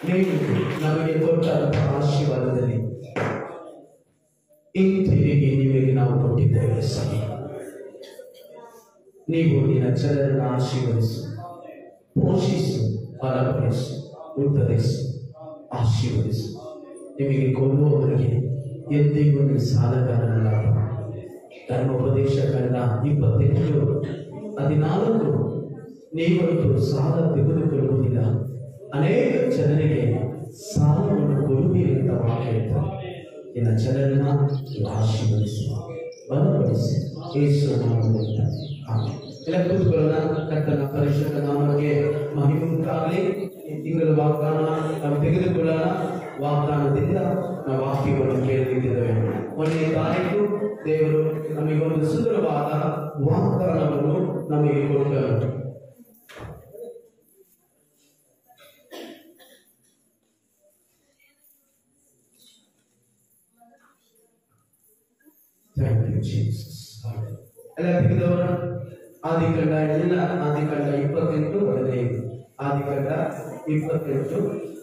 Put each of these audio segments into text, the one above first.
ನೀವು ನಮಗೆ ಕೊಟ್ಟಂತಹ ಆಶೀರ್ವಾದದಲ್ಲಿ ಇಂತಿಗೆ ನಿಮಗೆ ನಾವು ಕೊಟ್ಟಿದ್ದೇವೆ ಸ್ವಾಮಿ. ನೀವು ನಿನ್ನ ಜನರನ್ನು ಆಶೀರ್ವದಿಸು, ಪೋಷಿಸು, ಬಲಪಡಿಸು, ಉತ್ತರಿಸು, ಆಶೀರ್ವದಿಸು. ನಿಮಗೆ ಕೊಡುವವರಿಗೆ ಎಂದಿಗೂ ನೀವು ಸಾಲಗಾರನಲ್ಲ. ಧರ್ಮೋಪದೇಶಗಳನ್ನ 28-14 ನೀವಂತೂ ಸಾಲ ತೆಗೆದುಕೊಳ್ಳುವುದಿಲ್ಲ, ಅನೇಕ ಜನರಿಗೆ ಸಾಲವನ್ನು ಕೊಡುವಿರಿ ಅಂತ ವಾಕ್ಯ ಹೇಳ್ತಾರೆ. ನಿನ್ನ ಜನರನ್ನ ಆಶೀರ್ವದಿಸಿ, ಬಲಪಡಿಸಿ, ಯೇಸುವಿನ ನಾಮದಲ್ಲಿ ಆಮೆನ್. ಎಲ್ಲ ಕೂತ್ಕೊಳ್ಳೋಣ. ಕರ್ತನ ಪರಿಶುದ್ಧ ನಾಮಕ್ಕೆ ಮಹಿಮೆ ಉಂಟಾಗಲಿ. ಈ ತಿಂಗಳ ವಾಗ್ದಾನ ನಾವು ತೆಗೆದುಕೊಳ್ಳೋಣ. ವಾಗ್ದಾನದಿಂದ ನಾವು ವಾಕ್ಯವನ್ನು ಕೇಳಲಿದ್ದೇವೆ. 1ನೇ ತಾರೀಕು ದೇವರು ನಮಗೆ ಒಂದು ಸುಂದರವಾದ ವಾಗ್ದಾನವನ್ನು ನಮಗೆ ಕೊಟ್ಟರು. ಎಲ್ಲ ತೆಗೆದವರ ಆದಿಕಾಂಡ 28 ಅದರಲ್ಲಿ ಆದಿಕಾಂಡ 28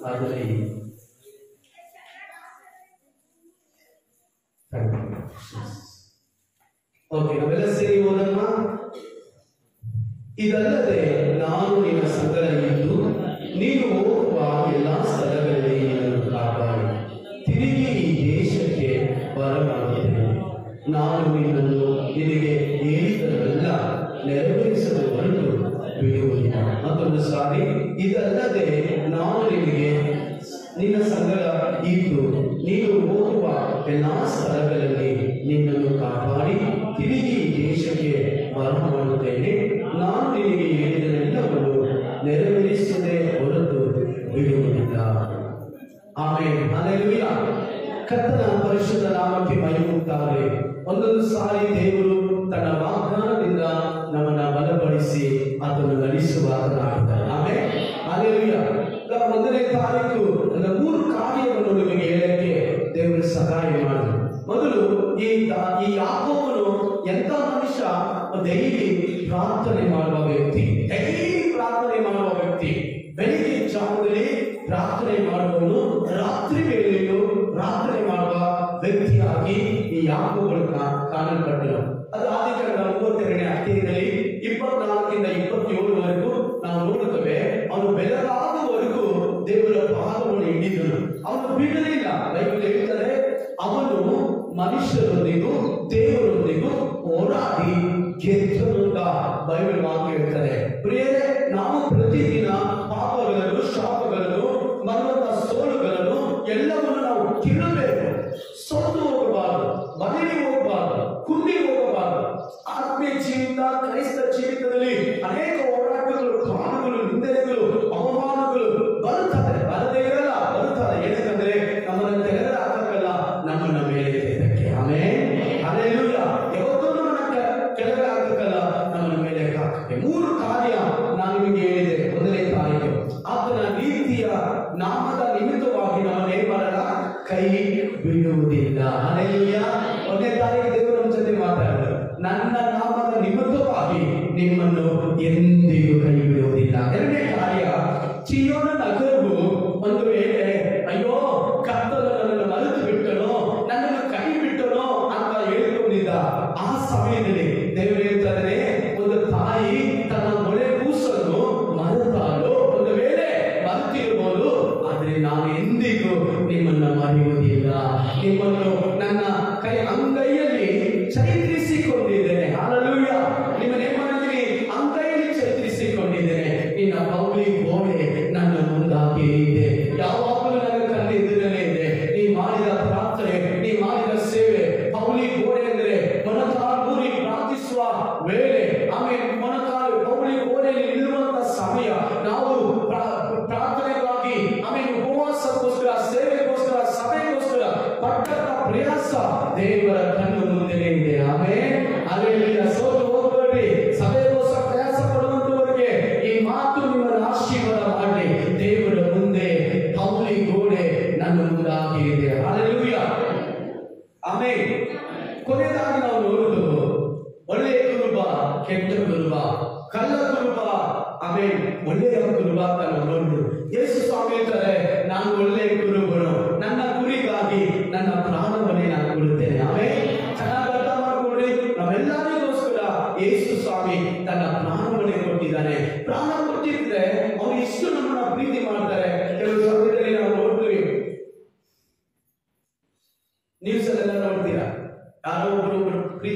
ಅದರಲ್ಲಿ ಓಕೆ, ನಾವೆಲ್ಲ ಸೇರಿ ಓದೋಣ. ಇದಲ್ಲದೆ ನಾನು ನಿನ್ನ ಸಂಗಡ ಇದ್ದು ನೀನು ಹೋಗುವ ಎಲ್ಲ ಸ್ಥಳಗಳಲ್ಲಿ ನಿನ್ನನ್ನು ಕಾಪಾಡಿ ತಿರುಗಿ ಈ ದೇಶಕ್ಕೆ ಬರಮಾಡುತ್ತೇನೆ. ನಾನು ನಿನ್ನನ್ನು ನಿನಗೆ ಹೇಳಿದರೆಲ್ಲ ನೆರವೇರಿಸಲು ಹೊರಟು ಬಿಡುವುದಿಲ್ಲ. ಮತ್ತೊಂದು ಸಾರಿ, ಇದಲ್ಲದೆ ನಾನು ನಿನ್ನ ಸಂಗಡ ಇದ್ದು ನೀನು ಹೋಗುವ ಎಲ್ಲ ಸ್ಥಳಗಳಲ್ಲಿ ನಿನ್ನನ್ನು ಕಾಪಾಡಿ ತಿರುಗಿ ದೇಶಕ್ಕೆ ಬರಮಾಡುತ್ತೇನೆ. ನಾನು ನಿನಗೆ ಹೇಳಿದರೆಲ್ಲವನ್ನು ನೆರವೇರಿಸದೆ ಹೊರತು ಬಿಡುವುದಿಲ್ಲ. ಆಮೆನ್. ಹಲ್ಲೆಲೂಯಾ. ಕರ್ತನ ಪರಿಶುದ್ಧ ನಾಮಕ್ಕೆ ಮಹಿಮೆ ಉಂಟಾಗಲಿ. ಒಂದೊಂದು ಸಾರಿ ದೇವರು ತನ್ನ ವಾಗ್ದಾನದಿಂದ ನಮ್ಮನ್ನ ಬಲಪಡಿಸಿ ಅದನ್ನು ನಡೆಸುವಾಗಲಾಗುತ್ತಾರೆ. ಆಮೆನ್. ಹಲ್ಲೆಲೂಯಾ. 1ನೇ ತಾರೀಕು 3 ಕಾರ್ಯವನ್ನು ನಿಮಗೆ ಹೇಳಕ್ಕೆ ದೇವರು ಸಹಾಯ ಮಾಡಿದ್ರು. ಮೊದಲು ಈ ಯಾಕೋಬನು ಎಂತ ಮನುಷ್ಯ, ಡೈಲಿ ಪ್ರಾರ್ಥನೆ ಮಾಡುವ ವ್ಯಕ್ತಿ, ಬೆಳಿಗ್ಗೆ ಜಾವದಲ್ಲಿ ಪ್ರಾರ್ಥನೆ ಮಾಡುವವನು, ರಾತ್ರಿ ವೇಳೆಯೂ ಪ್ರಾರ್ಥನೆ ಮಾಡುವ ವ್ಯಕ್ತಿಯಾಗಿ ಈ ಯಾಕೋಬನು ಕಾಣಲ್ಪಟ್ಟನು. ಅದು ಆದಿಕಾಂಡ 32ನೇ ಅಧ್ಯಾಯದಲ್ಲಿ 24-27 ನಾವು ನೋಡುತ್ತೇವೆ. ಅವನು ಬೆಳಗಾಗುವವರೆಗೂ ದೇವರ ಪಾದವನ್ನು ಹಿಡಿದನು, ಅವನು ಬಿಡಲಿಲ್ಲ. ಬೈಬಲ್ ಹೇಳ್ತಾರೆ, ಅವನು ಮನುಷ್ಯರೊಂದಿಗೂ ದೇವರೊಂದಿಗೂ ಹೋರಾಡಿ ಗೆದ್ದನು ಅಂತ ಬೈಬಲ್ ವಾಕ್ಯ ಹೇಳ್ತಾರೆ. ಪ್ರಿಯರೇ, ನಾವು ಪ್ರತಿದಿನ ಪಾಪಗಳನ್ನು, ಶಾಪಗಳನ್ನು, ಮರಣದ ಸೋಲುಗಳನ್ನು ಎಲ್ಲವನ್ನು ನಾವು ತಿನ್ನಬೇಕು. ಸೋತು ಹೋಗಬಾರದು, ಮನೆಗೆ ಹೋಗಬಾರದು, ಕುಂದಿ ಹೋಗಬಾರದು. ಆತ್ಮೀಯ ಜೀವಿತ, ಕ್ರೈಸ್ತ ಜೀವಿತದಲ್ಲಿ ಅನೇಕ ಹೋರಾಟಗಳು, ಕಾರಣಗಳು, ನಿಂದನೆಗಳು, ಅವಮಾನಗಳು ಬರುತ್ತದೆ. ಬರದೇ ಇರಲ್ಲ, ಬರುತ್ತದೆ. ಏನಂತಂದ್ರೆ ನಮ್ಮನ್ನು ತೆಗೆದು ಹಾಕಲ್ಲ, ನಮ್ಮನ್ನ ಮೇಲೆ ಎತ್ತಕ್ಕೆ. ಆಮೆನ್. ಹಲ್ಲೆಲೂಯಾ. ಯಾವತ್ತೂ ನಮ್ಮನ್ನ ಕೆಳಗೆ ಹಾಕಲ್ಲ, ನಮ್ಮನ್ನ ಮೇಲೆ ಹಾಕಕ್ಕೆ. 3 ಕಾರ್ಯ ನಾನು ನಿಮಗೆ ಹೇಳಿದೆ. 1ನೇ ತಾರೀಕು ಆತನ ನೀತಿಯ ನಾಮದ ನಿಮಿತ್ತವಾಗಿ ನಮ್ಮನ್ನು ಏನ್ ಮಾಡಲ್ಲ, ಕೈ ಬಿಡುವುದಿಲ್ಲ. ಹಲ್ಲೆಲೂಯಾ. 1ನೇ ತಾರೀಕು ದೇವರು ನಮ್ಮ ಜೊತೆ ಮಾತಾಡಿದ್ರು, ನನ್ನ ನಾಮದ ನಿಮಿತ್ತವಾಗಿ ನಿಮ್ಮನ್ನು ಎಂದಿಗೂ ಕೈ ಬಿಡುವುದಿಲ್ಲ. 2ನೇ ಕಾರ್ಯ, ಚೀಯೋನ ನಗರವು ಒಂದು ವೇಳೆ ಅಯ್ಯೋ ಕರ್ತನು ನನ್ನನ್ನು ಮರೆತು ಬಿಟ್ಟನೋ, ನನ್ನನ್ನು ಕೈ ಬಿಟ್ಟನೋ ಅಂತ ಹೇಳಿಕೊಂಡಿದ್ದ ಆ ಸಮಯದಲ್ಲಿ ದೇವರು ಹೇಳ್ತಾರೆ, ಒಂದು ತಾಯಿ ತನ್ನ ಮೊಳೆ ಕೂಸನ್ನು ಮರೆತಾಲು ಒಂದು ವೇಳೆ ಮರೆತಿರಬಹುದು, ಆದ್ರೆ ನಾನು ಎಂದಿಗೂ ನಿಮ್ಮನ್ನ ಮರೆಯುವುದಿಲ್ಲ. ನಿಮ್ಮನ್ನು ನನ್ನ ಕೈ ಅಂಗೈಯಲ್ಲಿ ಚೈತ್ರಿಸಿಕೊಂಡಿದ್ದೇನೆ. ಹಲ್ಲೆಲೂಯಾ. ನಿಮ್ಮನ್ನೇನ್ ಮಾಡಿದ್ದೀನಿ, ಅಂಗೈಯಲ್ಲಿ ಚೈತ್ರಿಸಿಕೊಂಡಿದ್ದೇನೆ. ನಿನ್ನ ಪೌಳಿ ಗೋಡೆ ನನ್ನ ಮುಂದಾಗಿ ಇದೆ, ಯಾವಾಗಲೂ ನನ್ನ ಕಣ್ಣೆದುರೇ ಇದೆ. ನೀ ಮಾಡಿದ ಪ್ರಾರ್ಥನೆ, ನೀ ಮಾಡಿದ ಸೇವೆ, ಪೌಳಿ ಗೋಡೆ ಅಂದ್ರೆ ಮೊಣಕಾಲೂರಿ ಪ್ರಾರ್ಥಿಸುವ ವೇಳೆ, ಆಮೇಲೆ ಮೊಣಕಾಲು ಪೌಳಿ ಗೋಡೆಯಲ್ಲಿ ನಿಲ್ಲುವಂತ ಸಮಯ, ನಾವು ಪ್ರಾರ್ಥನೆಗಾಗಿ, ಆಮೇಲೆ ಉಪವಾಸಕ್ಕೋಸ್ಕರ, ಸೇವೆಗೋಸ್ಕರ, ಸಭೆಗೋಸ್ಕರ ಪಟ್ಟಂತ ಪ್ರಯಾಸ ದೇವರ ಕಣ್ಣು ಮುಂದೆನೇ ಇದೆ. ಆಮೆನ್. ಹಲ್ಲೆಲೂಯಾ. ಸೋತು ಹೋಗಬೇಡಿ. ಸಭೆಗೋಸ್ಕರ ಪ್ರಯಾಸ ಪಡುವಂತವರಿಗೆ ಈ ಮಾತು ನಿಮ್ಮನ್ನು ಆಶೀರ್ವಾದ ಮಾಡಿ. ದೇವರ ಮುಂದೆ ಪೌಳಿ ಗೋಡೆ ನನ್ನ ಮುಂದಾಗಿ ಇದೆ. ಹಲ್ಲೆಲೂಯಾ. ಆಮೆನ್. ಕೊನೆಯದಾಗಿ ನಾವು ನೋಡುವುದು, ಒಳ್ಳೆಯ ಕುರುಬ, ಕೆಟ್ಟ ಕುರುಬ, ಕಳ್ಳ ಕುರುಬ, ಆಮೇಲೆ ಒಳ್ಳೆಯ ಕುರುಬ ಅಂತ ನಾವು ನೋಡುದು. ಯೇಸು ಸ್ವಾಮಿ ಹೇಳ್ತಾರೆ,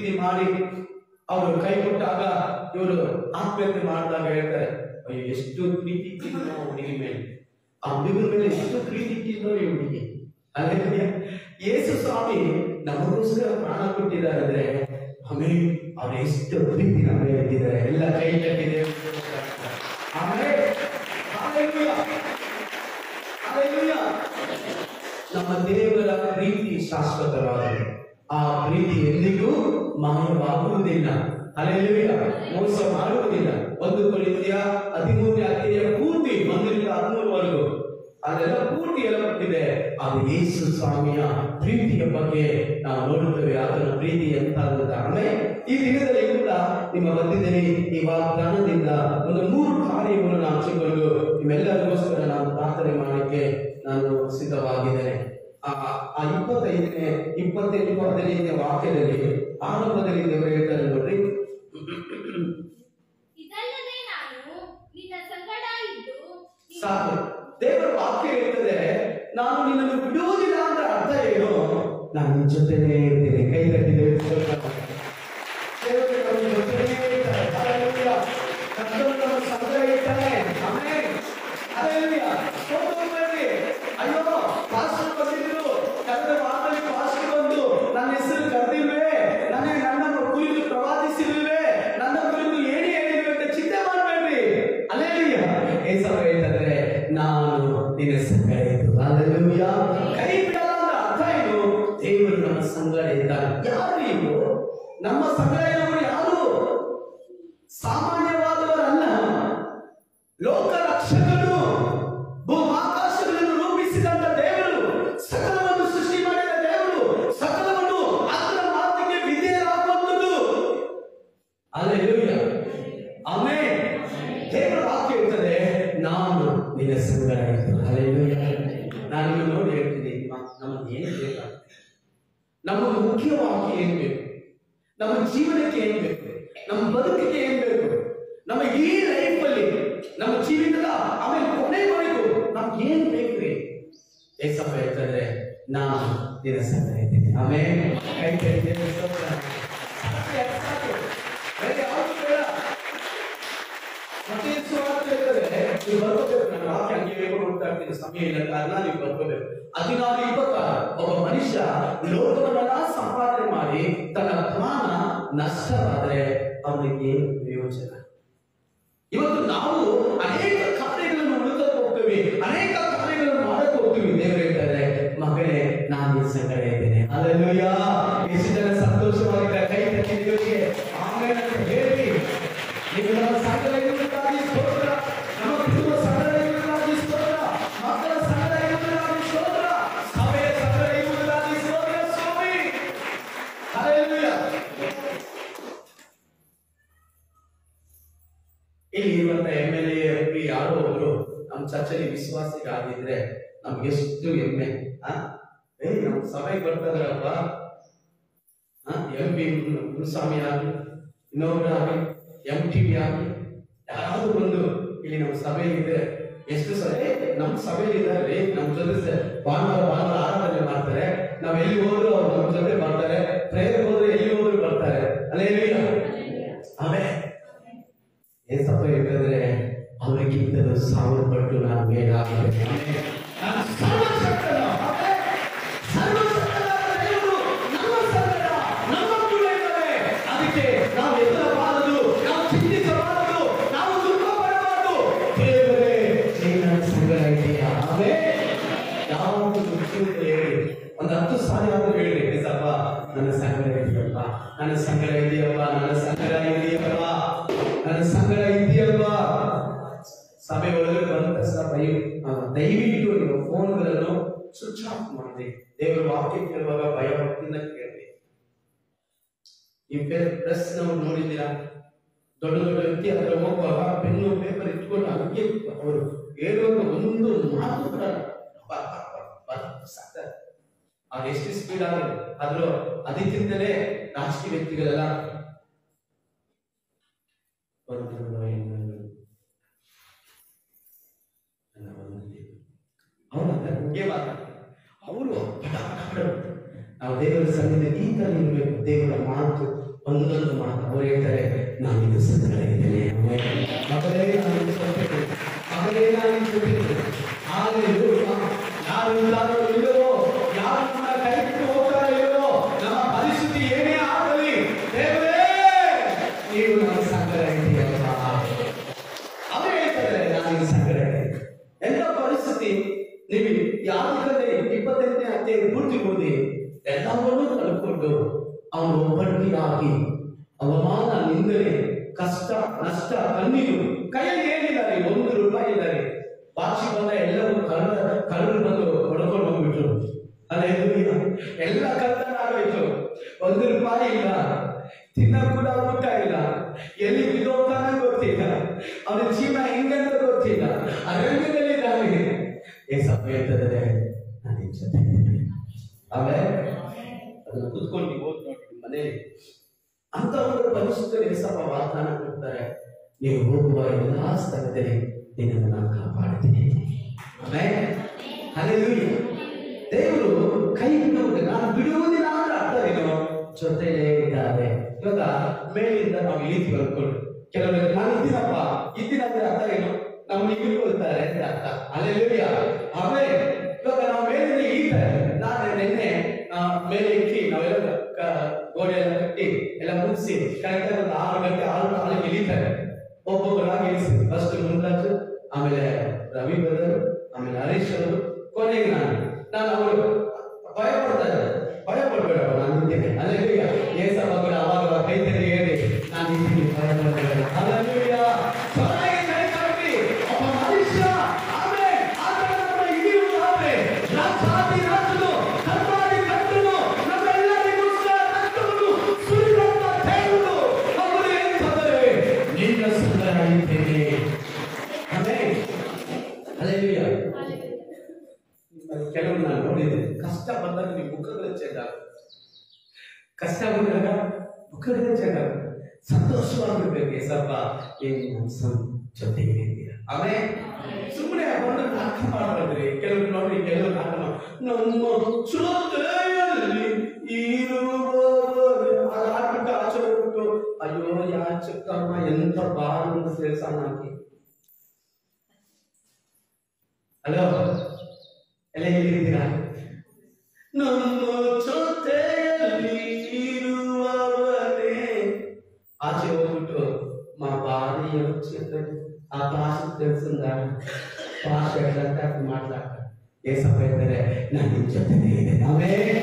ಪ್ರೀತಿ ಮಾಡಿ ಅವರು ಕೈ ಕೊಟ್ಟಾಗ ಇವರು ಆತ್ಮಹತ್ಯೆ ಮಾಡಿದಾಗ ಹೇಳ್ತಾರೆ, ಅಯ್ಯೋ ಎಷ್ಟು ಪ್ರೀತಿ ಇಟ್ಟಿದ್ರು ನಾವು ಹುಡುಗಿ ಮೇಲೆ, ಆ ಹುಡುಗರ ಮೇಲೆ ಎಷ್ಟು ಪ್ರೀತಿ ಇಟ್ಟಿದ್ರು ಈ ಹುಡುಗಿ. ಅಲ್ಲೇ ಯೇಸು ಸ್ವಾಮಿ ನಮಗೋಸ್ಕರ ಪ್ರಾಣ ಕೊಟ್ಟಿದ್ದಾರೆ ಅಂದ್ರೆ ಆಮೇಲೆ ಅವ್ರು ಎಷ್ಟು ಪ್ರೀತಿ ನಮ್ಮ ಮೇಲೆ ಇಟ್ಟಿದ್ದಾರೆ. ಎಲ್ಲ ಕೈ ಕಟ್ಟಿದೆ. ಆಮೇಲೆ ನಮ್ಮ ದೇವರ ಪ್ರೀತಿ ಶಾಶ್ವತವಾಗಿದೆ. ಆ ಪ್ರೀತಿ ಎಂದಿಗೂ ಮಾಯವಾಗುವುದಿಲ್ಲ. ಹಲ್ಲೆಲೂಯಾ. ಮೋಸ ಮಾಡುವುದಿಲ್ಲ. 1 ಕೊರಿಂಥಿಯ 13ನೇ ಅಧ್ಯಾಯ ಪೂರ್ತಿ 1ರಿಂದ 13ವರೆಗೂ ಅದೆಲ್ಲ ಪೂರ್ತಿ ಎಲ್ಲ ಕೊಟ್ಟಿದೆ. ಅದು ಯೇಸು ಸ್ವಾಮಿಯ ಪ್ರೀತಿಯ ಬಗ್ಗೆ ನಾವು ನೋಡುತ್ತೇವೆ. ಆತನ ಪ್ರೀತಿ ಎಂತ ಆಮೇಲೆ ಈ ದಿನದಲ್ಲಿ ಕೂಡ ನಿಮ್ಮ ಮಧ್ಯದಲ್ಲಿ ಈ ವಾಗ್ದಾನದಿಂದ ಒಂದು 3 ಕಾರ್ಯವನ್ನು ಹಂಚಿಕೊಂಡು ನಿಮ್ಮೆಲ್ಲರಿಗೋಸ್ಕರ ನಾನು ಪ್ರಾರ್ಥನೆ ಮಾಡಲಿಕ್ಕೆ ನಾನು ಸಿದ್ಧವಾಗಿದ್ದೇನೆ. ಆ 25ನೇ 28ನೇ ವಾಕ್ಯದಲ್ಲಿ ಆರಂಭದಲ್ಲಿ ದೇವರು ಹೇಳ್ತಾರೆ ನೋಡ್ರಿ, ಇದಲ್ಲದೆ ನಾನು ನಿನ್ನ ಸಂಗಡ ಇದ್ದು ಸಾಕು. ದೇವರ ವಾಕ್ಯ ಹೇಳ್ತದೆ, ನಾನು ನಿನ್ನನ್ನು ಬಿಡುವುದಿಲ್ಲ ಅಂದ್ರೆ ಅರ್ಥ ಏನು? ನಾನು ನಿನ್ನ ಜೊತೆನೇ ಇರ್ತೇನೆ. ಕೈ ತಟ್ಟಿದೆ ಅಯ್ಯೋ ಪಾಸ್ಟರ್ ಬಂದಿದ್ರು, ಕಳೆದ ವಾರದಲ್ಲಿ ಪಾಸ್ಟರ್ ಬಂದು ನನ್ನ ಹೆಸರು ಕರೆದಿಲ್ವೇ, ನನ್ನ ಕುರಿತು ಪ್ರವಾದಿಸಿಲ್ವೇ, ನನ್ನ ಕುರಿತು ಏನೇ ಹೇಳಿಲ್ವೇ ಅಂತ ಚಿಂತೆ ಮಾಡಬೇಡ್ರಿ. ಅಲ್ಲೇಲೂಯಾ. ಏಸವ ಹೇಳ್ತಾರೆ, ನಾನು ನಿನ್ನ ಸಂಗಡ ಇದ್ದು. ಅಲ್ಲೇಲೂಯಾ. ಕೈ ಬಿಡಲ್ಲ ಅಂದ್ರೆ ಅರ್ಥ ಏನು? ದೇವರು ನಮ್ಮ ಸಂಗಡ ಇದ್ದಾನೆ. ಯಾರು ಇವರು? ನಮ್ಮ ಸಂಗಡ ಇರುವವರು ಯಾರು? ಸಾಮಾನ್ಯವಾದವರಲ್ಲ, ಲೋಕ ರಕ್ಷಕರು, ಭೂಮಾಕಾಶಗಳನ್ನು ರೂಪಿಸಿದಂತ ದೇವರು, ಸಕಲವನ್ನು ಸೃಷ್ಟಿ ಮಾಡಿದ ದೇವರು, ಸಕಲವನ್ನು ಆತನ ಮಾತಿಗೆ ವಿಧೇಯರಾಗುವಂಥದ್ದು. ಹಲ್ಲೆಲೂಯಾ. ಆಮೆನ್. ದೇವರ ವಾಕ್ಯ ಹೇಳ್ತದೆ, ನಾನು ನಿನ್ನ ಸಂಗಡ ಇದ್ದು. ಹಲ್ಲೆಲೂಯಾ. ನಾನು ನೋಡಿ ಹೇಳ್ತೀನಿ, ನಮಗೆ ಏನು ಬೇಕಾಗ್ತದೆ, ನಮ್ಮ ಮುಖ್ಯವಾಗಿ ಏನ್ ಬೇಕು, ನಮ್ಮ ಜೀವನಕ್ಕೆ ಏನ್ ಬೇಕು, ನಮ್ಮ ಬದುಕಿಗೆ ಏನ್ ಬೇಕು, ನಮ್ಮ ಈ ಲೈಫ್ ಅಲ್ಲಿ ನಮ್ಮ ಜೀವಿತದ ಆಮೇಲೆ ಕೊನೆವರೆಗೂ ನಮ್ಗೆ ಏನ್ ಬೇಕ್ರಿ? ಏಸಪ್ಪ ಹೇಳ್ತಾರೆ, ನಾನು ನಿನ್ನ ಸಂಗಡ ಇದ್ದೀನಿ. ಆಮೇಲೆ ಕೈ ಕೈ ಸಮಯ ಇಲ್ಲ ಕಾರಣ ನೀವು ಬರ್ಕೋಬೇಕು. 16:26 ಒಬ್ಬ ಮನುಷ್ಯ ಲೋಕವನ್ನೆಲ್ಲ ಸಂಪಾದನೆ ಮಾಡಿ ತನ್ನ ಪ್ರಾಣ ನಷ್ಟವಾದರೆ ಅವನಿಗೆ ಪ್ರಯೋಜನ. ಇವತ್ತು ನಾವು ಅನೇಕ ಕಾರ್ಯಗಳನ್ನು ಹುಡುಕಕ್ಕೆ ಹೋಗ್ತೀವಿ, ಅನೇಕ ಕಾರ್ಯಗಳನ್ನು ಮಾಡಕ್ಕೆ ಹೋಗ್ತೀವಿ. ದೇವರು ಹೇಳ್ತಾರೆ, ಮಗನೇ ನಾನು ನಿನ್ನ ಸಂಗಡ ಇದ್ದೇನೆ. ಹಲ್ಲೆಲೂಯಾ. ಎಷ್ಟು ಜನ ಸಂತೋಷವಾಗಿದ್ದಾರೆ? ಕೈ ತಟ್ಟಿ ದೇವರಿಗೆ ಆಮೆನ್ ಅಂತ ಹೇಳಿ. ನೀವು ನಮ್ಮ ಸಂಗಡ ಇರುವುದಕ್ಕಾಗಿ ಸ್ತೋತ್ರ, ನಮ್ಮ ಕುಟುಂಬ ಸಂಗಡ ಇರುವುದಕ್ಕಾಗಿ ಸ್ತೋತ್ರ, ಮಕ್ಕಳ ಸಂಗಡ ಇರುವುದಕ್ಕಾಗಿ ಸ್ತೋತ್ರ, ಸಭೆಯ ಸಂಗಡ ಇರುವುದಕ್ಕಾಗಿ ಸ್ತೋತ್ರ ಸ್ವಾಮಿ. ಹಲ್ಲೆಲೂಯಾ. ಇಲ್ಲಿ ಇರುವಂತ MLA MP ಯಾರೋ ಒಬ್ರು ನಮ್ಮ ಚರ್ಚಲ್ಲಿ ವಿಶ್ವಾಸಿಗಳಾಗಿದ್ರೆ ನಮ್ಗೆ ಎಷ್ಟು ಹೆಮ್ಮೆ. ನಮ್ಮ ಸಭೆಗೆ ಬರ್ತಾರಪ್ಪ, MP ಗುರುಸ್ವಾಮಿ ಆಗಲಿ, ಇನ್ನೊಬ್ಬರಾಗಲಿ, MTV ಆಗಲಿ, ಯಾರಾದ್ರೂ ಬಂದು ಇಲ್ಲಿ ನಮ್ಮ ಸಭೆಯಲ್ಲಿದೆ. ಎಷ್ಟು ಸರಿ ನಮ್ಮ ಸಭೆಯಲ್ಲಿ ಇದ್ದಾರೆ, ನಮ್ಮ ಜೊತೆ ಭಾನುವಾರ ಆರಾಧನೆ ಮಾಡ್ತಾರೆ. ನಾವ್ ಎಲ್ಲಿ ಹೋದ್ರು ಅವ್ರು ನಮ್ಮ ಜೊತೆ ಬರ್ತಾರೆ. ಪ್ರೇಯರ್ ಹೋದ್ರೆ ಎಲ್ಲಿ ಹೋದ್ರು ಬರ್ತಾರೆ. ಹಲ್ಲೆಲೂಯಾ. ಆಮೇಲೆ ಏಸಪ್ಪ ಹೇಳಿದ್ರೆ, ಅವರಿಗಿಂತಲೂ 1000 ಪಟ್ಟು ನಾನು ಮೇಲಾಗಬೇಕು. ಅದಕ್ಕೆ ನಾವು ಎದುರಬಾರದು, ನಾವು ಚಿಂತಿಸಬಾರದು, ನಾವು ದುಃಖ ಪಡಬಾರದು. ದೇವರೇ ನನ್ನ ಸಂಗಡ ಇದೆಯಾ? ಯಾವುದು ಹೇಳಿ ಒಂದು 10 ಸಾರಿ ಆದ್ರೂ ಹೇಳಿ, ಏಸಪ್ಪ ನನ್ನ ಸಂಗಡ ಇದೆಯಪ್ಪ, ನನ್ನ ಸಂಗಡ ಇದೆಯಪ್ಪ, ನನ್ನ ಸಂಗಡ ಇದೆಯಪ್ಪ, ನನ್ನ ಸಂಗಡ ಇದೆಯಪ್ಪ. ಸಭೆ ಒಳಗೆ ಬಂದ ತಕ್ಷಣ ದಯವಿಟ್ಟು ನಿಮ್ಮ ಫೋನ್ಗಳನ್ನು ಸ್ವಿಚ್ ಆಫ್ ಮಾಡಿ ದೇವರ ವಾಕ್ಯ ಕೇಳುವಾಗ ಭಯ ಭಕ್ತಿಯಿಂದ ಕೇಳಿ. ಈ ಪ್ರೆಸ್ ನಾವು ನೋಡಿದ್ದೀರಾ, ದೊಡ್ಡ ದೊಡ್ಡ ವ್ಯಕ್ತಿ ಹತ್ರ ಹೋಗುವಾಗ ಪೆನ್ನು ಪೇಪರ್ ಇಟ್ಕೊಂಡು ಹಂಗೆ ಅವರು ಹೇಳುವಾಗ ಒಂದು ಮಾತು ಕೂಡ ಸಾಕ್ತಾರೆ. ಅವ್ರು ಎಷ್ಟು ಸ್ಪೀಡ್ ಆಗಲಿ, ಆದ್ರೂ ಅದಕ್ಕಿಂತಲೇ ರಾಜಕೀಯ ವ್ಯಕ್ತಿಗಳೆಲ್ಲ ಅವರು ನಾವು ದೇವರ ಸನ್ನಿಧಿಯಲ್ಲಿ ಈ ತರ ಇರಬೇಕು. ದೇವರ ಮಾತು ಒಂದೊಂದು ಮಾತು ಅವ್ರು ಹೇಳ್ತಾರೆ, ನಾನು ಇದು ಸಂಕಟವಾಗಿದ್ದೇನೆ ಮಗಳೇ, ನಾನು ಸಂಕಟ ಮಗಳೇ, ನಾನು ಸಂಕಟ ಆಗಲೂ ಯಾರು ಇದ್ದಾರೋ ಇಲ್ಲವೋ, ಯಾರು ನನ್ನ ಕೈ ಬಿಟ್ಟು ಹೋಗ್ತಾರೋ ಇಲ್ಲವೋ, ನಮ್ಮ ಪರಿಸ್ಥಿತಿ ಏನೇ ಆಗಲಿ ದೇವರೇ ನೀವು ನನ್ನ ಸಂಕಟ ಇದೆಯಲ್ಲ. ಅವರೇ ಹೇಳ್ತಾರೆ, ನಾನು ಸಂಕಟ ಇದೆ. ಎಂತ ಪರಿಸ್ಥಿತಿ ನೀವು ಯಾವುದೇ 28ನೇ ಅಧ್ಯಾಯ ಪೂರ್ತಿ ಓದಿ ಎಲ್ಲವನ್ನೂ ಕಳ್ಕೊಂಡು ಅವನು ಒಬ್ಬಟ್ಟಿಯಾಗಿ ಅವಮಾನ, ನಿಂದನೆ, ಕಷ್ಟ, ನಷ್ಟ, ಕಣ್ಣೀರು, ಕೈಯಲ್ಲಿ ಏನಿದ್ದಾರೆ ₹1 ಇದ್ದಾರೆ. ಬಾಚಿ ಬಂದ ಎಲ್ಲರೂ ಕಳ್ಳರು ಬಂದು ಹೊಡ್ಕೊಂಡು ಹೋಗ್ಬಿಟ್ರು. ಅದೇ ಎಲ್ಲ ಕಳ್ಳರಾಗೋಯ್ತು. ₹1 ಇಲ್ಲ, ತಿನ್ನ ಕೂಡ ಊಟ ಇಲ್ಲ, ಎಲ್ಲಿ ಬಿದ್ದೋಗ್ತಾನೆ ಗೊತ್ತಿಲ್ಲ, ಅವನ ಜೀವನ ಹೆಂಗಂತ ಗೊತ್ತಿಲ್ಲ, ಅರಣ್ಯದಲ್ಲಿದ್ದಾನೆ. ಏಸಪ್ಪ ಹೇಳ್ತಾರೆ, ನಾನು ನಿನ್ ಜೊತೆ ಇದ್ದೇನೆ. ಆಮೇಲೆ ಅದನ್ನು ಕೂತ್ಕೊಂಡು ಓದ್ ನೋಡಿ ಮನೇಲಿ. ಅಂತ ಒಂದು ಪರಿಸ್ಥಿತಿಯಲ್ಲಿ ಏಸಪ್ಪ ವಾಗ್ದಾನ ಕೊಡ್ತಾರೆ, ನೀವು ಹೋಗುವ ಎಲ್ಲಾ ಸ್ಥಳದಲ್ಲಿ ನಿನ್ನನ್ನು ನಾನು ಕಾಪಾಡ್ತೀನಿ. ಆಮೇಲೆ ಹಲ್ಲೆಲೂಯಾ. ದೇವರು ಕೈ ಬಿಡುವುದಿಲ್ಲ, ನಾನು ಬಿಡುವುದಿಲ್ಲ ಅಂದ್ರೆ ಅರ್ಥವೇನು? ಜೊತೆಲೇ ಇದ್ದಾರೆ. ಇವಾಗ ಮೇಲಿಂದ ನಾವು ಇಳಿತೀವಿ ಅನ್ಕೊಂಡು, ಕೆಲವರು ನಾನು ಇದ್ದೀನಪ್ಪ, ಇದ್ದೀನಿ ಅಂದ್ರೆ ಅರ್ಥ ಏನು? ನಾವು ಇಳ್ಕೊಳ್ತಾರೆ ಅಂತ ಅರ್ಥ. ಹಲ್ಲೆಲೂಯಾ. ಆಮೇಲೆ ಇವಾಗ ನಾವು ಮೇಲಿಂದ ಇಳಿತಾರೆ. ನಾನು ನಿನ್ನೆ ಮೇಲೆ ಇಕ್ಕಿ ನಾವೆಲ್ಲ ಗೋಡೆ ಎಲ್ಲ ಕಟ್ಟಿ ಎಲ್ಲ ಮುಗಿಸಿ ಕರೆಕ್ಟಾಗಿ ಒಂದು 6 ಗಂಟೆ 6 ಇಳಿತಾರೆ. ಒಬ್ಬೊಬ್ಬರಾಗಿ ಇಳಿಸಿ, ಫಸ್ಟ್ ಮುಂದಾಜು, ಆಮೇಲೆ ರವಿ ಬ್ರದರ್, ಆಮೇಲೆ ಹರೀಶ್ ಅವರು, ಕೊನೆಗೆ ನಾನು ಅವರು ಭಯ ಪಡ್ತಾರೆ. ಭಯ ಪಡ್ಬೇಡಪ್ಪ, ನಾನು ಇದ್ದೇನೆ. ಹಲ್ಲೆಲೂಯಾ. ಏಸಪ್ಪ ಕೂಡ ಅವಾಗ ಕೈ ತೆಗೆ ಹೇಳಿ, ನಾನು ಇದ್ದೀನಿ, ಭಯ ಪಡ್ಬೇಡ. ಹಲ್ಲೆಲೂಯಾ. ಚೆನ್ನಾಗಿ ಕೈ ತಟ್ಟಿ ಒಬ್ಬ ಮನುಷ್ಯ ಆಮೇಲೆ ಆತನ ಇಳಿಯುವುದಾದ್ರೆ ರಾಜಾದಿ ರಾಜನು ಕರ್ಮಾದಿ ಕರ್ತನು ನಮ್ಮೆಲ್ಲರಿಗೂ ರಕ್ತವನ್ನು ಸುರಿದಂತ ದೇವರು ಅವರು ಹೇಳ್ತಾರೆ, ನಿನ್ನ ಸುಂದರವಾಗಿದ್ದೇನೆ. ಆಮೇಲೆ ಹಲ್ಲೆಲೂಯಾ. ಕೆಲವು ನಾನು ನೋಡಿದ್ದೇನೆ, ಕಷ್ಟ ಬಂದಾಗ ನೀವು ಮುಖಗಳು ಚೇಂಜ್ ಆಗುತ್ತೆ. ಕಷ್ಟ ಬಂದಾಗ ಮುಖಗಳು ಚೇಂಜ್ ಆಗುತ್ತೆ. ಸಂತೋಷವಾಗಿರ್ಬೇಕು. ಏಸಪ್ಪ ಏನು ಜೊತೆಗೆ ಇದ್ದೀರಾ. ಆಮೇಲೆ ಸುಮ್ಮನೆ ಬಂದು ನಾಟಕ ಮಾಡಬಾರ್ದ್ರಿ. ಕೆಲವರು ನೋಡಿ, ಕೆಲವರು ನಾಟಕ ನಮ್ಮ ಜೊತೆಯಲ್ಲಿ ಇರುವವರು ಆಡ್ಬಿಟ್ಟು ಆಚೆ ಹೋಗ್ಬಿಟ್ಟು, ಅಯ್ಯೋ ಯಾಚಕ್ಕಮ್ಮ ಎಂತ ಬಾರು ಅಂತ ಸೇರ್ಸೋಣ ಹಾಕಿ. ಹಲೋ, ಎಲ್ಲ ಹೇಳಿದ್ದೀರಾ? ನಮ್ಮ ಜೊತೆಯಲ್ಲಿ ಇರುವವರೇ ಆಚೆ ಹೋಗ್ಬಿಟ್ಟು మా భార్య వచ్చేది ఆ భాష తెలుస్తుందా? భాష ఎట్లంటే అప్పుడు మాట్లాడతారు. ఏ సమయంలో నా జೊತೆನೇ ಇದೆ. ಆಮೆನ್.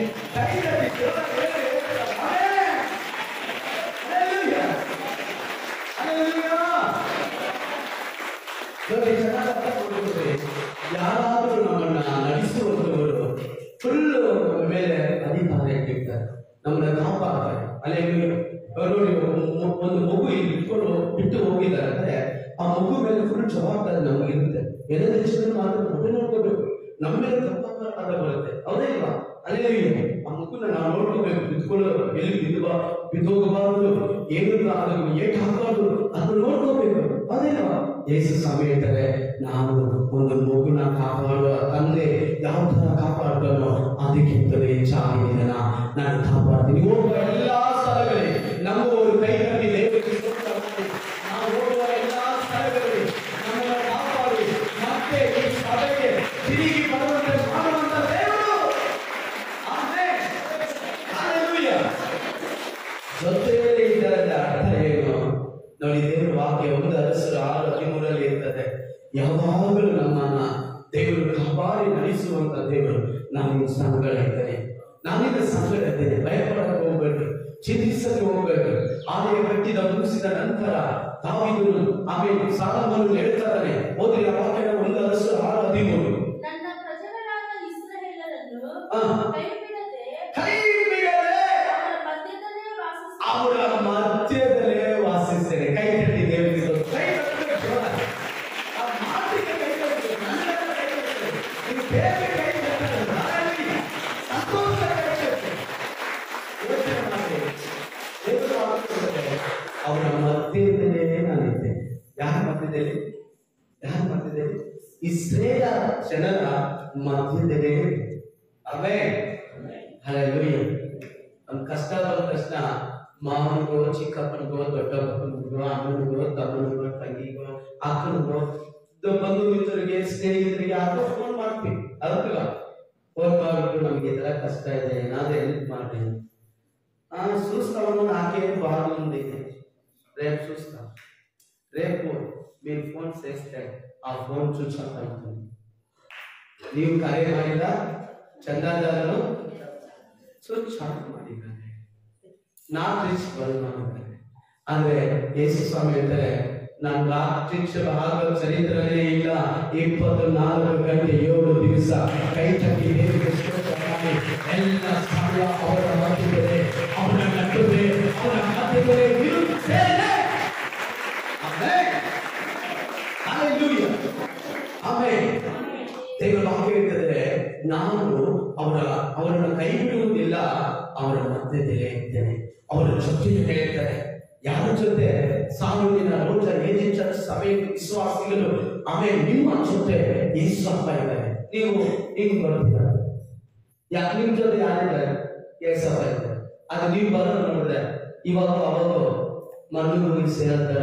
ಯಾರಾದರೂ ನಮ್ಮನ್ನ ನಡೆಸುವವರು ಫುಲ್ಲು ಮೇಲೆ ಅಧಿಕಾರ ಇಟ್ಟಿರ್ತಾರೆ, ನಮ್ಮನ್ನ ಕಾಪಾಡ್ತಾರೆ. ಅಲ್ಲೇನು ನೋಡಿ, ಒಂದು ಮಗು ಇಲ್ಲಿ ಬಿಟ್ಟು ಹೋಗಿದ್ದಾರೆ ಅಂದ್ರೆ ಆ ಮಗು ಮೇಲೆ ಫುಲ್ ಜವಾಬ್ದಾರಿ ನಮ್ಗೆ ಇರುತ್ತೆ. ಎದೆ ದೇಶದಲ್ಲಿ ಮಾತ್ರ ಮಗು ನೋಡ್ಕೋಬೇಕು, ನಮ್ಮ ಮೇಲೆ ತಪ್ಪಾದ ಬರುತ್ತೆ. ಹೌದೇ ಇಲ್ವಾ? ಅಲ್ಲೇ ಆ ಮಗುನ ನಾವು ನೋಡ್ಕೋಬೇಕು. ಎಲ್ಲಿ ಬಿದ್ದೋಗಬಾರದು, ಏನು ಅದು ಏಟ್ ಹಾಕಬಾರ್ದು, ಅದನ್ನು ನೋಡ್ಕೋಬೇಕು. ಅದೇನವಾ ಯೇಸು ಸ್ವಾಮಿ ಹೇಳ್ತಾರೆ, ನಾನು ಒಂದು ಮಗುನ ಕಾಪಾಡುವ ತಂದೆ ಯಾವ ತರ ಕಾಪಾಡ್ತಾನೋ ಅದಕ್ಕಿಂತಲೇ ಹೆಚ್ಚಾಗಿ ನಾನು ಕಾಪಾಡ್ತೀನಿ. ಹೋಗುವ ಎಲ್ಲಾ ಸ್ಥಳಗಳಲ್ಲಿ ನಮ್ಮವರು ಕೈ ಕಟ್ಟಿ ನಾವು ಹೋಗುವ ಎಲ್ಲಾ ಸ್ಥಳಗಳಲ್ಲಿ ನಮ್ಮನ್ನ ಕಾಪಾಡಿ ಮತ್ತೆ ಈ ಸಭೆಗೆ ತಿರುಗಿ ಬರುವಂತೆ ಮಾಡುವಂತ ದೇವರು. ಆಮೆನ್. ಹಲ್ಲೆಲೂಯಾ. ಜೊತೆಯಲ್ಲಿ ಇದ್ದರ ಅರ್ಥ ಏನು ನೋಡಿ? ದೇವರ ವಾಕ್ಯ 1:6-13 ಇರ್ತದೆ. ಯಾವಾಗಲೂ ನಮ್ಮನ್ನ ದೇವರು ಕಾಪಾಡಿ ನಡೆಸುವಂತ ದೇವರು. ನಾನು ಸಂಗಡ ನಾನಿನ್ನ ಸಂಗಡ ಇದ್ದೇನೆ, ಭಯಪಡಕ್ಕೆ ಹೋಗ್ಬೇಡ್ರಿ, ಚಿಂತಿಸಲು ಹೋಗ್ಬೇಕು. ಆಲಯ ಕಟ್ಟಿದ ಮುಗಿಸಿದ ನಂತರ ದಾವೀದನು ಆಮೇಲೆ ಸಾಲಮನು ಹೇಳ್ತಾನೆ, ಓದ್ರಿ ಆ ವಾಕ್ಯ 1:6-13. ನನ್ನ ಪ್ರಜೆಗಳಾದ ಇಸ್ರಾಯೇಲರನ್ನು ಕೈ ಬಿಡದೆ ಅವರ ಮಧ್ಯದಲ್ಲೇ ವಾಸಿಸ್ತೇನೆ. ಕೈ ಕಟ್ಟಿ ದೇವರಿಗೆ ಕೈ ಕಟ್ಟಬೇಕು. ಆ ಮಾತಿಗೆ ಕೈ ಕಟ್ಟಬೇಕು, ನನ್ನ ಕೈ ಕಟ್ಟಬೇಕು, ನೀವು ಬೇರೆ ಕೈ ಕಟ್ಟಬೇಕು, ಸಂತೋಷ ಕೈ ಕಟ್ಟಬೇಕು. ಯೋಚನೆ ಮಾಡಿ, ದೇವರು ಅವರ ಮಧ್ಯದಲ್ಲೇ ನಾನಿದ್ದೆ. ಯಾರ ಮಧ್ಯದಲ್ಲಿ? ಯಾರ ಮಧ್ಯದಲ್ಲಿ? ಇಸ್ರೇಲ ಜನರ ಮಧ್ಯದಲ್ಲೇ. ಆಮೆನ್. ಹಲ್ಲೆಲೂಯಾ. ನಮ್ಮ ಕಷ್ಟ ಬಂದ ತಕ್ಷಣ ಮಾವನಿಗೋ ಚಿಕ್ಕಪ್ಪನಿಗೋ ದೊಡ್ಡಪ್ಪನಿಗೋ ಅಮ್ಮನಿಗೋ ತಮ್ಮನಿಗೋ ತಂಗಿಗೋ ಅಕ್ಕನಿಗೋ ಬಂಧು ಮಿತ್ರರಿಗೆ ಸ್ನೇಹಿತರಿಗೆ ಯಾರೋ ಫೋನ್ ಮಾಡ್ತೀವಿ. ಅದಕ್ಕೆ ಫೋನ್ ಮಾಡ್ಬಿಟ್ಟು ನಮ್ಗೆ ಈ ತರ ಕಷ್ಟ ಇದೆ, ಏನಾದ್ರೂ ಹೆಲ್ಪ್ ಮಾಡಿ. చూస్తాము. నాకేం బాగుంది రేపు చూస్తాం. రేపు మీరు ఫోన్ చేస్తే ఆ ఫోన్ చూసాను. ನೀವು ಕರೆ ಮಾಡಿದ ಚಂದಾದಾರರು ಚಾಟ್ ಮಾಡಿದ್ದಾರೆ, ನಾಟ್ ರೀಚ್ ಮಾಡಿದ್ದಾರೆ. ಆದ್ರೆ ಯೇಸು ಸ್ವಾಮಿ ಹೇಳ್ತಾರೆ, ನಾನು ಭಾಗ ಚರಿತ್ರೆಯೇ ಇಲ್ಲ. 24 ಗಂಟೆ 7 ದಿವಸ ಕೈ ತಟ್ಟಿ ದೇವರಿಗೆ ಸ್ತೋತ್ರ ಮಾಡಿ ಎಲ್ಲ ಸಮಯ ಅವರ ಮಧ್ಯದಲ್ಲಿ ಅವರ ನಡುವೆ ಅವರ ಮಧ್ಯದಲ್ಲಿ ಇರುತ್ತೇನೆ. Amen, hallelujah, amen. ದೇವರ ವಾಕ್ಯ ಹೇಳ್ತದೆ, ನಾನು ಅವರನ್ನು ಕೈ ಬಿಡುವುದಿಲ್ಲ, ಅವರ ಮಧ್ಯದಲ್ಲೇ ಇದ್ದೇನೆ, ಅವರ ಜೊತೆಗೆ ಹೇಳ್ತಾರೆ. ಯಾರ ಜೊತೆ? ಸಾವಿನ ರೋಜ ಏಜೆಂಟ್ ಸಭೆ ವಿಶ್ವಾಸಿಗಳು. ಆಮೇಲೆ ನಿಮ್ಮ ಜೊತೆ ಯೇಸಪ್ಪ ಇದ್ದಾರೆ. ನೀವು ಹಿಂಗ್ ಬರ್ತೀರ, ಯಾಕೆ ನಿಮ್ ಜೊತೆ ಯಾರಿದ್ದಾರೆ? ಯೇಸಪ್ಪ ಇದ್ದಾರೆ. ಅದು ನೀವು ಬರೋದು ನೋಡಿದ್ರೆ ಇವಾಗ ಅವಾಗ ಮಣ್ಣು ಸೇರ್ತಾರ.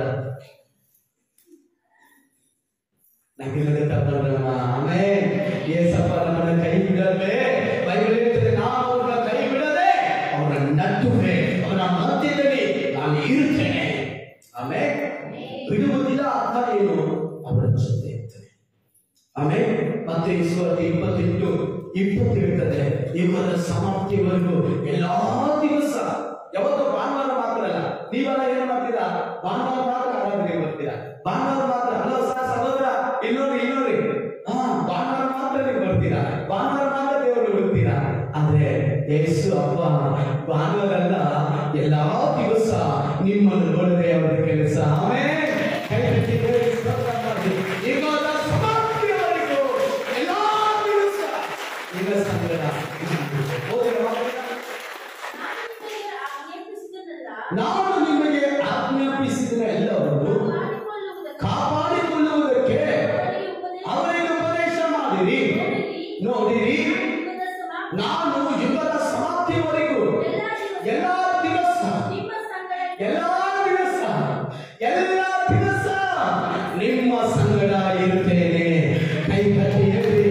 ಆಮೇಲೆ ಯೇಸಪ್ಪ ನಮ್ಮನ್ನ ಕೈ ಬಿಡಲ್ವೇ? ಬೈಬಲ್ ಹೇಳ್ತದೆ, ನಾವು ಅವ್ರನ್ನ ಕೈ ಬಿಡದೆ ಅವರ ನಡುವೆ ಅವರ ಮಧ್ಯದಲ್ಲಿ ನಾನು ಇರುತ್ತೇನೆ. ಆಮೇಲೆ ಬಿಡುವುದಿಲ್ಲ ಅರ್ಥ ಏನು? ಅವರ ಜೊತೆ ಇರ್ತೇನೆ. ಆಮೇಲೆ ಮತ್ತೆ 28:20 ಇರ್ತದೆ, ಇವರ ಸಮಾಪ್ತಿವರೆಗೂ ಎಲ್ಲಾ ದಿವಸ. ಯಾವತ್ತೂ ಭಾನುವಾರ ಮಾತ್ರ ಅಲ್ಲ. ನೀವೆಲ್ಲ ಏನ್ ಮಾಡ್ತೀರಾ? ಭಾನುವಾರ ಮಾತ್ರ ಆರಾಧನೆಗೆ ಬರ್ತೀರಾ, ಭಾನುವಾರ ಮಾತ್ರ. ಅಲ್ಲ ಸಹೋದರ, ಇಲ್ಲೋರಿ ಭಾನುವಾರ ಮಾತ್ರ ನೀವು ಬರ್ತೀರಾ, ಭಾನುವಾರ ಮಾತ್ರ ದೇವರು ಬರ್ತೀರಾ. ಆದ್ರೆ ಯೇಸು ಹಬ್ಬ ಭಾನುವಾರ ಅಲ್ಲ, ಎಲ್ಲಾ ದಿವಸ ನಿಮ್ಮನ್ನು ನೋಡದೆ ಅವರ ಕೆಲಸ. ಆಮೇಲೆ ಇವಾಗ ಸಮಾಪ್ತಿಯವರೆಗೂ ಎಲ್ಲಾ ದಿವಸ ನಿಮ್ಮ ಸಂಗಡ. ನಾನು ನಿಮಗೆ ಆಜ್ಞಾಪಿಸಿದ ಎಲ್ಲವನ್ನು ಕಾಪಾಡಿಕೊಳ್ಳುವುದಕ್ಕೆ ಅವರಿಗೆ ಉಪದೇಶ ಮಾಡಿರಿ. ನೋಡಿರಿ, ನಾನು ಯುಗದ ಸಮಾಪ್ತಿಯವರೆಗೂ ಎಲ್ಲಾ ದಿವಸ ನಿಮ್ಮ ಸಂಗಡ ಇರುತ್ತೇನೆ. ಕೈ ಕಟ್ಟಿ ಹೇಳಿ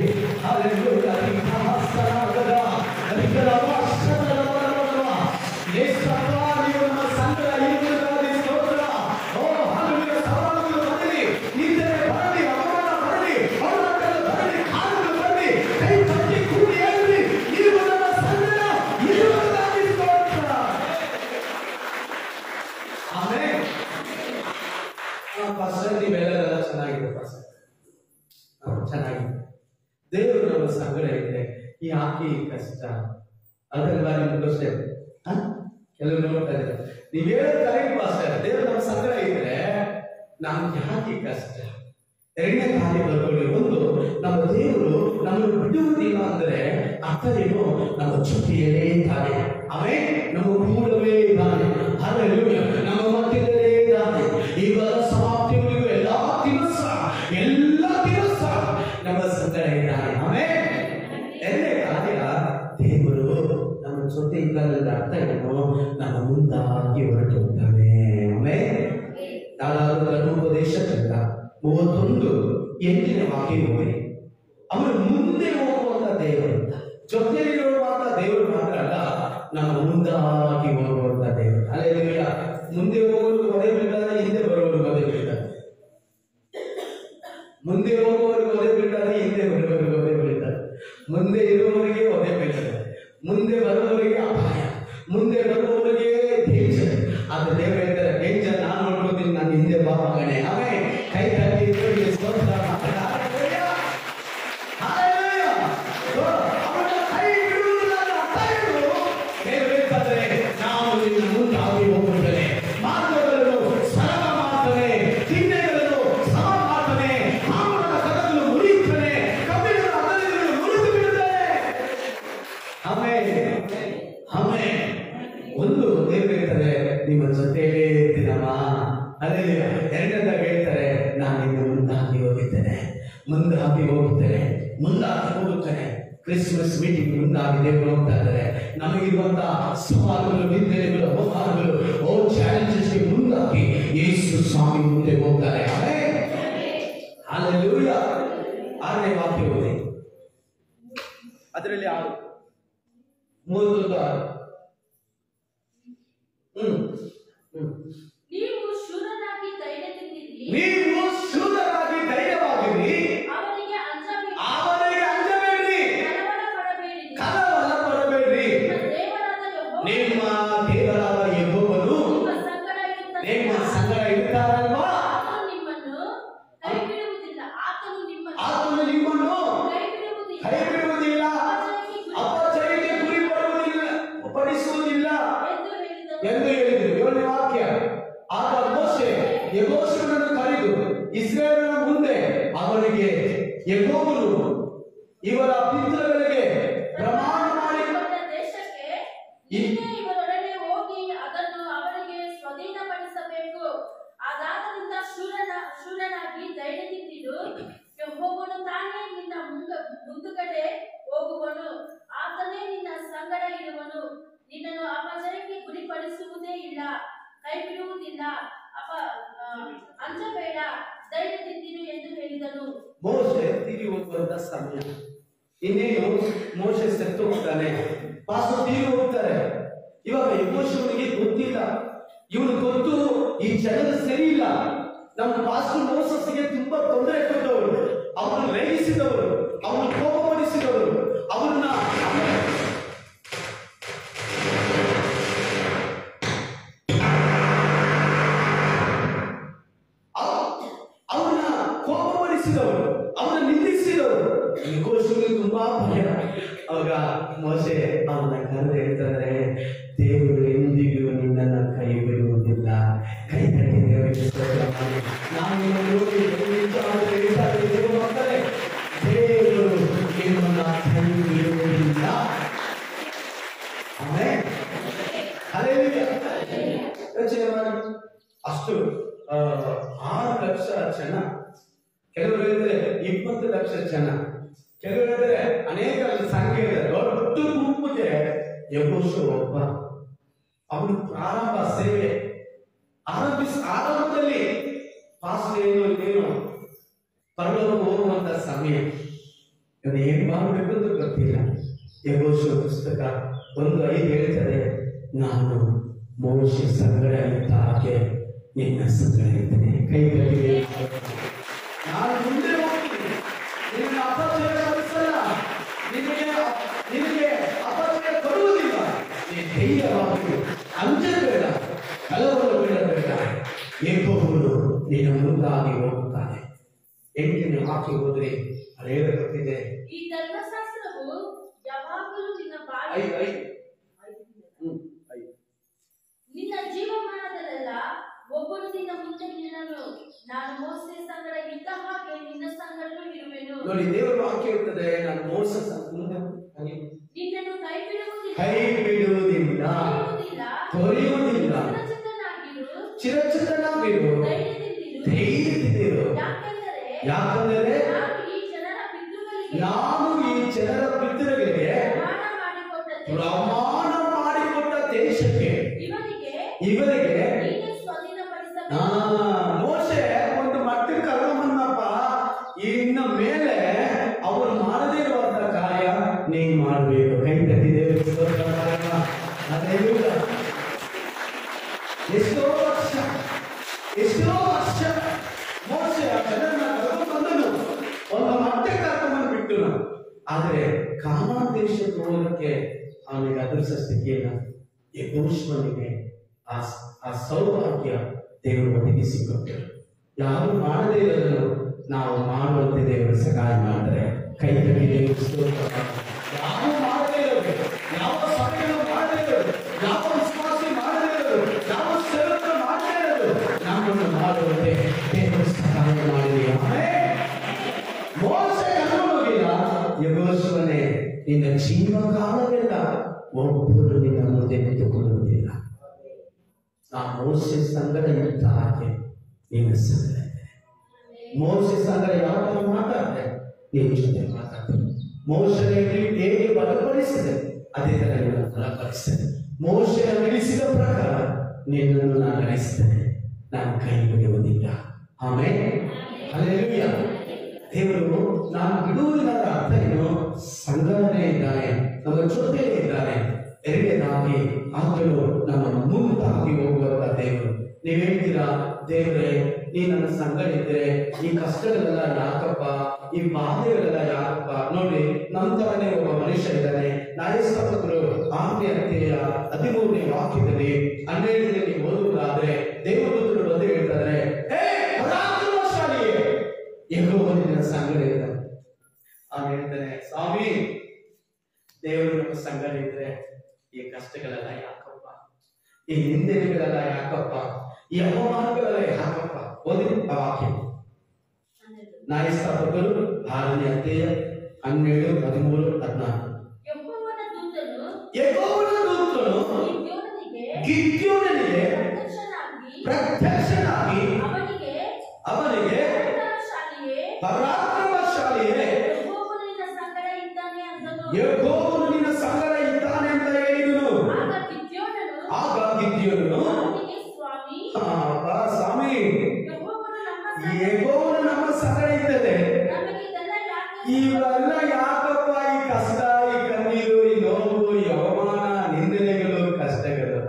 ಚೆನ್ನಾಗಿದೆ. ದೇವರು ನಮ್ಮ ಸಂಗಡ ಇದ್ರೆ ಯಾಕೆ ಕಷ್ಟ? ಅದಲ್ಲ ನಿಮ್ಗೋಷ್ಟೇ. ಕೆಲವರು ನೋಡ್ತಾ ಇದ್ದಾರೆ, ನೀವ್ ಹೇಳೋದು ಕರೆಕ್ಟ್ ಪಾಸ್ಟರ್. ದೇವರು ನಮ್ಮ ಸಂಗಡ ಇದ್ರೆ ನಮ್ಗೆ ಯಾಕೆ ಕಷ್ಟ? ಎರಡನೇ ಕಾರ್ಯ ಬರ್ಕೊಳ್ಳಿ. ಒಂದು, ನಮ್ಮ ದೇವರು ನಮ್ಮನ್ನು ಬಿಡುವುದಿಲ್ಲ ಅಂದ್ರೆ ಅರ್ಥ ಏನು? ನಮ್ಮ ಜೊತೆಯಲ್ಲೇ ಇದ್ದಾನೆ. ಆಮೇಲೆ ನಮ್ಮ ಕೂಡವೇ ಇದ್ದಾನೆ. ಹಲ್ಲೆಲೂಯಾ, ನಮ್ಮ ಮಧ್ಯದಲ್ಲೇ ಇದ್ದಾನೆ. ಇವಾಗ ಸಮಾಪ್ತಿವರೆಗೂ ಎಲ್ಲಾ ದಿವಸ ನಮ್ಮ ಸಂಗಡ ಇದ್ದಾನೆ. ಆಮೇಲೆ ಎರಡನೇ ಕಾರ್ಯ, ದೇವರು ನಮ್ಮ ಜೊತೆ ಇದ್ದಾನೆ. ಅರ್ಥ ಏನು? ನಮ್ಮ ಮುಂದಾಗಿ ಹೊರಟು ಹೋಗ್ತಾನೆ. ಆಮೇಲೆ ಧರ್ಮೋಪದೇಶ ಚಂದ 31:8 ವಾಕ್ಯ ಹೋಗಿ, ಅವರು ಮುಂದೆ ಹೋಗುವಂತ ದೇವರು, ಜೊತೆಯಲ್ಲಿರುವಂತ ದೇವರು ಮಾತ್ರ ಅಲ್ಲ, ನಮ್ಮ ಮುಂದಾಗಿ ಹೋಗುವಂತ ದೇವರು. ಹಲ್ಲೆಲೂಯಾ. ಮುಂದೆ ಹೋಗೋರು ಒದೆ ಬಿಡ್ತಾರೆ, ಹಿಂದೆ ಬರೋರು ಒದೆ ಬಿಡ್ತಾರೆ. ಮುಂದೆ ಹೋಗುವವರಿಗೆ ಒದೆ ಬಿಡ್ತಾರೆ, ಹಿಂದೆ ಬರುವವರಿಗೆ ಒದೆ ಬಿಡ್ತಾರೆ. ಮುಂದೆ ಇರುವವರಿಗೆ ಒದೆ ಬೀಳ್ತಾರೆ, ಮುಂದೆ ಬರುವವರಿಗೆ ಅಪಾಯ, ಮುಂದೆ ಬರುವವರಿಗೆ ಡೇಂಜರ್. ಆದ್ರೆ ದೇವರು ಹೇಳ್ತಾರೆ, ಡೇಂಜರ್ ನಾನು ನೋಡ್ಕೋತೀನಿ, ನಾನು ಹಿಂದೆ ಬಾ ಮಗನೇ. ಆಮೇಲೆ ಕೈ ತಟ್ಟಿ ದೇವರಿಗೆ ಸ್ತೋತ್ರ ಮಾಡ್ತಾರೆ. ಕೈ ಬಿಡುವುದಿಲ್ಲ ಅಂತ ಅರ್ಥ ಏನು? ದೇವರು ಹೇಳ್ತಾರೆ, ನಾವು ನಿನ್ನ ಮುಂದಾಗಿ ಹೋಗುತ್ತೇನೆ, ಮಾರ್ಗಗಳನ್ನು ಸರಳ ಮಾಡ್ತಾನೆ, ಚಿಹ್ನೆಗಳನ್ನು ಸಮ ಮಾಡ್ತಾನೆ, ಹಾವುಗಳ ಕದಗಳು ಮುರಿಯುತ್ತಾನೆ, ಕಬ್ಬಿಣದ ಅಗಲಿಗಳನ್ನು ಮುರಿದು ಬಿಡುತ್ತಾನೆ. ಆಮೇಲೆ ಒಂದು ದೇವರು ಹೇಳ್ತಾರೆ, ನಿಮ್ಮ ಜೊತೆಯಲ್ಲೇ ಇರ್ತೀನಮ್ಮ. ಅದೇ ಎರಡನೇದಾಗಿ ಹೇಳ್ತಾರೆ, ನಾನು ನಿನ್ನ ಮುಂದಾಗಿ ಹೋಗುತ್ತೇನೆ. ಕ್ರಿಸ್ಮಸ್ ಮೀಟಿಂಗ್ ಮುಂದಾಗಿ ದೇವರು ಹೋಗ್ತಾ ಇದ್ದಾರೆ. ನಮಗಿರುವಂತಹ ಸವಾಲುಗಳು, ನಿಂದನೆಗಳು, ಅವಮಾನಗಳು, ಚಾಲೆಂಜಸ್ಗೆ ಮುಂದಾಗಿ ಯೇಸು ಸ್ವಾಮಿ ಮುಂದೆ ಹೋಗ್ತಾರೆ. ಹಲ್ಲೆಲೂಯಾ. 6ನೇ ವಾಕ್ಯ ಓದಿ. ಅದರಲ್ಲಿ 31:6. ನೀವು ಶೂರರಾಗಿ ಧೈರ್ಯದಿಂದಿರಿ, ನೀವು ಶೂರರಾಗಿ ಧೈರ್ಯವಾಗಿರಿ, ಅವರಿಗೆ ಅಂಜಬೇಡಿ, ಕಳವಳ ಪಡಬೇಡಿ. ನಿಮ್ಮ ದೇವರಾದ ಯೆಹೋವನು ನಿಮ್ಮ ಸಂಗಡ ಇರ್ತಾರಲ್ವಾ? ಆತನು ನಿಮ್ಮನ್ನು ಕೈ ಬಿಡುವುದಿಲ್ಲ, ಅಪಜಯಕ್ಕೆ ಗುರಿಪಡಿಸುವುದಿಲ್ಲ ಎಂದು ಹೇಳಿದರು. 7ನೇ ವಾಕ್ಯ. ಆಗ ಮೋಶೆ ಯೆಹೋಶುವನನ್ನು ಕರೆದು ಇಸ್ರಾಯೇಲರ ಮುಂದೆ ಅವನಿಗೆ ಯೆಹೋವನು ಇವರ ಪಿತೃಗಳಿಗೆ ಪ್ರಮಾಣ ಮಾಡಿ ದೇಶಕ್ಕೆ ಇವರೊಡನೆ ಹೋಗಿ ಅದನ್ನು ಅವರಿಗೆ ಸ್ವಾಧೀನಪಡಿಸಬೇಕು. ಅದಾದರಿಂದ ಶೂರನಾಗಿ ಧೈರ್ಯದಿಂದಿರು, ಯೆಹೋವನು ತಾನೇ ನಿನ್ನ ಮುಂದುಗಡೆ ಹೋಗುವನು, ಆತನೇ ನಿನ್ನ ಸಂಗಡ ಇರುವನು, ನಿನ್ನನ್ನು ಅಪಜಯಕ್ಕೆ ಗುರಿಪಡಿಸುವುದೇ ಇಲ್ಲ, ಕೈ ಬಿಡುವುದಿಲ್ಲ, ಅಂಜಬೇಡ, ಧೈರ್ಯದಿಂದಿರು ಎಂದು ಹೇಳಿದನು. ಮೋಶೆ ತೀರಿ ಹೋಗುವಂತ ಸಮಯ. ಇನ್ನೇನು ಮೋಶೆ ಸತ್ತು ಹೋಗ್ತಾನೆ, ಪಾಸ್ಟರ್ ತೀರಿ ಹೋಗ್ತಾರೆ. ಇವಾಗ ಯೆಹೋಶುವನಿಗೆ ಗೊತ್ತಿಲ್ಲ, ಇವನು ಗೊತ್ತು ಈ ಜನರು ಸರಿ ಇಲ್ಲ, ನಮ್ಮ ಪಾಸ್ಟರ್ ಮೋಸಸ್ಸಿಗೆ ತುಂಬಾ ತೊಂದರೆ ಕೊಟ್ಟವರು, ಅವನು ರೇಗಿಸಿದವರು, ಅವನು ಕೋಪಪಡಿಸಿದವರು, ಅವನ್ನ ಕೋಪಪಡಿಸಿದವರು, ಅವನ ನಿಂದಿಸಿದವರು. ಯೆಹೋಶುವನಿಗೆ ತುಂಬಾ ಭಯ. ಅವಾಗ ಮೋಶೆ ಅವನ ಕರೆದು ಹೇಳ್ತಾರೆ, ದೇವರು ಎಂದಿಗೂ ನಿನ್ನನ್ನು ಕೈ ಬಿಡುವುದಿಲ್ಲ. ಕೈ ತಟ್ಟಿ ದೇವರಿಗೆ ಸ್ತೋತ್ರ ಮಾಡಿ. ಮಕ್ಕಳೇ, ದೇವರು ನಿಮ್ಮನ್ನು ಕೈ ಬಿಡುವುದಿಲ್ಲ. ಆಮೆನ್. ಹಲ್ಲೆಲೂಯಾ. ಯೋಚನೆ ಮಾಡಿ, ಅಷ್ಟು 6 ಲಕ್ಷ ಜನ, ಕೆಲವರು ಹೇಳಿದ್ರೆ 20 ಲಕ್ಷ ಜನ, ಕೆಲವರು ಹೇಳಿದ್ರೆ ಅನೇಕ ಸಂಖ್ಯೆ ಇದೆ. ದೊಡ್ಡ ಗುಂಪಿಗೆ ಯೆಹೋಶುವ ಒಬ್ಬ. ಅವನು ಪ್ರಾರಂಭ ಸೇವೆ ಆರಂಭದಲ್ಲಿ ಪಾಸ್ಟ್ ಏನು ಪರಲೋಕ ಹೋಗುವಂತ ಸಮಯ. ಇವನು ಏನು ಮಾಡಬೇಕು ಅಂತ ಗೊತ್ತಿಲ್ಲ. ಯೆಹೋಶುವ ಪುಸ್ತಕ 1:5 ಹೇಳ್ತದೆ, ನಾನು ಮೋಶೆ ಸಂಗಡ ಇದ್ದ ಹಾಗೆ ನಿನ್ನ ಸಂಗಡ ಇದ್ದೇನೆ. ಕೈಗಳಲ್ಲಿ ನಾನು ಮುಂದೆ ಹೋಗ್ತೀನಿ, ನಿನ್ನ ಅಪಜಯ ಪಡಿಸಲ್ಲ, ನಿನಗೆ ಅಪಜಯ ಕೊಡುವುದಿಲ್ಲ. ನೀನು ಧೈರ್ಯವಾಗಿ ಅಂಜಬೇಡ, ಕಳವಳ ಬೀಳಬೇಡ, ಯೆಹೋವನು ನಿನ್ನ ಮುಂದಾಗಿ ಹೋಗುತ್ತಾನೆ. 8ನೇ ವಾಕ್ಯ ಹೋದ್ರೆ ಅಲ್ಲಿ ಹೇಳಲ್ಪಟ್ಟಿದೆ, ಈ ಧರ್ಮಶಾಸ್ತ್ರವು ಯಾವಾಗಲೂ ನಿನ್ನ ನಿನ್ನ ಜೀವಮಾನದಲ್ಲೆಲ್ಲ ಒಬ್ಬನು ನಿನ್ನ ಮುಂದೆ ನಿನ್ನನು, ನಾನು ಮೋಸೆ ಸಂಗಡ ಇದ್ದ ಹಾಗೆ ನಿನ್ನ ಸಂಗಡನೂ ಇರುವೆನು. ನೋಡಿ, ದೇವರ ವಾಕ್ಯ ಇರ್ತದೆ, ನಾನು ಮೋಸ ನಿನ್ನನ್ನು ಕೈ ಬಿಡುವುದಿಲ್ಲ, ತೊರೆಯುವುದಿಲ್ಲ, ಚಿರಚಿತ್ತನಾಗಿರು, ಧೈರ್ಯದಿಂದಿರು. ಯಾಕಂದರೆ ನಾನು ಈ ಜನರ ಪಿತೃಗಳಿಗೆ ಪ್ರಮಾಣ ಮಾಡಿಕೊಟ್ಟ ದೇಶಕ್ಕೆ ಇವರಿಗೆ ಮೋಶೆ ಒಂದು ಮಟ್ಟಕ್ಕೆ ಕರ್ಕೊಂಬಂದಪ್ಪ, ಇನ್ನ ಮೇಲೆ ಅವರು ಮಾಡದೇ ಇರುವಂತ ಕಾರ್ಯ ನೀನು ಮಾಡಬೇಕು. ಕೈ ತಟ್ಟಿದ್ದೇವೆ. ಎಷ್ಟೋ ವರ್ಷ ಮೋಶೆ ಆ ಜನರನ್ನ ಕರ್ಕೊಂಡ್ಬಂದನು, ಒಂದು ಮಟ್ಟಕ್ಕೆ ಕರ್ಕೊಂಡ್ಬಂದ್ಬಿಟ್ಟು. ಆದರೆ ಕಾನಾನ್ ದೇಶಕ್ಕೆ ಹೋಗಕ್ಕೆ ಅವನಿಗೆ ಅದೃಷ್ಟಕ್ಕೆ ಇಲ್ಲ. ಯೆಹೋಶುವನಿಗೆ ಆ ಸೌಭಾಗ್ಯ ದೇವರು ಒದಗಿಸಿಕೊಟ್ಟರು. ಯಾರು ಮಾಡದೇ ಇರೋದನ್ನು ನಾವು ಮಾಡುವಂತೆ ದೇವರು ಸಹಾಯ ಮಾಡ್ತಾರೆ. ಕೈ ತಟ್ಟಿ ದೇವರು ಸ್ತೋತ್ರ. ಯಾವ ಮಾಡದೇ ಇರೋದು, ಯಾವ ಸಭೆಗಳು ಮಾಡದೇ ಇರೋದು, ಯಾವ ವಿಶ್ವಾಸಿ ಮಾಡದೇ ಇರೋದು, ಯಾವ ಸೇವಕ ಮಾಡದೇ ಇರೋದು ನಮ್ಮನ್ನು ಮಾಡುವಂತೆ ದೇವರು ಸಹಾಯ ಮಾಡಲಿ. ಮೋಶೆ ಕರ್ಕೊಂಡು ಹೋಗಿಲ್ಲ, ಯೆಹೋಶುವನೇ ನಿನ್ನ ಜೀವಕಾಲವೆಲ್ಲ ಒಬ್ಬರು ನಿನ್ನ ಮುಂದೆ ನಿಂತುಕೊಳ್ಳುವುದಿಲ್ಲ. ಆ ಮೋಶೆ ಸಂಗಡ ಇದ್ದ ಹಾಗೆ ನಿನ್ನ ಸಂಗಡ ಇದೆ. ಮೋಶೆ ಸಂಗಡ ಯಾವ ಮಾತಾಡ್ತಾರೆ, ನಿನ್ನ ಜೊತೆ ಮಾತಾಡ್ತಾರೆ. ಮೋಶೆಗೆ ಹೇಗೆ ಬಲಪಡಿಸಿದೆ, ಅದೇ ತರ ನಿನ್ನನ್ನು ಬಲಪಡಿಸ್ತೇನೆ. ಮೋಶೆಯ ನಡೆಸಿದ ಪ್ರಕಾರ ನಿನ್ನನ್ನು ನಾನು ನಡೆಸ್ತೇನೆ, ನಾನು ಕೈ ಬಿಡುವುದಿಲ್ಲ. Amen, hallelujah. ದೇವರು ನಾನು ಬಿಡುವುದಿಲ್ಲದ ಅರ್ಥ ಏನು? ಸಂಗಡನೆ ಇದ್ದಾನೆ, ನಮ್ಮ ಜೊತೆಯೇ ಇದ್ದಾನೆ. ಎರಡನೇದಾಗಿ ಆತನು ನಮ್ಮನ್ನು ಮುಂದಾಗಿ ಹೋಗುವಂತ ದೇವರು. ನೀವ್ ಹೇಳ್ತೀರಾ, ದೇವರೇ ನೀ ನನ್ನ ಸಂಗಡ ಇದ್ರೆ ಈ ಕಷ್ಟಗಳೆಲ್ಲ ಯಾಕಪ್ಪ, ಈ ಬಾಧೆಗಳೆಲ್ಲ ಯಾಕಪ್ಪ? ನೋಡಿ, ನಮ್ಮ ತರನೇ ಒಬ್ಬ ಮನುಷ್ಯ ಇದ್ದಾನೆ. ನ್ಯಾಯಸ್ಥಾಪಕರು 6ನೇ ಅಧ್ಯಾಯ 13ನೇ ವಾಕ್ಯದಲ್ಲಿ 12ರಲ್ಲಿ ನೀವು ಓದುವುದಾದ್ರೆ ದೇವದೂತರು ಬಂದು ಹೇಳ್ತಾರೆ, ಹೇ ಪರಾಕ್ರಮಶಾಲಿಯೇ, ಯೆಹೋವನು ನಿನ್ನ ಸಂಗಡ ಇದ್ದಾನೆ. ಅವ್ನು ಹೇಳ್ತಾನೆ, ಸ್ವಾಮಿ ದೇವರು ನಮ್ಮ ಸಂಗಡ ಇದ್ರೆ ಈ ಕಷ್ಟಗಳೆಲ್ಲ ಯಾಕಪ್ಪ, ಈ ನಿಂದನೆಗಳೆಲ್ಲ ಯಾಕಪ್ಪ, ಈ ಅವಮಾನಗಳೆಲ್ಲ ಯಾಕಪ್ಪ? ಓದಿ ಆ ವಾಕ್ಯ. ನ್ಯಾಯಸ್ಥಾಪಕರು 6ನೇ ಅಧ್ಯಾಯ 12, 13, 14. ಯೆಹೋವನ ದೂತನು ಗಿದ್ಯೋನನಿಗೆ ಪ್ರತ್ಯಕ್ಷನಾಗಿ ಅವನಿಗೆ ಪರಾಕ್ರಮಶಾಲಿಯೇ, ಯೆಹೋವನು ನಿನ್ನ ಸಂಗಡ ಇದ್ದಾನೆ ಅಂತ ಹೇಳಿದನು. ಆಗ ಗಿದ್ಯೋನನು, ಸ್ವಾಮಿ ಯೆಹೋವನು ನಮ್ಮ ಸಂಗಡ ಇದ್ದಾನೆ, ಇವೆಲ್ಲ ಯಾಕಪ್ಪ? ಈ ಕಷ್ಟ, ಈ ಕಣ್ಣೀರು, ಈ ನೋವು, ಈ ಅವಮಾನ, ನಿಂದನೆಗಳು, ಕಷ್ಟಗಳು.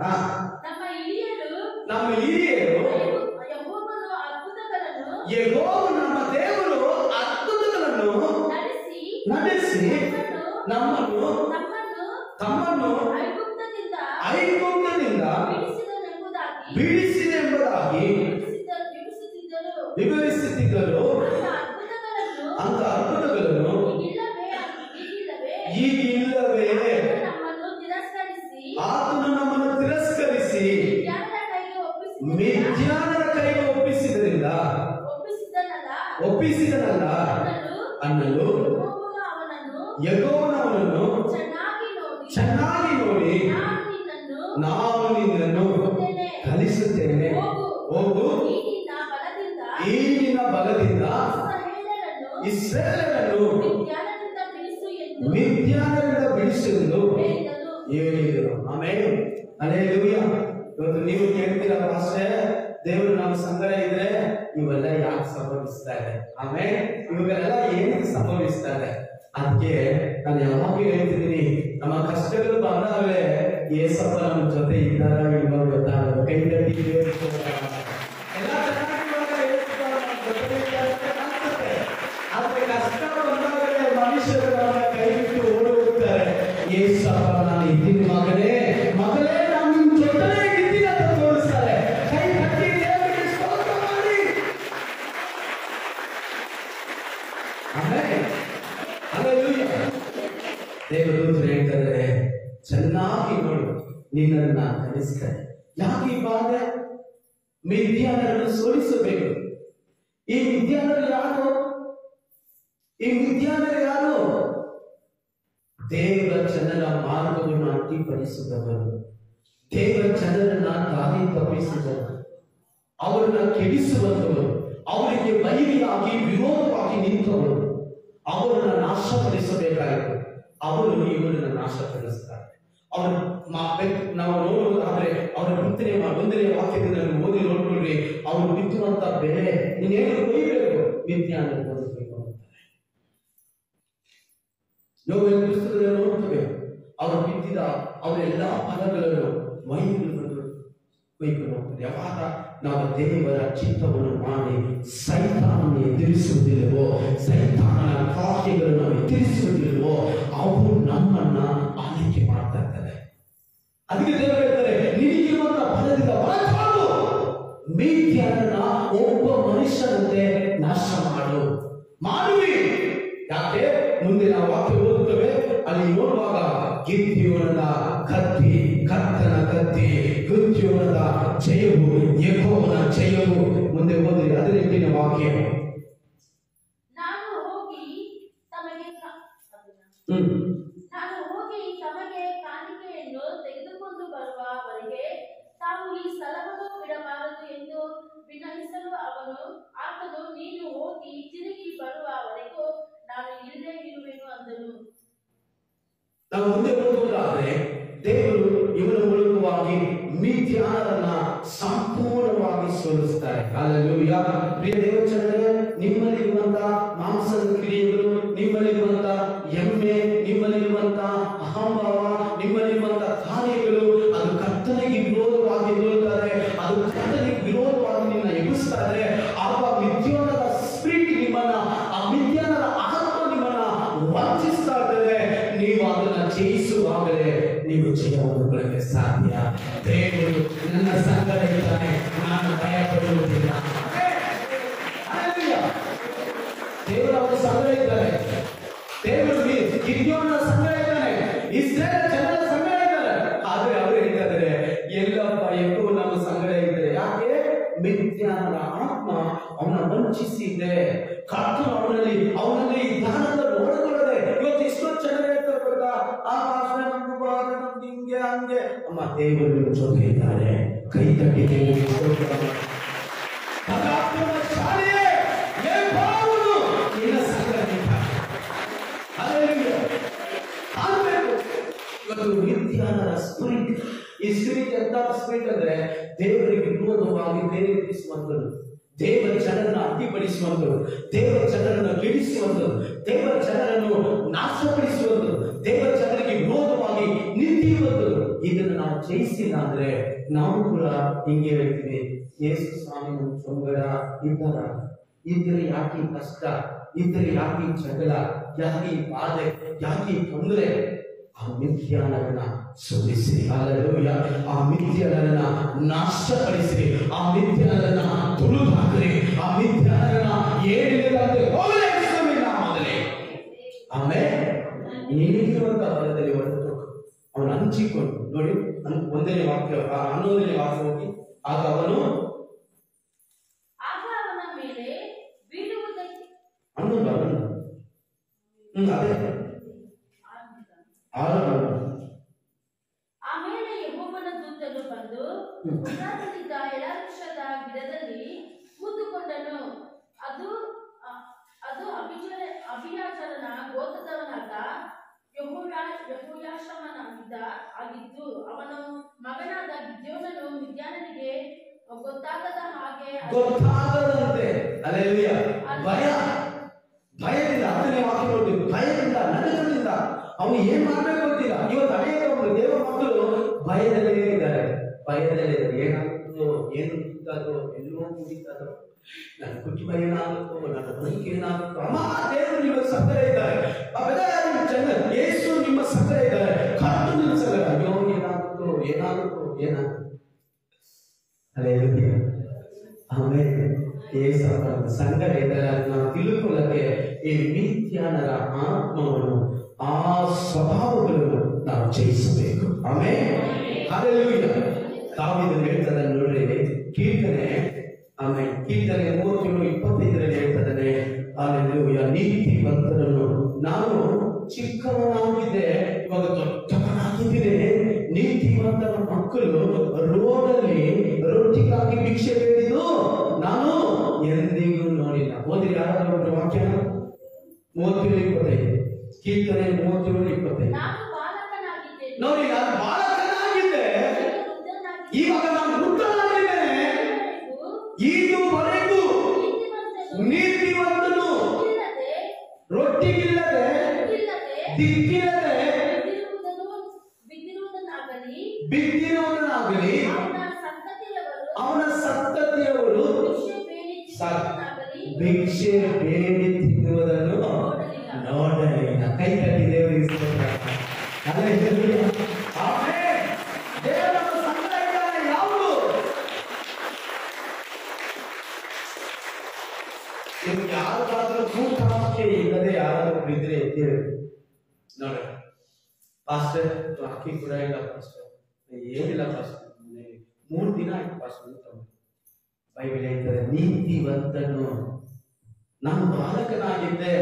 ನಮ್ಮ ಹಿರಿಯರು ಯೆಹೋವನು ನಮ್ಮ ದೇವರು ಅದ್ಭುತಗಳನ್ನು ನಡೆಸಿ ನಮ್ಮನ್ನು ತಮ್ಮನ್ನು ಐಗುಪ್ತದಿಂದ ಬಿಡಿಸಿದೆಂಬುದಾಗಿ ವಿವರಿಸುತ್ತಿದ್ದರು. ಅಂತ ಅದ್ಭುತಗಳನ್ನು ಈಗಿಲ್ಲವೇ? ಆತನು ನಮ್ಮನ್ನು ತಿರಸ್ಕರಿಸಿ ಮಿದ್ಯಾನರ ಕೈಗೆ ಒಪ್ಪಿಸಿದನಲ್ಲ ಅನ್ನಲು ಯೆಹೋವನು ಅವನನ್ನು ಚೆನ್ನಾಗಿ ನೋಡಿ, ನಾನು ನಿನ್ನನ್ನು ಕಲಿಸುತ್ತೇನೆ, ಹೋಗು, ಈ ನಿನ್ನ ಬಲದಿಂದ ಇಸ್ರಾಯೇಲರನ್ನು ಮಿದ್ಯಾನರಿಂದ ಬಿಡಿಸು ಎಂದು ಹೇಳಿದರು. Amen, hallelujah. ಇವತ್ತು ನೀವು ಕೇಳ್ತೀರಾ, ಪಾಸ್ಟರ್ ದೇವರು ನಮ್ಮ ಸಂಗಡ ಇದ್ರೆ ಇವೆಲ್ಲ ಯಾಕೆ ಸಂಭವಿಸ್ತಾ ಇದೆ? ಆಮೇಲೆ ಇವುಗಳೆಲ್ಲ ಏನಕ್ಕೆ ಸಂಭವಿಸ್ತಾ ಇದೆ? ಅದಕ್ಕೆ ನಾನು ಯಾವಾಗ ಹೇಳ್ತಿದ್ದೀನಿ, ನಮ್ಮ ಕಷ್ಟಗಳು ಬಂದಾಗಲೇ ಏಸಪ್ಪ ನಮ್ಮ ಜೊತೆ ಇದ್ದಾರ ಇಲ್ವಾ ಗೊತ್ತಾಗಲ್ಲ. ಕೈ ತಟ್ಟಿ ಎಲ್ಲ ಆದ್ರೆ ಕಷ್ಟ ಬಂದಾಗಲೇ ಮನುಷ್ಯರು ನಮ್ಮ ಕೈ ಬಿಟ್ಟು ಓಡಿ ಹೋಗ್ತಾರೆ. ಏಸಪ್ಪ ನಾನು ಇದ್ದೀನಿ ಮಗನೇ, ಮಗಳೇ ನಾನು ನಿಮ್ ಜೊತೆನೇ ಇದ್ದೀನಿ ಅಂತ ತೋರಿಸ್ತಾರೆ. ಕೈ ತಟ್ಟಿ ದೇವರಿಗೆ ಸ್ತೋತ್ರ ಮಾಡಿ. ಆಮೇಲೆ ಹಲ್ಲೆಲೂಯಾ. ದೇವರು ಹೇಳ್ತಾರೆ, ಚೆನ್ನಾಗಿ ನೋಡು, ನಿನ್ನನ್ನು ಕಲಿಸ್ತಾರೆ. ಯಾಕೆ ಈ ಬಾಧೆ? ಮಿದ್ಯಾನರನ್ನು ಸೋಲಿಸಬೇಕು. ಈ ಮಿದ್ಯಾನರು ಯಾರು? ದೇವರ ಜನರ ಮಾರ್ಗವನ್ನು ಅಡ್ಡಿಪಡಿಸಿದವರು, ದೇವರ ಜನರನ್ನ ದಾರಿ ತಪ್ಪಿಸಿದವರು, ಅವರನ್ನ ಕೆಡಿಸುವಂತವರು, ಅವರಿಗೆ ವೈರಿಯಾಗಿ ವಿರೋಧವಾಗಿ ನಿಂತವರು, ಅವರನ್ನ ನಾಶಪಡಿಸಬೇಕಾಯಿತು. ಅವರು ಇವರನ್ನ ನಾಶಪಡಿಸ್ತಾರೆ. ಅವರು ನಾವು ನೋಡುವುದಾದ್ರೆ ಅವರ ಬಿತ್ತನೆ ಒಂದನೇ ವಾಕ್ಯದಿಂದ ಓದಿ ನೋಡ್ಕೊಳ್ರಿ. ಅವರು ಬಿತ್ತುವಂತ ಬೆಳೆ ನೀನೇನು ಕೊಯ್ಬೇಕು? ಮಿದ್ಯಾನರು ಬದುಕಬೇಕು ಅಂತಾರೆ. ಯೋಬನ ಪುಸ್ತಕದಲ್ಲಿ ನೋಡ್ತೇವೆ, ಅವರು ಬಿತ್ತಿದ ಅವರೆಲ್ಲ ಫಲಗಳನ್ನು ವೈರಿಗಳು ಕೊಯ್ಕೊಂಡು ಹೋಗ್ತಾರೆ. ಯಾವಾಗ ನಾವು ದೇವರ ಚಿತ್ತವನ್ನು ಮಾಡಿ ಸೈತಾನನ್ನು ಎದುರಿಸುವುದಿಲ್ಲವೋ, ಸೈತಾನನ ಕಾರ್ಯಗಳನ್ನು ನಾವು ಎದುರಿಸುವುದಿಲ್ಲವೋ, ಅವರು ನಮ್ಮನ್ನ ಆಳ್ವಿಕೆ ಮಾಡ್ತಾ ಇರ್ತಾರೆ. ಅದಕ್ಕೆ ದೇವರು ಹೇಳ್ತಾರೆ, ನಿನಗಿರುವಂತ ಫಲದಿಂದ ಹೊರತಾಗು, ಮಿದ್ಯಾನರನ್ನ ಒಬ್ಬ ಮನುಷ್ಯನಂತೆ ನಾಶ ಮಾಡುವಿ. ಯಾಕೆ? ಮುಂದೆ ನಾವು ವಾಕ್ಯ ಓದುತ್ತೇವೆ, ಅಲ್ಲಿ ನೋಡುವಾಗ ಗಿದ್ಯೋನನ ಕತ್ತಿ, ಕರ್ತನ ಕತ್ತಿ, ಗಿದ್ಯೋನನ ಜಯವು, ಯೆಹೋವನ ಜಯವು. ಮುಂದೆ ಓದಿ 18ನೇ ವಾಕ್ಯ. ನಾನು ಹೋಗಿ ತಮಗೆ ಕಾಣಿಕೆಯನ್ನು ತೆಗೆದುಕೊಂಡು ಬರುವವರೆಗೆ ತಾವು ಈ ಸ್ಥಳವನ್ನು ಬಿಡಬಾರದು ಎಂದು ವಿನಯಿಸಲು ಆತನು ನೀನು ಹೋಗಿ ತಿರುಗಿ ಬರುವವರೆಗೂ ನಾನು ಇಲ್ಲೇ ಇರುವೆನು ಅಂದನು. ನಾವು ಮುಂದೆ ಹೋಗುವುದಾದ್ರೆ ದೇವರು ಇವನ ಮೂಲಕವಾಗಿ ಮಿಥ್ಯಾನರನ್ನ ಸಂಪೂರ್ಣವಾಗಿ ಸೋಲಿಸ್ತಾರೆ. ಹಲ್ಲೆಲೂಯಾ. ಪ್ರಿಯ ದೇವಚರರೇ, ನಿಮ್ಮಲ್ಲಿರುವಂತ ಮಾಂಸದ ಕ್ರಿಯೆಗಳು, ನಿಮ್ಮಲ್ಲಿರುವಂತ ಹೆಮ್ಮೆ, ನಿಮ್ಮಲ್ಲಿರುವಂತ ಅಹಂಭಾವ, ನಿಮ್ಮಲ್ಲಿರುವಂತ ಕಾರ್ಯಗಳು ಅದು ಕರ್ತನಿಗೆ ವಿರೋಧವಾಗಿ ನಿಲ್ಲುತ್ತಾರೆ. ಅದು ಕರ್ತನಿಗೆ ವಿರೋಧವಾಗಿ ನಿನ್ನ ಎಬ್ಬಿಸ್ತಾರೆ. ಆಗ ಮಿಥ್ಯಾನದ ಸ್ಪಿರಿಟ್ ನಿಮ್ಮನ್ನ, ಆ ಮಿಥ್ಯಾನದ ಆತ್ಮ ನಿಮ್ಮನ್ನ ವಂಚಿಸ್ತಾ ಇದ್ದಾರೆ. ನೀವು ಅದನ್ನ ಜಯಿಸುವಾಗಲೇ ನೀವು ಜಯವನ್ನು ಗಳಿಕೆ ಸಾಧ್ಯ. ದೇವರು ನನ್ನ ಸಂಗಡ ಇದ್ದಾನೆ, ನಾನು ಭಯ ಪಡುವುದಿಲ್ಲ. ದೇವರು ಅವರ ಸಂಗಡ ಇದ್ದಾರೆ. ದೇವರು ಗಿದ್ಯೋನನ ಸಂಗಡ ಇದ್ದಾನೆ, ಇಸ್ರಾಯೇಲ್ ಜನರ ಸಂಗಡ ಇದ್ದಾರೆ. ಆದ್ರೆ ಅವರು ಹೇಳ್ತಾರೆ, ಎಲ್ಲ ಭಯಕ್ಕೂ ನಮ್ಮ ಸಂಗಡ ಇದ್ದಾರೆ. ಯಾಕೆ? ಮಿಥ್ಯಾನದ ಆತ್ಮ ಅವನ ವಂಚಿಸಿದೆ. ಕರ್ತನು ಅವನಲ್ಲಿ ಜ್ಞಾನದ ನೋಡಿಕೊಳ್ಳದೆ ಇವತ್ತು ಎಷ್ಟೋ ಜನರೇ ಇರ್ತಾರೆ, ಆ ಭಾಷೆ ನಮ್ಗೆ ಬಾರ, ನಮ್ಗೆ ಹಿಂಗೆ ಹಂಗೆ. ಅಮ್ಮ, ದೇವರು ನಿಮ್ಮ ಜೊತೆ ಇದ್ದಾರೆ. ಕೈ ತಟ್ಟಿ ದೇವರಿಗೆ ಸ್ತೋತ್ರ ಮಾಡಿ. ಪರಾಕ್ರಮಶಾಲಿಯೇ, ಯೆಹೋವನು ನಿನ್ನ ಸಂಗಡ ಇದ್ದಾನೆ. ಹಲ್ಲೆಲೂಯಾ. ಆಗಬೇಕು. ಇವತ್ತು ಮಿಥ್ಯಾನದ ಸ್ಪಿರಿಟ್, ಈ ಸ್ಪಿರಿಟ್ ಎಂತ ಸ್ಪಿರಿಟ್ ಅಂದ್ರೆ ದೇವರಿಗೆ ವಿರೋಧವಾಗಿ ಪ್ರೇರೇಪಿಸುವಂಥದ್ದು, ದೇವರ ಜನರನ್ನು ಅಡ್ಡಿಪಡಿಸುವಂಥದ್ದು, ದೇವರ ಜನರನ್ನು ಕೆಡಿಸುವಂಥದ್ದು, ದೇವರ ಜನರನ್ನು ನಾಶಪಡಿಸುವಂಥದ್ದು, ದೇವರ ಜನರಿಗೆ ವಿರೋಧವಾಗಿ ನಿಂತಿರುವಂಥದ್ದು. ಇದನ್ನು ನಾವು ಜಯಿಸಿಲ್ಲ ಅಂದ್ರೆ ನಾವು ಕೂಡ ಹಿಂಗೆ ಹೇಳ್ತೀವಿ, ಯೇಸು ಸ್ವಾಮಿ ನಮ್ಮ ಸಂಗಡ ಇದ್ದರೆ ಯಾಕೆ ಕಷ್ಟ, ಇದ್ದರೆ ಯಾಕೆ ಜಗಳ, ಯಾಕೆ ಬಾಧೆ, ಯಾಕೆ ತೊಂದರೆ? ಆ ಮಿಥ್ಯಾನರನ್ನ ಸೋಲಿಸಿರಿ. ಹಲ್ಲೆಲೂಯಾ. ಆ ಮಿಥ್ಯಾನರನ್ನ ನಾಶಪಡಿಸಿರಿ. ಆ ಮಿಥ್ಯಾನರನ್ನ ತುಳಿದು ಹಾಕಿರಿ. ಆ ಮಿಥ್ಯಾನರನ್ನ ಏನಿಲ್ಲದಂತೆ ಹೋಗಲಿಸುವಿನ ಮೊದಲೇ. ಆಮೇಲೆ ನೀನಿರುವಂತ ಬಲದಲ್ಲಿ ಹೊರಟು ಅವನು ಹಂಚಿಕೊಂಡು ನೋಡಿ. ಒಂದನೇ ವಾಕ್ಯ, 11ನೇ ವಾಕ್ಯ ಹೋಗಿ. ಆಗ ಅವನು ಅವನ ಮೇಲೆ ಬೀಳುವುದಕ್ಕೆ ಆಮೇಲೆ ಯೆಹೋವನ ದೂತನು ಬಂದು ಗುಡಾರದಲ್ಲಿದ್ದ ಎಳವೃಕ್ಷದ ಗಿಡದಲ್ಲಿ ಕೂತುಕೊಂಡನು. ಅದು ಅಬಿಯಾಚರನ ಗೋತ್ರದವನಾದ ಆಗಿದ್ದು ಅವನ ಮಗನಾದ ಗಿದ್ಯೋನನು ಮಿದ್ಯಾನನಿಗೆ ಗೊತ್ತಾಗದಂತೆ. ಹಲ್ಲೆಲೂಯಾ. ಭಯದಿಂದ, ಅದನ್ನೇ ವಾಕ್ಯ ನೋಡಿ, ಭಯದಿಂದ, ನಡುಕದಿಂದ ಅವನು ಏನ್ ಮಾಡ್ಬೇಕು ಗೊತ್ತಿಲ್ಲ. ಇವತ್ತು ಅನೇಕ ದೇವರ ಮಕ್ಕಳು ಭಯದಲ್ಲೇ ಇದ್ದಾರೆ. ಏನಾಗುತ್ತೋ, ಏನು ಕೂತಾರೋ, ಎಲ್ಲೋ ಕುಡಿತಾರೋ, ನನ್ನ ಕುಟುಂಬ ಏನಾಗುತ್ತೋ, ನನ್ನ ಬದುಕು ಏನಾಗುತ್ತೋ. ಅಮ್ಮ, ದೇವರು ನಿಮ್ಮ ಸಂಗಡ ಇದ್ದಾರೆ. ಯೇಸು ನಿಮ್ಮ ಸಂಗಡ ಇದ್ದಾರೆ. ಕರ್ತು ನಿಮ್ಮ ಸಂಗಡ. ಅಯ್ಯೋ, ಏನಾಗುತ್ತೋ. ಆಮೇಲೆ ಯೇಸು ಸಂಗಡ ಇದ್ದಾರೆ. ನಾವು ತಿಳ್ಕೊಳ್ಳಕ್ಕೆ ಈ ಮಿಥ್ಯಾನರ ಆತ್ಮವನ್ನು, ಆ ಸ್ವಭಾವಗಳನ್ನು ನಾವು ಜಯಿಸಬೇಕು. ಆಮೇಲೆ ಹಲ್ಲೆಲೂಯಾ. ದಾವೀದನು ಹೇಳ್ತಾನೆ ನೋಡ್ರಿ, ಕೀರ್ತನೆ 37:25 ಹೇಳ್ತಾನೆ, ಹಲ್ಲೆಲೂಯಾ, ನೀತಿವಂತರನ್ನು ನಾನು ಚಿಕ್ಕವನಾಗಿದ್ದೆ, ಇವಾಗ ದೊಡ್ಡವನಾಗಿದ್ದೇನೆ. ನೀತಿವಂತರ ಮಕ್ಕಳು ರೋಡಲ್ಲಿ ರೊಟ್ಟಿಗಾಗಿ ಭಿಕ್ಷೆ ಬೇಡಿದ್ದು ನಾನು ಎಂದಿಗೂ ನೋಡಿಲ್ಲ. ಓದಿರಿ ಯಾರಾದ್ರೂ ಒಂದು ವಾಕ್ಯ. 37:25 ಕೀರ್ತನೆ 37:25. ನೋಡಿ, ನಾನು ಬಾಲಕನಾಗಿದ್ದೆ, ಇವಾಗ ನಾನು ವೃದ್ಧನಾಗಿದ್ದೇನೆ. ಇದುವರೆಗೂ ನೀತಿವಂತನು ರೊಟ್ಟಿಗಿಲ್ಲದೆ, ದಿಕ್ಕಿಲ್ಲದೆ ಬಿದ್ದಿರುವುದನ್ನಾಗಲಿ ಅವನ ಸಂತತಿಯವರು ಭಿಕ್ಷೆ ಬೇಡಿ ತಿನ್ನುವುದನ್ನು ನೋಡಲಿಲ್ಲ. ಕೈ ಕಟ್ಟಿ ದೇವರಿಗೆ ದೇವರ ಸಂಗಡ ಇದ್ದಾನೆ. ಯಾವುದು ನಿಮ್ಗೆ ಯಾರಿಗಾದ್ರೂ ಮೂಢನಂಬಿಕೆ ಇಲ್ಲದೆ ಯಾರಾದ್ರೂ ಇದ್ರೆ ಎದ್ದೇಳಿ ನೋಡಿ, ಪಾಸ್ಟರ್ ಅಕ್ಕಿ ಕೂಡ ಇಲ್ಲ ಪಾಸ್ಟರ್, ಏನಿಲ್ಲ ಪಾಸ್ಟರ್, 3 ದಿನ ಆಯ್ತು ಪಾಸ್ಟರ್ ಅಂತ ಬೈಬಲ್ ಹೇಳ್ತಾರೆ. ನೀತಿವಂತನು, ನಾನು ಬಾಲಕನಾಗಿದ್ದೆ,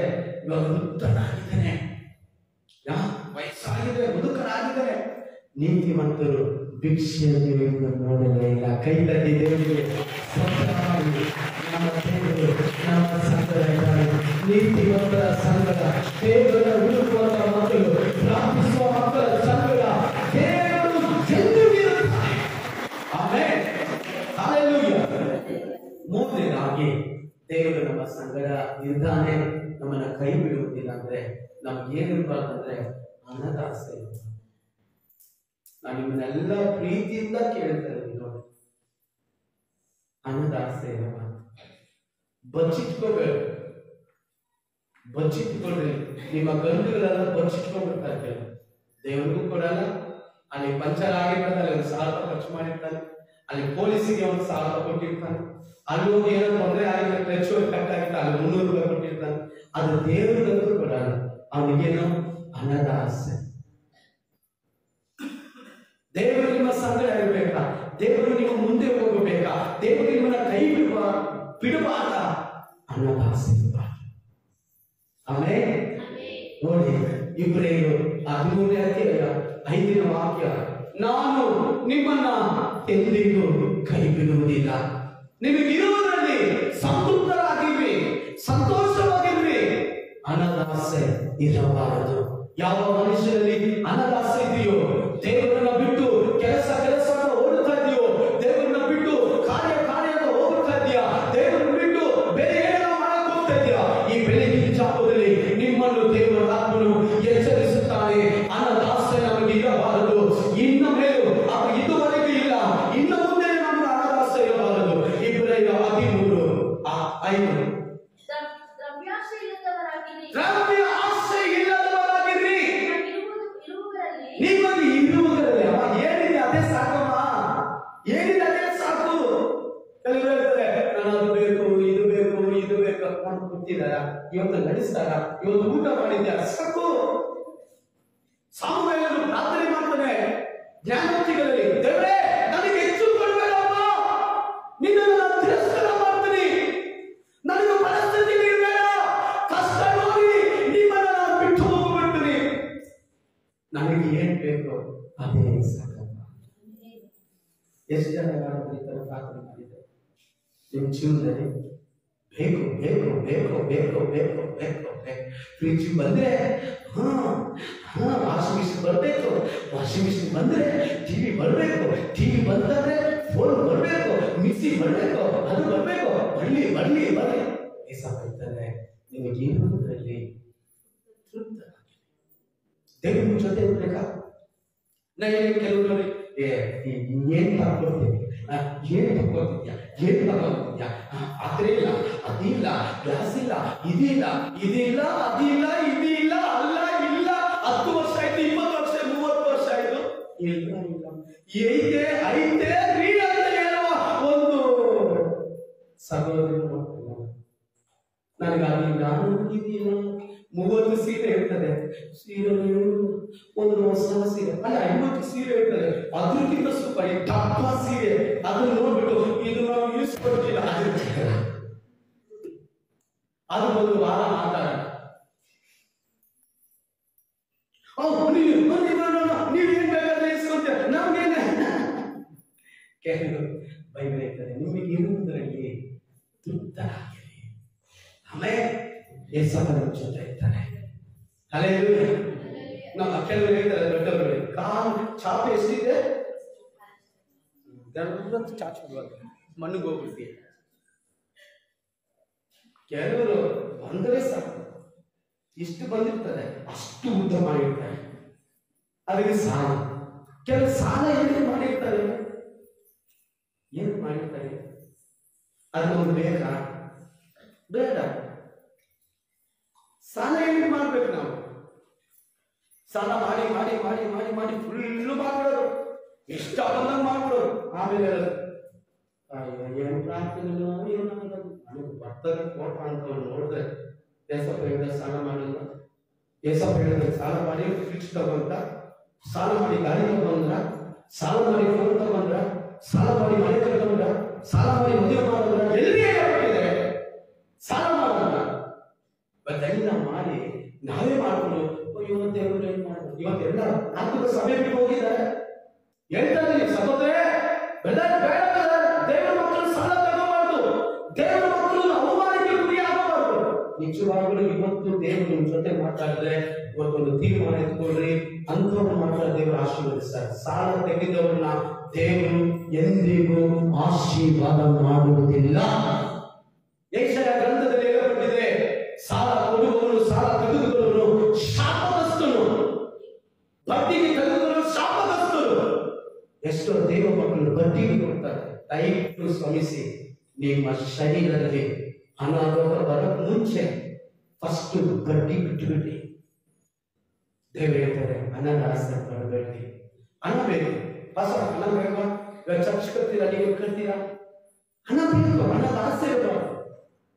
ಇವಾಗ ವೃದ್ಧನಾಗಿದ್ದೇನೆ, ವಯಸ್ಸಾಗಿದೆ, ಮುದುಕನಾಗಿದ್ದೇನೆ. ನೀತಿವಂತರು ಭಿಕ್ಷೆಯನ್ನು ನೋಡಲೇ ಇಲ್ಲ. ಕೈ ತಟ್ಟಿ ದೇವರಿಗೆ ನಮ್ಮ ದೇವರು ನಮ್ಮ ಸಂಗಡ ಇದ್ದಾರೆ. ನೀತಿವಂತರ ಸಂಗಡ ದೇವರ ಹುಡುಕುವಂತ ಮಕ್ಕಳು ಪ್ರಾರ್ಥಿಸುವ ಏನಿರ್ಬಾರ್ದಂದ್ರೆ ಹಣದ ಆಸೆ. ನಾನು ನಿಮ್ಮನ್ನೆಲ್ಲ ಪ್ರೀತಿಯಿಂದ ಕೇಳ್ತಾ ಇದ್ದೀನಿ ನೋಡಿ, ಹಣದ ಆಸೆ ಇರಬಾರ್ದು. ಬಚ್ಚಿಟ್ಕೋಬೇಡ, ಬಚ್ಚಿಟ್ಕೊಳ್ರಿ. ನಿಮ್ಮ ಗಂಡುಗಳೆಲ್ಲ ಬಚ್ಚಿಟ್ಕೊಂಡ್ಬಿಡ್ತಾರೆ. ದೇವರಿಗೂ ಕೊಡಲ್ಲ, ಅಲ್ಲಿ ಪಂಚರ್ ಆಗಿರ್ತಾನೆ, ಅಲ್ಲಿ ಒಂದು 1,000 ರೂಪಾಯಿ ಖರ್ಚು ಮಾಡಿರ್ತಾನೆ, ಅಲ್ಲಿ ಪೊಲೀಸಿಗೆ ಒಂದು 1,000 ರೂಪಾಯಿ ಕೊಟ್ಟಿರ್ತಾನೆ, ಅಲ್ಲಿ ಹೋಗಿ ಏನೋ ತೊಂದರೆ ಆಗಿದ್ರೆ ಖರ್ಚು ಕಟ್ಟಾಗಿರ್ತಾನೆ, ಅಲ್ಲಿ 300 ರೂಪಾಯಿ ಕೊಟ್ಟಿರ್ತಾನೆ. ಅದು ದೇವರಿಗಂತೂ ಕೊಡಲ್ಲ. ಅವನಿಗೇನು ಹಣದ ಆಸೆ. ದೇವರು ನಿಮ್ಮ ಸಂಗಡ ಇರಬೇಕಾ? ದೇವರು ನಿಮ್ಮ ಮುಂದೆ ಹೋಗಬೇಕಾ? ದೇವರು ನಿಮ್ಮನ್ನ ಕೈ ಬಿಡಬಾರ್ದ? ಹಣದ ಆಸೆ ಇರಬಾರ್ದು. ಆಮೇಲೆ ನೋಡಿ, ಇಬ್ರಿಯರು 13ನೇ ಅಧ್ಯಾಯ 5ನೇ ವಾಕ್ಯ, ನಾನು ನಿಮ್ಮನ್ನ ಎಂದಿಗೂ ಕೈ ಬಿಡುವುದಿಲ್ಲ. ನಿಮಗಿರುವುದರಲ್ಲಿ ಸಂತೃಪ್ತರಾಗಿರ್ರಿ, ಸಂತೋಷವಾಗಿರ್ರಿ. ಹಣದಾಸೆ ಇರಬಾರದು. ಯಾವ ಮನುಷ್ಯರಲ್ಲಿ ಹಣದಾಸೆ ಇದೆಯೋ, ದೇವರನ್ನ ಬಿಟ್ಟು ಕೆಲಸ ಓಡುತ್ತಾ ಇದೆಯೋ, ದೇವರನ್ನ ಬಿಟ್ಟು ಕಾರ್ಯ ಹೋಗುತ್ತಾ ಇದೆಯಾ, ದೇವರನ್ನ ಬಿಟ್ಟು ಬೇರೆ ಏನೋ ಮಾಡಕ್ ಹೋಗ್ತಾ ಇದೆಯಾ, ಈ ಬೆಳಗಿನ ಜಾವದಲ್ಲಿ ನಿಮ್ಮನ್ನು ದೇವರ ಆತ್ಮನು ಎಚ್ಚರಿಸುತ್ತಾನೆ. ಹಣದಾಸೆ ನಮಗೆ ಇರಬಾರದು. ಇನ್ನು ಮೇಲೂ ಇದುವರೆಗೂ ಇಲ್ಲ, ಇನ್ನು ಮುಂದೆ ನಮಗೆ ಹಣದಾಸೆ ಇರಬಾರದು. ಇಬ್ರಿಯ 13:5 ದ್ರವ್ಯ ಆಸೆ ಇಲ್ಲದವರಾಗಿರ್ರಿ. ನಿಮಗೆ ಇರುವುದರಲ್ಲಿ ಏನಿದೆ ಅದೇ ಸಾಕಮ್ಮ, ಏನಿದೆ ಅದೇ ಸಾಕು. ಕೆಲವರು ಹೇಳ್ತಾರೆ, ನಾನು ಅದು ಬೇಕು, ಇದು ಬೇಕು, ಇದು ಬೇಕು ಅಂತ ಕೂತಿದಾರ, ಇವತ್ತು ನಡೆಸ್ತಾರ, ಇವತ್ತು ಊಟ ಮಾಡಿದ್ಯಾ, ಸಾಕು. ಸಾಮುವೇಲನು ಪ್ರಾರ್ಥನೆ ಮಾಡ್ತಾನೆ ಜ್ಞಾನೋಕ್ತಿಗಳಲ್ಲಿ, ದೇವರೇ ನನಗೆ ಹೆಚ್ಚು ಕೊಡಬೇಡಪ್ಪ, ನಿನ್ನನ್ನು ನಾನು ತಿರಸ್ಕಾರ ಮಾಡ್ತೀನಿ, ನನಗೆ ಪರಿಸ್ಥಿತಿ ನೀಡಬೇಡ, ಕಷ್ಟ ನೋಡಿ ನಿಮ್ಮನ್ನ ನಾನು ಬಿಟ್ಟು ಹೋಗ್ಬಿಡ್ತೀನಿ, ನನಗೆ ಏನ್ ಬೇಕು ಅದೇ ಸಾಕಪ್ಪ. ಎಷ್ಟು ಜನ ಪ್ರಾರ್ಥನೆ ಮಾಡಿದ್ದಾರೆ ನಿಮ್ಮ ಜೀವನದಲ್ಲಿ? ಬೇಕು ಬೇಕು ಬೇಕು ಬೇಕು ಬೇಕು ಬೇಕು ಬೇಕು. ಫ್ರಿಜ್ ಬಂದ್ರೆ ವಾಷಿಂಗ್ ಮಿಷಿನ್ ಬರಬೇಕು, ವಾಷಿಂಗ್ ಮಿಷಿನ್ ಬಂದ್ರೆ ಟಿವಿ ಬರಬೇಕು, ಟಿವಿ ಬಂದ್ರೆ ಫೋನ್ ಬರಬೇಕು, ಮಿಕ್ಸಿ ಬರಬೇಕು, ಅದು ಬರಬೇಕು, ಬರ್ಲಿ ಬರ್ಲಿ ಬರ್ಲಿ. ಇರ್ತಾರೆ ನಿಮಗೇನುವುದರಲ್ಲಿ ತೃಪ್ತ ದೇವರ ಜೊತೆ ಇರ್ಬೇಕಾ? ನಾನು ಕೆಲವರು ಏನ್ ತಗೊಳ್ತೀನಿ, ಏನ್ ತಗೊಳ್ತಿದ್ಯಾ, ಏನ್ ತಗೊಳ್ತಿದ್ಯಾ, ಅದ್ರಿಲ್ಲ, ಅದಿಲ್ಲ, ಗ್ಲಾಸ್ ಇಲ್ಲ, ಇದಿಲ್ಲ, ಇದಿಲ್ಲ, ಅದಿಲ್ಲ, ಇದಿಲ್ಲ, ಅಲ್ಲ ಇಲ್ಲ, 10 ವರ್ಷ ಆಯ್ತು, 20 ವರ್ಷ, 30 ವರ್ಷ ಆಯ್ತು, ಇಲ್ಲ ಇಲ್ಲ ಐತೆ ಐತೆ ರೀ ಅಂತ ಹೇಳುವ ಒಂದು ಸಹೋದರಿ ನನಗಾಗಿಲ್ಲ, ಇದೆಯಲ್ಲ 30 ಸೀರೆ ಇರ್ತದೆ, ಸೀರೆ ಒಂದು ಹೊಸ ಸೀರೆ ಅಲ್ಲ 50 ಸೀರೆ ಇರ್ತದೆ, ಅದ್ರಕ್ಕಿಂತ ಸೂಪರ್ ದಪ್ಪ ಸೀರೆ, ಅದನ್ನು ನೋಡ್ಬಿಟ್ಟು ಇದು ನಾವು ಯೂಸ್ ಕೊಡ್ತಿಲ್ಲ, ಅದು ಒಂದು ವಾರ ಮಾತಾಡ ನೀವೇನ್ ಬೇಕಾದ್ರೆ ಇಸ್ಕೊಂತೀರ, ನಮ್ಗೇನೆ ಕೆಲವರು ಬೈಬಲ್ ಹೇಳ್ತಾರೆ, ನಿಮಗೆ ಇರುವುದರಲ್ಲಿ ತೃಪ್ತರಾಗಿರಿ. ಆಮೇಲೆ ಯೇಸಪ್ಪನ ಜೊತೆ ಇರ್ತಾರೆ. ಹಲ್ಲೆಲೂಯಾ. ನಮ್ಮ ಕೆಲವರು ಹೇಳ್ತಾರೆ, ದೊಡ್ಡವರು ಕಾಲು ಚಾಪೆ ಎಷ್ಟಿದೆ, ಚಾಚುವಾಗ ಮಣ್ಣಿಗೆ ಹೋಗ್ಬಿಡ್ತೀವಿ. ಕೆಲವರು ಬಂದರೆ ಸಾಕು, ಇಷ್ಟು ಬಂದಿರ್ತಾರೆ, ಅಷ್ಟು ಉದ್ದ ಮಾಡಿರ್ತಾರೆ, ಅದಕ್ಕೆ ಸಾಲ. ಕೆಲವು ಸಾಲ ಏನು ಮಾಡಿರ್ತಾರೆ, ಏನು ಮಾಡಿರ್ತಾರೆ, ಅದೊಂದು ಬೇಕಾ ಬೇಡ. ಸಾಲ ಏನು ಮಾಡ್ಬೇಕು ನಾವು? ಸಾಲ ಮಾಡಿ ಮಾಡಿ ಮಾಡಿ ಮಾಡಿ ಮಾಡಿ ಫುಲ್ಲು ಮಾಡ್ಬಿಡೋದು, ಇಷ್ಟ ಬಂದಂಗೆ ಮಾಡ್ಬಿಡೋದು. ಆಮೇಲೆ ಏನು ಪ್ರಾರ್ಥನೆ ಏನಾಗಲ್ಲ, ನನಗೆ ಬರ್ತದೆ ಕೋಟ ಅಂತ ನೋಡಿದ್ರೆ ಏಸಪ್ಪ ಹೇಳಿದ್ರೆ ಸಾಲ ಮಾಡಿಲ್ಲ, ಏಸಪ್ಪ ಹೇಳಿದ್ರೆ ಸಾಲ ಮಾಡಿ ಫ್ರಿಡ್ಜ್ ತಗೊಂಡ್ರ, ಸಾಲ ಮಾಡಿ ಗಾಡಿ ತಗೊಂಡ್ರ, ಸಾಲ ಮಾಡಿ ಫೋನ್ ತಗೊಂಡ್ರ, ಸಾಲ ಮಾಡಿ ಮನೆ ತಗೊಂಡ್ರ, ಸಾಲ ಮಾಡಿ ಮದುವೆ ಮಾಡಿದ್ರ, ಎಲ್ಲಿ ಹೇಳ್ಬಿಟ್ಟಿದೆ ಸಾಲ ಮಾಡೋಣ. ಇವತ್ತೆಲ್ಲ ಮಾಡಿ ನಾವೇ ಮಾಡ್ಕೊಂಡು ಇವತ್ತೆಲ್ಲರೂ ಏನ್ ಮಾಡ್ಬೋದು, ಇವತ್ತೆಲ್ಲ ಆತ್ಮಕ ಸಭೆ ಬಿಟ್ಟು ಹೋಗಿದ್ದಾರೆ. ಹೇಳ್ತಾ ಇದ್ದೀನಿ ಸಹೋದರೇ, ದೇವರ ಮಕ್ಕಳು ಸಾಲ ತಗೋಬಾರ್ದು, ದೇವರ ಮಕ್ಕಳು ಅವಮಾನಕ್ಕೆ ಗುರಿ ಆಗಬಾರ್ದು. ನಿಜವಾಗ್ಲೂ ಇವತ್ತು ದೇವರು ನಿಮ್ಮ ಜೊತೆ ಮಾತಾಡಿದ್ರೆ ಇವತ್ತೊಂದು ತೀರ್ಮಾನ ಎತ್ಕೊಳ್ರಿ, ಅಂಥವ್ರು ಮಾತ್ರ ದೇವರು ಆಶೀರ್ವದಿಸ್ತಾರೆ. ಸಾಲ ತೆಗೆದವ್ರನ್ನ ದೇವರು ಎಂದಿಗೂ ಆಶೀರ್ವಾದ ಮಾಡುವುದಿಲ್ಲ. ಯೆಶಾಯ ಗ್ರಂಥದಲ್ಲಿ ಹೇಳಲ್ಪಟ್ಟಿದೆ, ಸಾಲ ಕೊಡುವವನು ಸಾಲ ತೆಗೆದುಕೊಳ್ಳುವವನು ಶಾಪ ಬಡ್ಡಿಗೆ ತೆಗೆದುಕೊಳ್ಳಲು ಶಾಪಗ್ರಸ್ತರು. ಎಷ್ಟೋ ದೇವ ಮಕ್ಕಳು ಬಡ್ಡಿಗೆ ಕೊಡ್ತಾರೆ. ದಯವಿಟ್ಟು ಶ್ರಮಿಸಿ ನಿಮ್ಮ ಶರೀರದಲ್ಲಿ ಅನಾರೋಗ್ಯ ಬರೋಕ್ ಮುಂಚೆ ಫಸ್ಟ್ ಬಡ್ಡಿ ಬಿಟ್ಟುಬಿಡಿ. ದೇವರು ಹೇಳ್ತಾರೆ ಹಣದ ಆಸೆ ಪಡಬೇಡಿ. ಹಣ ಬೇಕು, ಹೊಸ ಹಣ ಬೇಕು. ಇವಾಗ ಚರ್ಚ್ ಕಟ್ತೀರಾ, ನೀವು ಕಟ್ತೀರಾ, ಹಣ ಬೇಕು, ಹಣದ ಆಸೆ ಇರಬಾರ್ದು.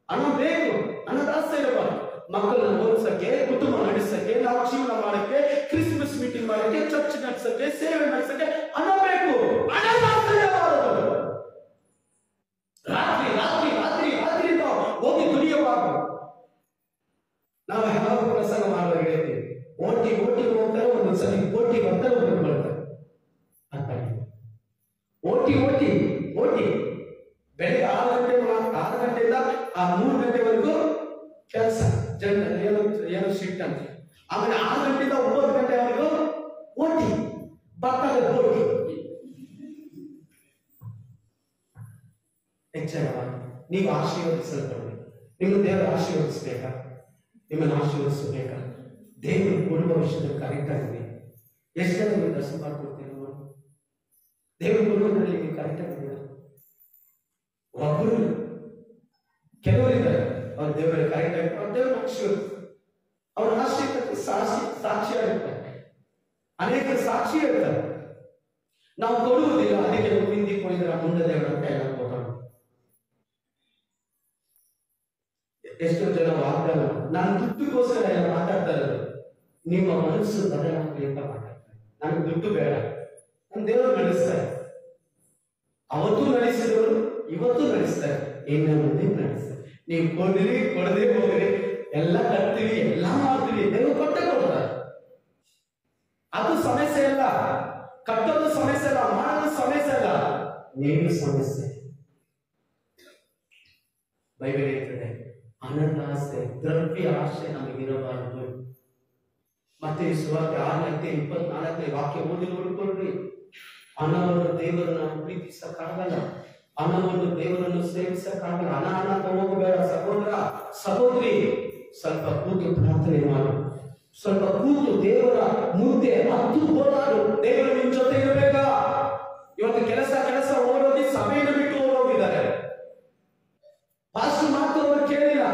ಹಣ ಬೇಕು, ಹಣದ ಆಸೆ ಇರಬಾರ್ದು. ಮಕ್ಕಳನ್ನು ಓದಿಸಕ್ಕೆ, ಕುಟುಂಬ ನಡೆಸಕ್ಕೆ, ನಾವು ಜೀವನ ಮಾಡಕ್ಕೆ, ಕ್ರಿಸ್ಮಸ್ ಮೀಟಿಂಗ್ ಮಾಡಕ್ಕೆ, ಚರ್ಚ್ ನಡೆಸಕ್ಕೆ, ಸೇವೆ ನಡೆಸಕ್ಕೆ ಹಣ ಬೇಕು. ಹಣದ ಆಸೆ ಇರಬಾರದು. ರಾತ್ರಿ ರಾತ್ರಿ ರಾತ್ರಿ ರಾತ್ರಿ ಹೋಗಿ ದುಡಿಯಬಾರದು. ನಾವು ಯಾವ ಪ್ರಸಂಗ ಮಾಡುವಾಗ ಹೇಳ್ತೀವಿ, ಓಟಿ ಹೋಗ್ತಾರೆ, ಒಂದೊಂದ್ಸಲಿ ಓಟಿ ಬರ್ತಾರೆ, ಒಬ್ಬರು ಬರ್ತಾರೆ. ಓಟಿ ಓಟಿ ಓಟಿ ಬೆಳಗ್ಗೆ 6 ಗಂಟೆಯಿಂದ 3 ಗಂಟೆವರೆಗೂ ಕೆಲಸ, ಏನೋ ಶಿಫ್ಟ್ ಅಂತ. ಆಮೇಲೆ 6 ಗಂಟೆಯಿಂದ 9 ಗಂಟೆವರೆಗೂ ಓಟಿ ಬರ್ತಾರೆ. ಓಟಿ ಎಚ್ಚರವಾಗಿ ನೀವು ಆಶೀರ್ವದಿಸಲ್ಪಡಬೇಕು. ನಿಮ್ಮ ದೇವರು ಆಶೀರ್ವದಿಸಬೇಕಾ? ನಿಮ್ಮನ್ನು ಆಶೀರ್ವದಿಸಬೇಕಾ? ದೇವರು ಕೊಡುವ ವಿಷಯದಲ್ಲಿ ಕರೆಕ್ಟ್ ಆಗಿದೆ. ಎಷ್ಟು ಜನ ನೀವು ದರ್ಶನ ಮಾಡ್ಕೊಡ್ತೀರ? ದೇವರು ಕೊಡುವುದರಲ್ಲಿ ನೀವು ಕರೆಕ್ಟ್ ಆಗಿದ್ದೀರ? ಒಬ್ಬರು ಕೆಲವರಿದ್ದಾರೆ, ಅವ್ರ ದೇವರಲ್ಲಿ ಕರೆಕ್ಟ್ ಆಗಿ ಅವ್ರ ದೇವರು ಆಶೀರ್ವದಿಸ್ತಾರೆ. ಅವ್ರ ಆಶೀರ್ವಾದಕ್ಕೆ ಸಾಕ್ಷಿಯಾಗಿರ್ತಾರೆ, ಅನೇಕ ಸಾಕ್ಷಿ ಇರ್ತಾರೆ. ನಾವು ಕೊಡುವುದಿಲ್ಲ, ಅದಕ್ಕೆ ಹಿಂದಿಗೆ ಹೋಗಿದ್ರೆ ಮುಂದೆ ದೇವರ ಕೈ ಹೋಗೋಣ. ಎಷ್ಟೋ ಜನ ವಾಗ್ದಾನ, ನಾನು ದುಡ್ಡುಗೋಸ್ಕರ ಎಲ್ಲ ಮಾತಾಡ್ತಾ ಇರೋದು. ನಿಮ್ಮ ಮನಸ್ಸು ಬದಲಾಗಲಿ ಅಂತ ಮಾತಾಡ್ತಾರೆ. ನನಗೆ ದುಡ್ಡು ಬೇಡ, ನನ್ನ ದೇವರು ನಡೆಸ್ತಾರೆ. ಅವತ್ತು ನಡೆಸಿದವರು ಇವತ್ತು ನಡೆಸ್ತಾರೆ, ಇನ್ನು ಮುಂದೆ ನಡೆಸ್ತಾರೆ. ನೀವು ಕೊಡ್ರಿ, ಕೊಡದೆ ಹೋಗ್ರಿ, ಎಲ್ಲ ಕಟ್ತೀವಿ, ಎಲ್ಲ ಮಾಡ್ತೀವಿ, ದೇವರು ಕೊಟ್ಟೆ ಕೊಡ್ತಾರೆ. ಅದು ಸಮಸ್ಯೆ ಅಲ್ಲ, ಕಟ್ಟೋದು ಸಮಸ್ಯೆ ಅಲ್ಲ, ಮಾಡೋದು ಸಮಸ್ಯೆ ಅಲ್ಲ, ನೀವು ಸಮಸ್ಯೆ. ಬೈಬಲ್ ಹೇಳ್ತದೆ ಹಣದ ಆಸೆ, ದ್ರವ್ಯ ಆಸೆ ನಮಗಿರಬಾರದು. ಮತ್ತೆ ಸುವಾರ್ತೆ 6:24 ವಾಕ್ಯ ಓದಿ ನೋಡಿಕೊಳ್ಳ್ರಿ. ಹಣವನ್ನು ದೇವರನ್ನು ಪ್ರೀತಿಸಕ್ಕಾಗಲ್ಲ, ಹಣವನ್ನು ದೇವರನ್ನು ಸೇವಿಸಕ್ಕಾಗಲ್ಲ. ಹಣ ತಗೋಬೇಡ ಸಹೋದರ ಸಹೋದರಿ, ಸ್ವಲ್ಪ ಕೂತು ಪ್ರಾರ್ಥನೆ ಮಾಡು, ಸ್ವಲ್ಪ ಕೂತು ದೇವರ ಮುಂದೆ ಹತ್ತು ಹೋರಾಡು. ದೇವರು ನಿಮ್ ಜೊತೆ ಇರಬೇಕಾ? ಇವತ್ತು ಕೆಲಸ ಓಡೋಗಿ ಸಭೆಯನ್ನು ಬಿಟ್ಟು ಓಡೋಗಿದ್ದಾರೆ. ಪಾಸ್ಟರ್ ಮಾತು ಅವರು ಕೇಳಿಲ್ಲ.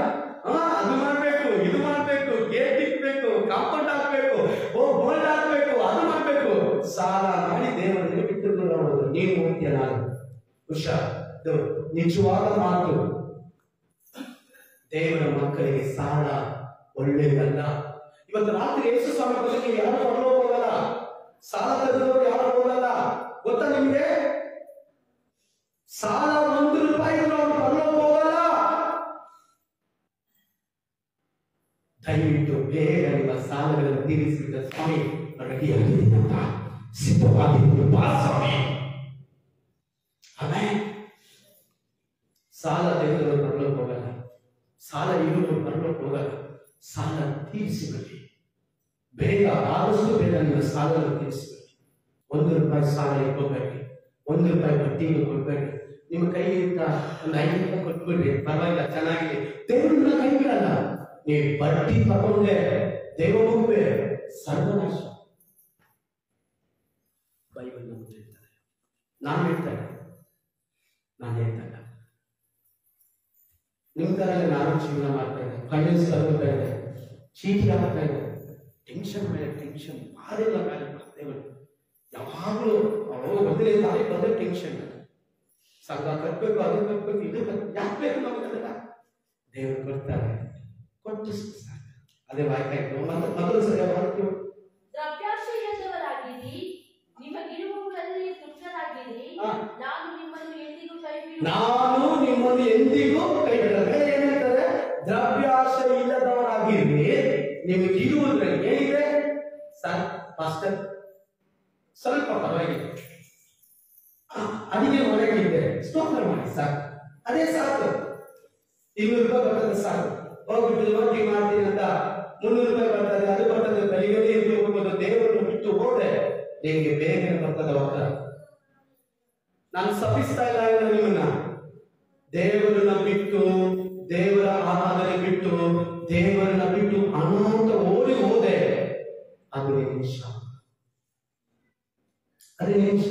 ಅದು ಮಾಡ್ಬೇಕು, ಇದು ಮಾಡ್ಬೇಕು, ಗೇಟ್ ಇಕ್ಬೇಕು, ಕಾಂಪೌಂಡ್ ಹಾಕ್ಬೇಕು, ಬೋಲ್ಡ್ ಹಾಕ್ಬೇಕು, ಅದು ಮಾಡ್ಬೇಕು, ಸಾಲ ಮಾಡಿ ದೇವರಿಗೆ ಬಿಟ್ಟು ನೋಡೋದು. ನೀನು ಹೋಗ್ತೀಯ, ನಾನು ಹುಷಾರ್. ನಿಜವಾದ ಮಾತು, ದೇವರ ಮಕ್ಕಳಿಗೆ ಸಾಲ ಒಳ್ಳೆಯದಲ್ಲ. ಇವತ್ತು ರಾತ್ರಿ ಯೇಸು ಸ್ವಾಮಿ ಬಗ್ಗೆ ಯಾರು ಪರಲೋಕ ಹೋಗಲ್ಲ, ಸಾಲ ತೆಗೆದವರು ಯಾರು ಹೋಗಲ್ಲ. ಗೊತ್ತಾ ನಿಮ್ಗೆ? ಸಾಲ 1 ರೂಪಾಯಿ ಅವರು ಪರಲೋಕ ಹೋಗಲ್ಲ. ದಯವಿಟ್ಟು ಬೇಗ ನಿಮ್ಮ ಸಾಲಗಳನ್ನು ತೀರಿಸಿದ ಸ್ವಾಮಿ ರೆಡಿಯಾಗಿದ್ದೀನಿ ಅಂತ ಸಿದ್ಧವಾಗಿದ್ದು ಬಾ ಸ್ವಾಮಿ. ಆಮೇಲೆ ಸಾಲ ತೆಗೆದವರು ಪರಲೋಕ ಹೋಗಲ್ಲ, ಸಾಲ ಇರುವುದು ಪರಲೋಕ ಹೋಗಲ್ಲ. ಸಾಲ ತೀರಿಸಿಬಿಡಿ ಬೇಗ, ಆದಷ್ಟು ಬೇಗ ನಿಮ್ಮ ಸಾಲವನ್ನು ತೀರಿಸಿಬಿಡಿ. 1 ರೂಪಾಯಿ ಸಾಲ ಇಟ್ಕೋಬೇಡಿ, 1 ರೂಪಾಯಿ ಬಡ್ಡಿಗೆ ಕೊಡ್ಬೇಡಿ. ನಿಮ್ಮ ಕೈಯಿಂದ ಒಂದು 5 ರೂಪಾಯಿ ಕೊಟ್ಬಿಡ್ರಿ, ಪರವಾಗಿಲ್ಲ, ಚೆನ್ನಾಗಿದೆ. ದೇವರನ್ನ ಕೈ ಬಿಡಲ್ಲ. ನೀವು ಬಡ್ಡಿ ತಗೊಂಡೆ ದೇವ ಮುಗ್ಬೆ ಸರ್ವನಾಶ. ಬೈಬಲ್ ನಮ್ಗೆ ಹೇಳ್ತಾರೆ, ನಾನು ಹೇಳ್ತಾರೆ ನಿಮ್ ತರ ನಾನು ಜೀವನ ಮಾಡ್ತಾ ಇದ್ದೆ, ಫೈನಾನ್ಸ್ ತಗೋತಾ ಇದ್ದೆ, ಚೀಟಿ ಆಗ್ತಾ ಇದೆ, ಟೆನ್ಷನ್ ಮೇಲೆ ಟೆನ್ಷನ್, ಬಾರಿಲ್ಲ ಮೇಲೆ ದೇವರು ಯಾವಾಗಲೂ ಮೊದಲೇ ತಾರೀಕು ಬಂದ್ರೆ ಟೆನ್ಷನ್. ಸಂಘ ಕಟ್ಬೇಕು, ಅದು ಕಟ್ಬೇಕು, ಇದು ಕಟ್ಬೇಕು, ಯಾಕೆ ಬೇಕು ನಮಗೆಲ್ಲ? ದೇವರು ಕೊಡ್ತಾರೆ, ಕೊಟ್ಟು ಅದೇ ವಾಯ್ತಾ ಇತ್ತು. ಮೊದಲು ಸರಿ ಮಾಡ್ತೀವಿ. ದ್ರವ್ಯಾಶೆಯದವರಾಗಿರಿ, ನಿಮಗಿರುವವುಗಳಲ್ಲಿ ತೃಪ್ತರಾಗಿರಿ. ನಾನು ನಿಮ್ಮನ್ನು ಎಂದಿಗೂ ಕೈ ಬಿಡಲ್ಲ. ಏನಂತಾರೆ? ದ್ರವ್ಯಾಶೆ ಇಲ್ಲದವರಾಗಿರಿ, ನಿಮಗಿರುವುದರಲ್ಲಿ ಏನಿದೆ ಸರ್ ಪಾಸ್ಟರ್ ಸ್ವಲ್ಪ ಪರವಾಗಿಲ್ಲ, ಅಡಿಗೆ ಒಳಗಿದೆ, ಸ್ತೋತ್ರ ಮಾಡಿ ಸಾಕು, ಅದೇ ಸಾಕು. 200 ರೂಪಾಯಿ ಬರ್ತದೆ ಸಾಕು. ಹೋಗ್ಬಿಟ್ಟು ರೋಟಿ ಮಾಡ್ತೀನಿ ಅಂತ 300 ರೂಪಾಯಿ ಬರ್ತದೆ, ಅದು ಬರ್ತದೆ, ಬೆಳಿಗ್ಗೆ ಹೋಗ್ಬೋದು. ದೇವರನ್ನು ಬಿಟ್ಟು ಹೋದ್ರೆ ನಿಮಗೆ ಬೇಗನೆ ಬರ್ತದೆ ವಕ್ರ. ನಾನು ಸಪಿಸ್ತಾ ಇಲ್ಲ ನಿಮ್ಮನ್ನ. ದೇವರನ್ನ ಬಿಟ್ಟು, ದೇವರ ಆರಾಧನೆ ಬಿಟ್ಟು, ದೇವರನ್ನ ಬಿಟ್ಟು ಅನಾಥ ಓಡಿ ಹೋದೆ, ಅದು ನಿಮಿಷ. ಅದೇ ನಿಮಿಷ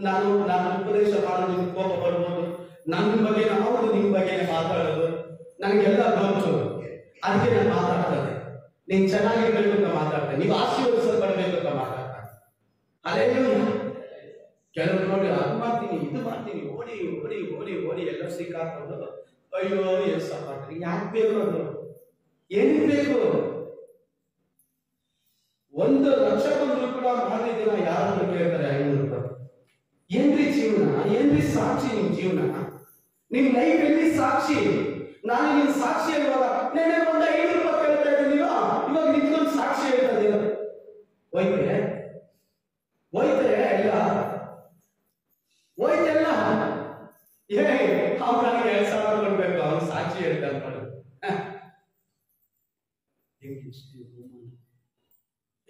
ನಾನು ಉಪದೇಶ ಮಾಡೋದು ಕೋಪ ಬರ್ಬೋದು, ನನ್ನ ಬಗ್ಗೆ ಯಾವುದು ನಿಮ್ಮ ಬಗ್ಗೆ ಮಾತಾಡೋದು ನನಗೆಲ್ಲ ಗೊತ್ತು, ಅದಕ್ಕೆ ನಾನು ಮಾತಾಡ್ತೇನೆ. ನೀನ್ ಚೆನ್ನಾಗಿರ್ಬೇಕು ಅಂತ ಮಾತಾಡ್ತೇನೆ, ನೀವು ಆಶೀರ್ವದಿಸಲ್ಪಡ್ಬೇಕು ಅಂತ ಮಾತಾಡ್ತಾರೆ. ಅದೇ ಕೆಲವರು ನೋಡಿ ಅದು ಮಾಡ್ತೀನಿ ಇದು ಮಾಡ್ತೀನಿ ಓಡಿ ಓಡಿ ಓಡಿ ಓಡಿ ಎಲ್ಲ ಸಿಕ್ಕಾಕೊಂಡು ಅಯ್ಯೋ ಎಸ್ ಮಾಡ್ತಾರೆ. ಯಾಕೆ ಬೇಕು ಅದು? ಏನಿಗೆ ಬೇಕು? 1 ಲಕ್ಷ ಬಂದ್ರು ಕೂಡ ಮಾಡಿದ್ದೀನ ಯಾರು ಕೇಳ್ತಾರೆ 500 ರೂಪಾಯಿ. ಏನ್ರಿ ಜೀವನ? ಏನ್ರಿ ಸಾಕ್ಷಿ ನಿಮ್ ಜೀವನ? ನಿಮ್ ಲೈಫ್ ಎಲ್ಲಿ ಸಾಕ್ಷಿ? ನಾನು ನಿಮ್ ಸಾಕ್ಷಿ ಅಲ್ವಾಗ ನೆನೆ ಬಂದ 500 ರೂಪಾಯಿ ಕೇಳ್ತಾ ಇದ್ದೀನಿ, ಇವಾಗ ನಿಮ್ಗೊಂದು ಸಾಕ್ಷಿ ಹೇಳ್ತದೆ. ಹೋಯ್ತೆ ಎಲ್ಲ ಹೋಯ್ತೆಲ್ಲ. ಅವ್ನು ನನಗೆ 2000 ಕೊಡ್ಬೇಕು, ಅವ್ನು ಸಾಕ್ಷಿ ಹೇಳ್ತಾನೆ ನೋಡು.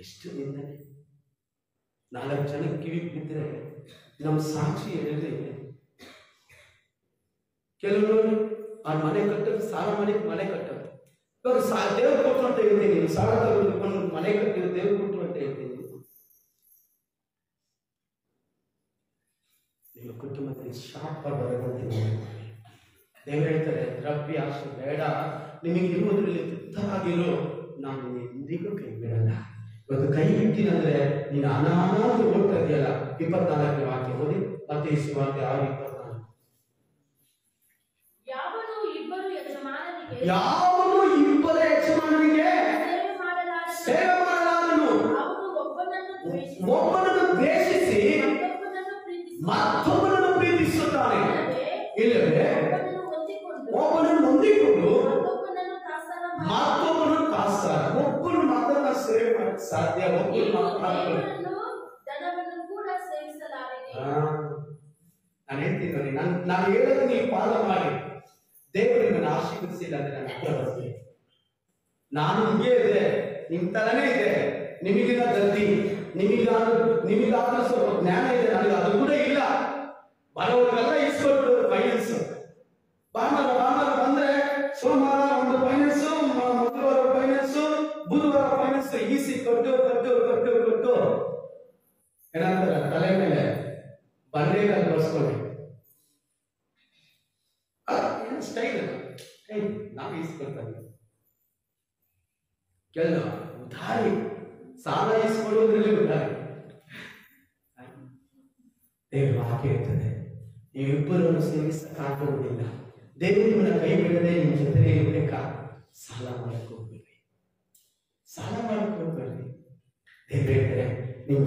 ಎಷ್ಟು ನಿಂದನೆ! 4 ಜನಕ್ಕೆ ಕಿವಿ ಬಿದ್ದರೆ ನಮ್ಮ ಸಾಕ್ಷಿ ಹೇಳಿದ್ರೆ ಕೆಲವರು ಆ ಮನೆ ಕಟ್ಟೋದು ಸಾಲ ಮನೆ ಕಟ್ಟೋದು. ಇವಾಗ ದೇವ್ರು ಕೊಟ್ಟು ಅಂತ ಹೇಳ್ತೀನಿ, ಸಾಲ ತೆಗೆದುಕೊಂಡು ಮನೆ ಕಟ್ಟಿದ್ರು ದೇವ್ರು ಕೊಟ್ಟು ಅಂತ ಹೇಳ್ತೀನಿ. ನಿಮ್ಮ ಕುಟುಂಬದಲ್ಲಿ ಶಾಪ ಬರದಂತೆ ದೇವರು ಹೇಳ್ತಾರೆ, ದ್ರವ್ಯ ಆಸೆ ಬೇಡ, ನಿಮಗೆ ಇರುವುದರಲ್ಲಿ ತೃಪ್ತವಾಗಿರೋ, ನಾನು ಎಂದಿಗೂ ಕೈ ಬಿಡಲ್ಲ. ಇವತ್ತು ಕೈ ಬಿಟ್ಟಿನಂದ್ರೆ ನೀನು ಅನಾಥ ಓಡ್ತಾ ಇದೆಯಲ್ಲ. 24ನೇ ವಾಕ್ಯ ಓದಿ, ಮತ್ತೆ ಈ ಸುವಾರ್ತೆ 6:24. ಯಾವನು ಇಬ್ಬರು ಯಜಮಾನನಿಗೆ ಸೇವೆ ಮಾಡಲಾರನು, ಅವನು ಒಬ್ಬನನ್ನು ದ್ವೇಷಿಸಿ ಮತ್ತೊಬ್ಬನನ್ನು ಪ್ರೀತಿಸುತ್ತಾನೆ. ಇಲ್ಲವೇ ಒಬ್ಬನನ್ನು ಹೊಂದಿಕೊಂಡು ಮತ್ತೊಬ್ಬನನ್ನು ಕಾಸ್ತಾರ. ಒಬ್ಬನು ಮಾತ್ರ ಸೇವೆ ಮಾಡಕ್ಕೆ ಸಾಧ್ಯ, ಒಬ್ಬನು ನಾನು ಹೇಳ್ತೀನಿ ನೋಡಿ, ನಾನು ಹೇಳೋದು ನೀವು ಪಾಲನೆ ಮಾಡಿ. ದೇವರು ನಿಮ್ಮನ್ನು ಆಶೀರ್ವದಿಸಿಲ್ಲ ಅಂದ್ರೆ ನಾನು ಬರ್ತೀನಿ. ನಾನು ಹಿಂಗೆ ಇದೆ, ನಿಮ್ ತರನೇ ಇದೆ, ನಿಮಗಿನ ದತ್ತಿ, ನಿಮಗಾದ್ರೂ ಸ್ವಲ್ಪ ಜ್ಞಾನ ಇದೆ, ನನಗೆ ಅದು ಕೂಡ ಇಲ್ಲ. ಬರೋರಿಗೆಲ್ಲ ಇಸ್ಕೊಟ್ಟು ಫೈನಾನ್ಸ್ ಭಾನುವಾರ ಬಂದ್ರೆ ಸೋಮವಾರ ಒಂದು ಫೈನಾನ್ಸ್, ಮಂಗಳವಾರ ಫೈನಾನ್ಸ್, ಬುಧವಾರ ಫೈನಾನ್ಸ್, ಈಸಿ ಕೊಟ್ಟು ಏನಂತಾರೆ ತಲೆ ಮೇಲೆ ಬಂಡೆಗಾಲ ಬರ್ಸ್ಕೊಂಡು ಸ್ಟೈಲ್ ನಾವು ಈಸ್ಕೊಳ್ತಾರೆ. ಕೆಲವು ಉದಾರಿ ಸಾಲ ಈಸ್ಕೊಳ್ಳುವುದರಲ್ಲಿ ಉದಾರಿ. ದೇವರು ವಾಕ್ಯ ಇರ್ತದೆ, ನೀವಿಬ್ಬರನ್ನು ಸೇವಿಸಕ್ಕಾಗುವುದಿಲ್ಲ. ದೇವರು ನಿಮ್ಮನ್ನ ಕೈ ಬಿಡದೆ ನಿಮ್ಮ ಜೊತೆ ಇರ್ಬೇಕಾ? ಸಾಲ ಮಾಡಕ್ಕೆ ಹೋಗ್ಬೇಡಿ, ಸಾಲ ಮಾಡಕ್ಕೆ ಹೋಗ್ಬೇಡಿ. ದೇವರು ಹೇಳ್ತಾರೆ, ನಿಮ್ಮ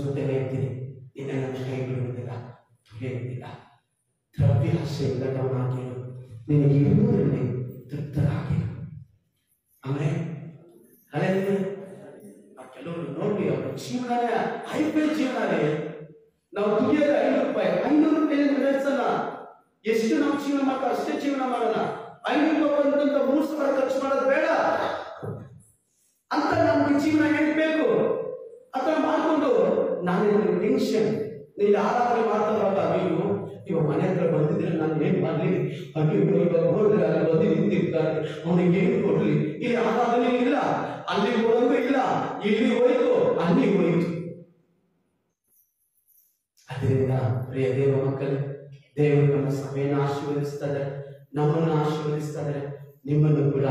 ಜೊತೆನೇ ಇರ್ತೀನಿ, ನಿನ್ನ ನನ್ನ ಕೈ ಬಿಡುವುದಿಲ್ಲ, ತುಳಿಯುವುದಿಲ್ಲ. ದ್ರವ್ಯ ಆಸೆ ಇಲ್ಲದವನಾಗಿರು, ನಿನಗೆ ಇರುವುದರಲ್ಲಿ ತೃಪ್ತರಾಗಿರು. ಆಮೇಲೆ ಕೆಲವರು ನೋಡಿ ಅವರ ಜೀವನನೇ ಹೈಫೈ ಜೀವನನೇ. ನಾವು ದುಡಿಯೋದು 500 ರೂಪಾಯಿ, 500 ರೂಪಾಯಿ ನಡೆಸಲ್ಲ. ಎಷ್ಟು ನಾವು ಜೀವನ ಮಾಡ್ತಾ ಅಷ್ಟೇ ಜೀವನ ಮಾಡೋಣ. 500 ರೂಪಾಯಿ ಅಂತ 3,000 ಖರ್ಚು ಮಾಡೋದು ಬೇಡ ಅಂತ ನಮ್ಗೆ ಜೀವನ ಹೇಳ್ಬೇಕು. ಅಥವಾ ಮಾಡ್ಕೊಂಡು ನಾನು ಟೆನ್ಷನ್, ನೀನು ಆರಾಧನೆ ಮಾಡ್ತಾರಲ್ಲ, ನೀವು ಇವಾಗ ಮನೆ ಹತ್ರ ಬಂದಿದ್ರೆ ನಾನು ಏನ್ ಮಾಡ್ಲಿ, ಇವಾಗ ಹೋದ್ರೆ ಅಲ್ಲಿ ಬಂದು ನಿಂತಿರ್ತಾರೆ, ಅವನಿಗೆ ಏನು ಕೊಡ್ಲಿ? ಇಲ್ಲಿ ಆರಾಧನೆ ಇಲ್ಲ, ಅಲ್ಲಿ ಹೋದಂಗೂ ಇಲ್ಲ, ಇಲ್ಲಿ ಹೋಯ್ತು ಅಲ್ಲಿ ಹೋಯ್ತು. ಅದರಿಂದ ಪ್ರಿಯ ದೇವ ಮಕ್ಕಳೇ, ದೇವರು ನಮ್ಮ ಸಭೆಯನ್ನು ಆಶೀರ್ವದಿಸ್ತಾರೆ, ನಮ್ಮನ್ನು ಆಶೀರ್ವದಿಸ್ತಾರೆ, ನಿಮ್ಮನ್ನು ಕೂಡ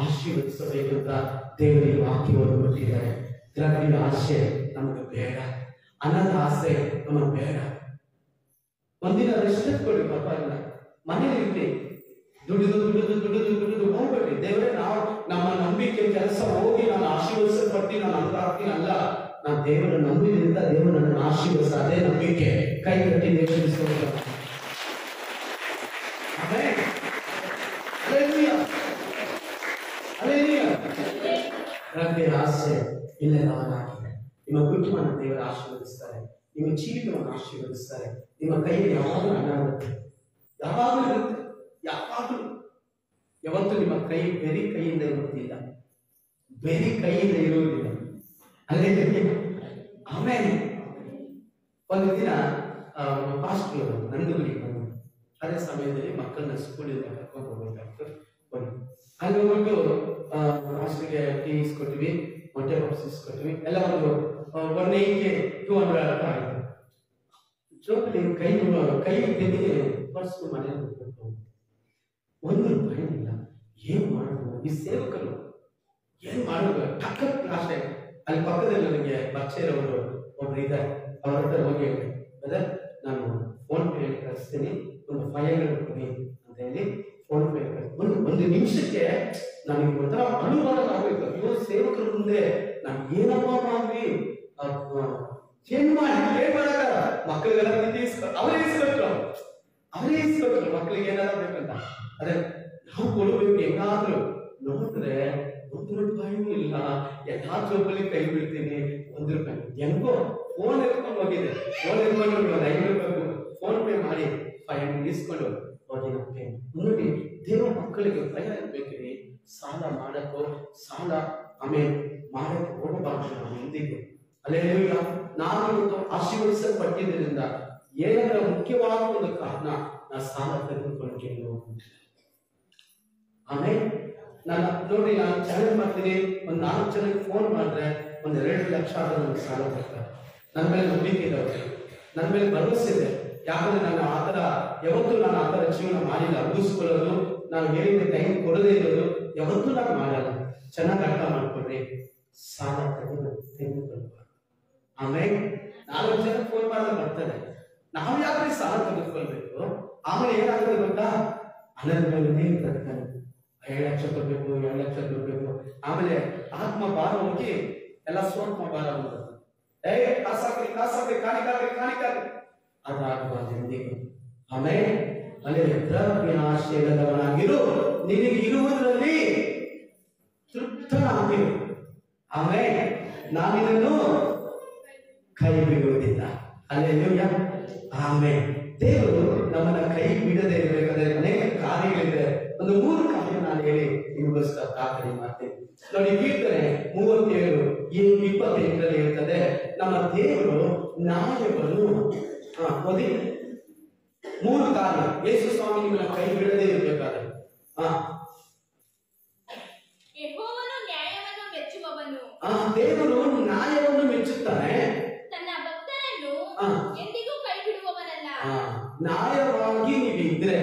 ಆಶೀರ್ವದಿಸಬೇಕು ಅಂತ ದೇವರಿಗೆ ವಾಕ್ಯವನ್ನು ಕೊಟ್ಟಿದ್ದಾರೆ. ದ್ರವ್ಯ ಆಸೆ ನಮಗೆ ಬೇಡ, ಹಣದ ಆಸೆ ನಮಗೆ ಬೇಡ. ಒಂದಿನ ರೆಸ್ಟ್ ಕೊಡಿ, ಪರವಾಗಿಲ್ಲ, ಮನೇಲಿ ಇರ್ಲಿ, ದುಡಿದು ಹೋಗ್ಬೇಡಿ. ದೇವರೇ, ನಾವು ನಮ್ಮ ನಂಬಿಕೆ ಕೆಲಸ ಹೋಗಿ ನಾನು ಆಶೀರ್ವದಿಸಲ್ಪಟ್ಟು ನಾನು ಅಂತ ಆಗ್ತೀನಿ ಅಲ್ಲ. ನಾನು ದೇವರ ನಂಬಿದ್ರಿಂದ ದೇವರು ನನ್ನನ್ನು ಆಶೀರ್ವದಿಸ, ಅದೇ ನಂಬಿಕೆ. ಕೈ ಕಟ್ಟಿ ದೇವರಿಸೋದು. ದ್ರವ್ಯ ಆಸೆ ಇಲ್ಲದವನಾಗಿದೆ. ನಿಮ್ಮ ಕುಟುಂಬನ ದೇವರು ಆಶೀರ್ವದಿಸ್ತಾರೆ, ನಿಮ್ಮ ಜೀವಿತವನ್ನು ಆಶೀರ್ವದಿಸ್ತಾರೆ. ನಿಮ್ಮ ಕೈಯಲ್ಲಿ ಯಾವಾಗಲೂ ಹಣ ಇರುತ್ತೆ, ಯಾವಾಗಲೂ ಇರುತ್ತೆ, ಯಾವಾಗಲೂ. ಯಾವತ್ತು ನಿಮ್ಮ ಕೈ ಬೆರಿ ಕೈಯಿಂದ ಇರುವುದಿಲ್ಲ, ಬೆರಿ ಕೈಯಿಂದ ಇರುವುದಿಲ್ಲ. ಅಲ್ಲೇ ಆಮೇಲೆ ಒಂದು ದಿನ ಪಾಸ್ಟರ್ ನಂದುಗುರಿಗೆ ಬಂದು, ಅದೇ ಸಮಯದಲ್ಲಿ ಮಕ್ಕಳನ್ನ ಸ್ಕೂಲಿಂದ ಕರ್ಕೊಂಡು ಹೋಗ್ಬೇಕಾಗ್ತದೆ. ಅಲ್ಲಿ ಹೋಗ್ಬಿಟ್ಟು ಪಾಸ್ಟರ್ಗೆ ಟೀ ಇಸ್ಕೊಟ್ವಿ, ಮೊಟ್ಟೆ ಇಸ್ಕೊಟ್ವಿ ಎಲ್ಲ ಒಂದು 180 200 ಆಯಿತು. ಜೋಬಲ್ಲಿ ಕೈ ತೆಗೆದು ಪರ್ಸು ಮನೆಯಲ್ಲಿ ಹೋಗ್ಬೇಕು, ₹1 ಇಲ್ಲ. ಏನ್ ಮಾಡೋದು ಈ ಸೇವಕರು, ಏನ್ ಮಾಡೋದು? ಟಕ್ಕ ಲಾಸ್ಟ್ ಆಯ್ತು. ಅಲ್ಲಿ ಪಕ್ಕದಲ್ಲಿ ನನಗೆ ಪರಿಚಯರವರು ಒಬ್ರು ಇದ್ದಾರೆ, ಅವ್ರ ಹತ್ರ ಹೋಗಿ ಅದೇ ನಾನು ಫೋನ್ ಪೇ ಕಳಿಸ್ತೀನಿ, ಒಂದು 500 ಕೊಡಿ ಅಂತ ಹೇಳಿ ಫೋನ್ ಪೇ ಒಂದು ನಿಮಿಷಕ್ಕೆ ನನಗೆ ಒಂಥರ ಅನುಮಾನ ಆಗಬೇಕು. ಅಯ್ಯೋ ಸೇವಕರ ಮುಂದೆ ನಾನು ಏನಪ್ಪ ಮಾಡ್ವಿ, ಏನ್ ಮಾಡಾಗ ಮಕ್ಕಳಿಗೆಲ್ಲ ಅವರೇ ಇಸ್ಕೊಟ್ರು ಮಕ್ಕಳಿಗೆ ಏನಾರ ಬೇಕಂತ. ಅದೇ ನಾವು ಕೊಡಬೇಕು ಹೆಂಗಾದ್ರು. ನೋಡಿದ್ರೆ ₹1 ಇಲ್ಲ. ಎಲ್ಲಾ ಜೋಬಲ್ಲಿ ಕೈ ಬಿಡ್ತೀನಿ, ₹1 ಹೆಂಗೋ ಫೋನ್ ಎತ್ಕೊಂಡು ಹೋಗಿದೆ. ಫೋನ್ ಎತ್ಕೊಂಡು ₹5 ಫೋನ್ ಪೇ ಮಾಡಿ 500 ಇಸ್ಕೊಂಡು ಹೋಗಿ ನಮಗೆ ನೋಡಿ. ದೇವರ ಮಕ್ಕಳಿಗೆ ಭಯ ಇರ್ಬೇಕ್ರಿ. ಸಾಲ ಮಾಡಕ್ಕೋ ಸಾಲ ಆಮೇಲೆ ಮಾಡಕ್ಕೆ ಹೋಗಬಾರ್ದು. ನಾವು ಎಂದಿಗೂ ಅಲ್ಲೇನಿಲ್ಲ. ನಾನು ಇವತ್ತು ಆಶೀರ್ವದಿಸಲ್ಪಟ್ಟಿದ್ದರಿಂದ ಏನಾದ್ರೂ ಮುಖ್ಯವಾದ ಒಂದು ಕಾರಣ, ನಾನು ಸಾಲ ತೆಗೆದುಕೊಂಡಿದ್ದೀನಿ. ಆಮೇಲೆ ನಾನು ನೋಡಿ, ನಾನು ಚಾಲೆಂಜ್ ಮಾಡ್ತೀನಿ, ಒಂದು 4 ಜನಕ್ಕೆ ಫೋನ್ ಮಾಡಿದ್ರೆ ಒಂದು 2 ಲಕ್ಷ ಆದರೂ ನನಗೆ ಸಾಲ ಬರ್ತಾರೆ. ನನ್ನ ಮೇಲೆ ನಂಬಿಕೆ ಇದೆ, ನನ್ನ ಮೇಲೆ ಭರವಸೆ ಇದೆ. ಯಾಕಂದ್ರೆ ನಾನು ಯಾವತ್ತೂ ನಾನು ಆ ಥರ ಜೀವನ ಮಾಡಿಲ್ಲ. ಮುಗಿಸ್ಕೊಳ್ಳೋದು, ನಾನು ಹೇಳಿದ ಟೈಮ್ ಕೊಡದೇ ಇರೋದು ಯಾವತ್ತೂ ನಾನು ಮಾಡಲ್ಲ. ಚೆನ್ನಾಗಿ ಅರ್ಥ ಮಾಡ್ಕೊಡ್ರಿ. ಸಾಲ ತೆಗೆದುಕೊಳ್ಬಾರ್ದು. ಆಮೇಲೆ 4 ಜನಕ್ಕೆ ಫೋನ್ ಮಾಡಿದ್ರೆ ಬರ್ತಾರೆ. ನಾವು ಯಾಕೆ ಸಾಲ ತೆಗೆದುಕೊಳ್ಬೇಕು? ಆಮೇಲೆ ಏನಾಗ್ತದೆ ಗೊತ್ತಾ? ಹಣದ ಮೇಲೆ ಕಟ್ತಾರೆ. 7 ಲಕ್ಷ ಕೊಡ್ಬೇಕು, 2 ಲಕ್ಷ ಕೊಡ್ಬೇಕು. ಆಮೇಲೆ ಆತ್ಮ ಭಾರ ಹೋಗಿ ಎಲ್ಲ ಸ್ವರ್ಮ ಭಾರ ಹೋಗುತ್ತೆ. ಕಾಸಾಕ್ರಿ ಕಾಣಿಕಾಗ್ರಿ ಅದಾಗಬಾರ್ದು ಎಂದಿಗೂ. ಆಮೇಲೆ ದ್ರವ್ಯಾಶಯದವನಾಗಿರು, ನಿನಗೆ ಇರುವುದರಲ್ಲಿ ತೃಪ್ತನಾಗಿರು. ಆಮೇಲೆ ನಾನಿದನ್ನು ಕೈ ಬಿಡುವುದಿಲ್ಲ. ಅಲ್ಲೇಲೂಯ. ಆಮೇಲೆ ದೇವರು ನಮ್ಮನ್ನ ಕೈ ಬಿಡದೆ ಇರಬೇಕಾದ್ರೆ ಅನೇಕ ಕಾರ್ಯಗಳಿದೆ. ಒಂದು 3 ಕಾರ್ಯ ನಾನು ಹೇಳಿ ನಿಮಗೋಸ್ಕರ ಪ್ರಾರ್ಥನೆ ಮಾಡ್ತೇನೆ. ನೋಡಿ, ಕೀರ್ತನೆ 37:28 ಹೇಳ್ತದೆ, ನಮ್ಮ ದೇವರು ನ್ಯಾಯವನ್ನು ಓದಿ. 3 ಕಾರ್ಯ ಯೇಸು ಸ್ವಾಮಿ ನಿಮ್ಮನ್ನ ಕೈ ಬಿಡದೆ ಇರಬೇಕಾದ್ರೆ. ದೇವರು ನ್ಯಾಯವನ್ನು ಮೆಚ್ಚುತ್ತಾನೆ, ತನ್ನ ಭಕ್ತರನ್ನು ಎಂದಿಗೂ ಕೈ ಬಿಡುವವನಲ್ಲ. ನ್ಯಾಯವಾಗಿ ನೀವಿದ್ರೆ,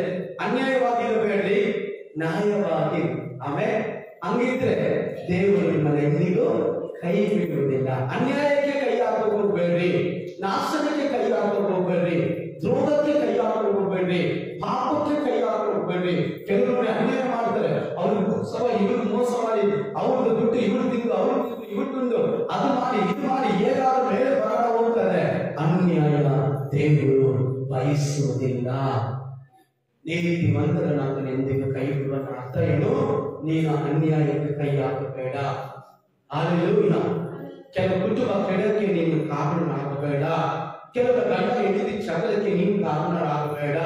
ಅನ್ಯಾಯವಾಗಿರಬೇಡ್ರಿ, ನ್ಯಾಯವಾಗಿ. ಆಮೇಲೆ ಹಂಗಿದ್ರೆ ದೇವರು ನಿಮ್ಮನ್ನ ಎಂದಿಗೂ ಕೈ ಬಿಡುವುದಿಲ್ಲ. ಅನ್ಯಾಯಕ್ಕೆ ಕೈ ಹಾಕೋಕೆ ಹೋಗ್ಬೇಡ್ರಿ, ನಾಶನಕ್ಕೆ ಕೈ ಹಾಕೋಕೆ ಹೋಗ್ಬೇಡ್ರಿ, ದ್ರೋಹಕ್ಕೆ ಕೈ ಹಾಕೋಕೆ ಹೋಗ್ಬೇಡ್ರಿ, ಪಾಪಕ್ಕೆ ಕೈ ಹಾಕೋಕೆ ಹೋಗ್ಬೇಡ್ರಿ. ಕೆಲವರು ಅನ್ಯಾಯ ಮಾಡ್ತಾರೆ, ಅವ್ರಿಗೆ ಇವ್ರಿಗೆ ಮೋಸ ಮಾಡಿ ಅವ್ರದ್ದು ದುಡ್ಡು ಇವ್ರು ತಿಂದು ಅವ್ರು ಇವ್ರು ತಿಂದು ಅದು ಮಾಡಿ ಇದು ಮಾಡಿ ಹೇಗಾದ್ರೂ ಮೇಲೆ ಬರ ಹೋಗ್ತಾರೆ. ಅನ್ಯಾಯ ದೇವರು ಬಯಸುವುದಿಲ್ಲ. ನೀತಿವಂತರನ್ನಾಗ ಎಂದಿಗೂ ಕೈ ಬಿಡುವ ಅರ್ಥ ಏನು? ನೀನು ಅನ್ಯಾಯಕ್ಕೆ ಕೈ ಹಾಕಬೇಡ. ಅಲ್ಲೆಲ್ಲೂಯ್ಯ. ಕೆಲವು ಕುಟುಂಬ ಕೆಡಕ್ಕೆ ನೀನು ಕಾರಣರಾಗಬೇಡ. ಕೆಲವು ಗಂಡ ಹೆಂಡತಿ ಜಗಳಕ್ಕೆ ನೀನು ಕಾರಣರಾಗಬೇಡ.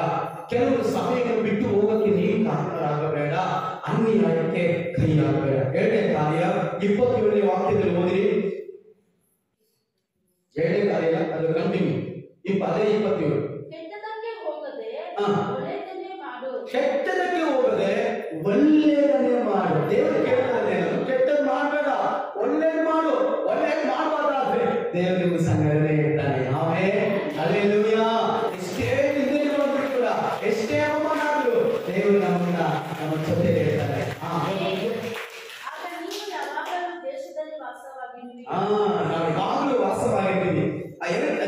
ಕೆಲವರು ಸಭೆಯನ್ನು ಬಿಟ್ಟು ಹೋಗಕ್ಕೆ ನೀನು ಕಾರಣರಾಗಬೇಡ. ಅನ್ಯಾಯಕ್ಕೆ ಕೈ ಹಾಕಬೇಡ. 2ನೇ ಕಾರ್ಯ 27ನೇ ವಾಕ್ಯದಲ್ಲಿ ಓದಿರಿ. 2ನೇ ಕಾರ್ಯ ಅದು ಕಂಟಿನ್ಯೂ. ಅದೇ 27. ಕೆಟ್ಟದಕ್ಕೆ ಹೋಗದೆ ಒಳ್ಳೆಯದನ್ನೇ ಮಾಡು. ದೇವರು ಕೇಳ್ತಾನೆ, ಕೆಟ್ಟದ್ ಮಾಡಬೇಡ, ಒಳ್ಳೇದು ಮಾಡು. ಒಳ್ಳೇದು ಮಾಡುವಾದ್ರೆ ದೇವರು ಸಂಗಡನೆ ಇರ್ತಾನೆ. ಆಮೇಲೆ ಹಲ್ಲೆಲೂಯ. ಎಷ್ಟೇ ನಿಂದನೆ ಕೂಡ, ಎಷ್ಟೇ ಅವಮಾನ ಆದ್ರೂ ದೇವರು ನಮ್ಮ ಜೊತೆ ಇರ್ತಾನೆ. ನಾವು ಯಾವಾಗಲೂ ವಾಸವಾಗಿದ್ದೀವಿ.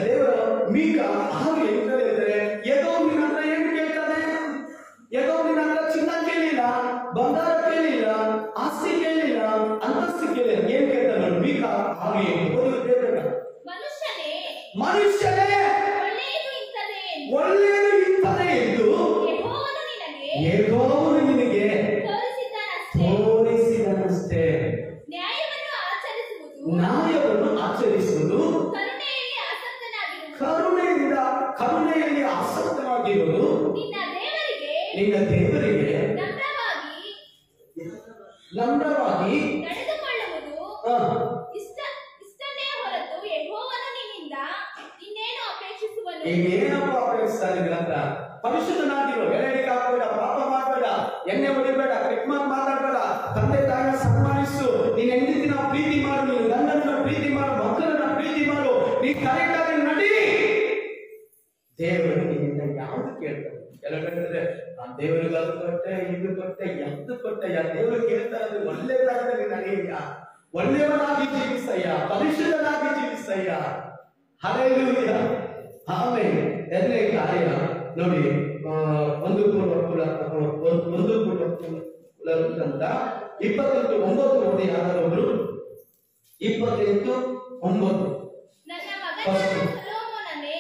ದೇವರು ಮೀಕ 6:8 ಹೇಳ್ತಾರೆ, ಎದೋ ನಿನ್ನ ಹತ್ರ ಏನು ಕೇಳ್ತಾನೆ? ಎದೋ ನಿನ್ನ ಹತ್ರ ಚಿನ್ನ ಕೇಳಿಲ್ಲ, ಬಂಗಾರ ಕೇಳಿಲ್ಲ, ಆಸ್ತಿ ಕೇಳಿಲ್ಲ, ಅಂತಸ್ತು ಕೇಳಿಲ್ಲ. ಏನ್ ಕೇಳ್ತಾನೆ ನೋಡಿ? ಮೀಕ 6:8. ಮನುಷ್ಯನೇ ಒಳ್ಳೆಯದು ಇಂಥದೇ ಎಂದು ಯೆಹೋವನು ನಿನಗೆ ತೋರಿಸಿದನಷ್ಟೇ. ನ್ಯಾಯವನ್ನು ಆಚರಿಸುವುದು, ಕರುಣೆಯಲ್ಲಿ ಆಸಕ್ತನಾಗಿರುವುದು, ನಿನ್ನ ದೇವರಿಗೆ ನಮ್ರವಾಗಿ ನಡೆದುಕೊಳ್ಳುವುದು ಇಷ್ಟನೇ ಹೊರತು ಯೆಹೋವನು ನಿನ್ನಿಂದ ಇನ್ನೇನು ಅಪೇಕ್ಷಿಸುವನು. ಏನಪ್ಪ ಅಪೇಕ್ಷಿಸ್ತಾನೆ? ಪರಿಶುದ್ಧನಾಗಿರು, ಎಲೆಡಿಕೆ ಹಾಕಬೇಡ, ಪಾಪ ಮಾಡಬೇಡ, ಎಣ್ಣೆ ಹೊಡಿಬೇಡ, ಕೆಟ್ಟ ಮಾತಾಡಬೇಡ, ತಂದೆ ತಾಯಿನ ಸನ್ಮಾನಿಸು, ನೀನ್ ಹೆಂಡತಿನ ಪ್ರೀತಿ ಮಾಡು, ನೀನು ಗಂಡನ ಪ್ರೀತಿ ಮಾಡು, ಮಕ್ಕಳನ್ನ ಪ್ರೀತಿ ಮಾಡು, ನೀನ್ ಕರೆಕ್ಟ್ ಆಗಿ ನಡಿ. ದೇವರು ನಿನ್ನಿಂದ ಯಾವ್ದು ಕೇಳ್ತಾರೆ? ಕೆಲವು ಹೇಳಿದ್ರೆ ನಾನು ದೇವರಿಗೆ ಅದು ಕೊಟ್ಟೆ, ಇದು ಕೊಟ್ಟೆ, ಎಂದು ಕೊಟ್ಟೆಯ? ದೇವರು ಕೇಳ್ತಾರೆ ಒಳ್ಳೆದಾಗಲಿ ನಡೆಯ, ಒಳ್ಳೆಯವನಾಗಿ ಜೀವಿಸಯ್ಯ, ಪರಿಶುದ್ಧನಾಗಿ ಜೀವಿಸಯ್ಯ. ಹಲ್ಲೆಲೂಯಾ, ಆಮೇಲೆ ಎರಡನೇ ಕಾರ್ಯ ನೋಡಿ, ಒಂದು ಪೂರ್ವ ಅಂತ 28:9 ಓದಿ ಯಾರಾದವರು? 28:9. ನನ್ನ ಮಗನಾದ ಸೊಲೊಮೋನನೇ,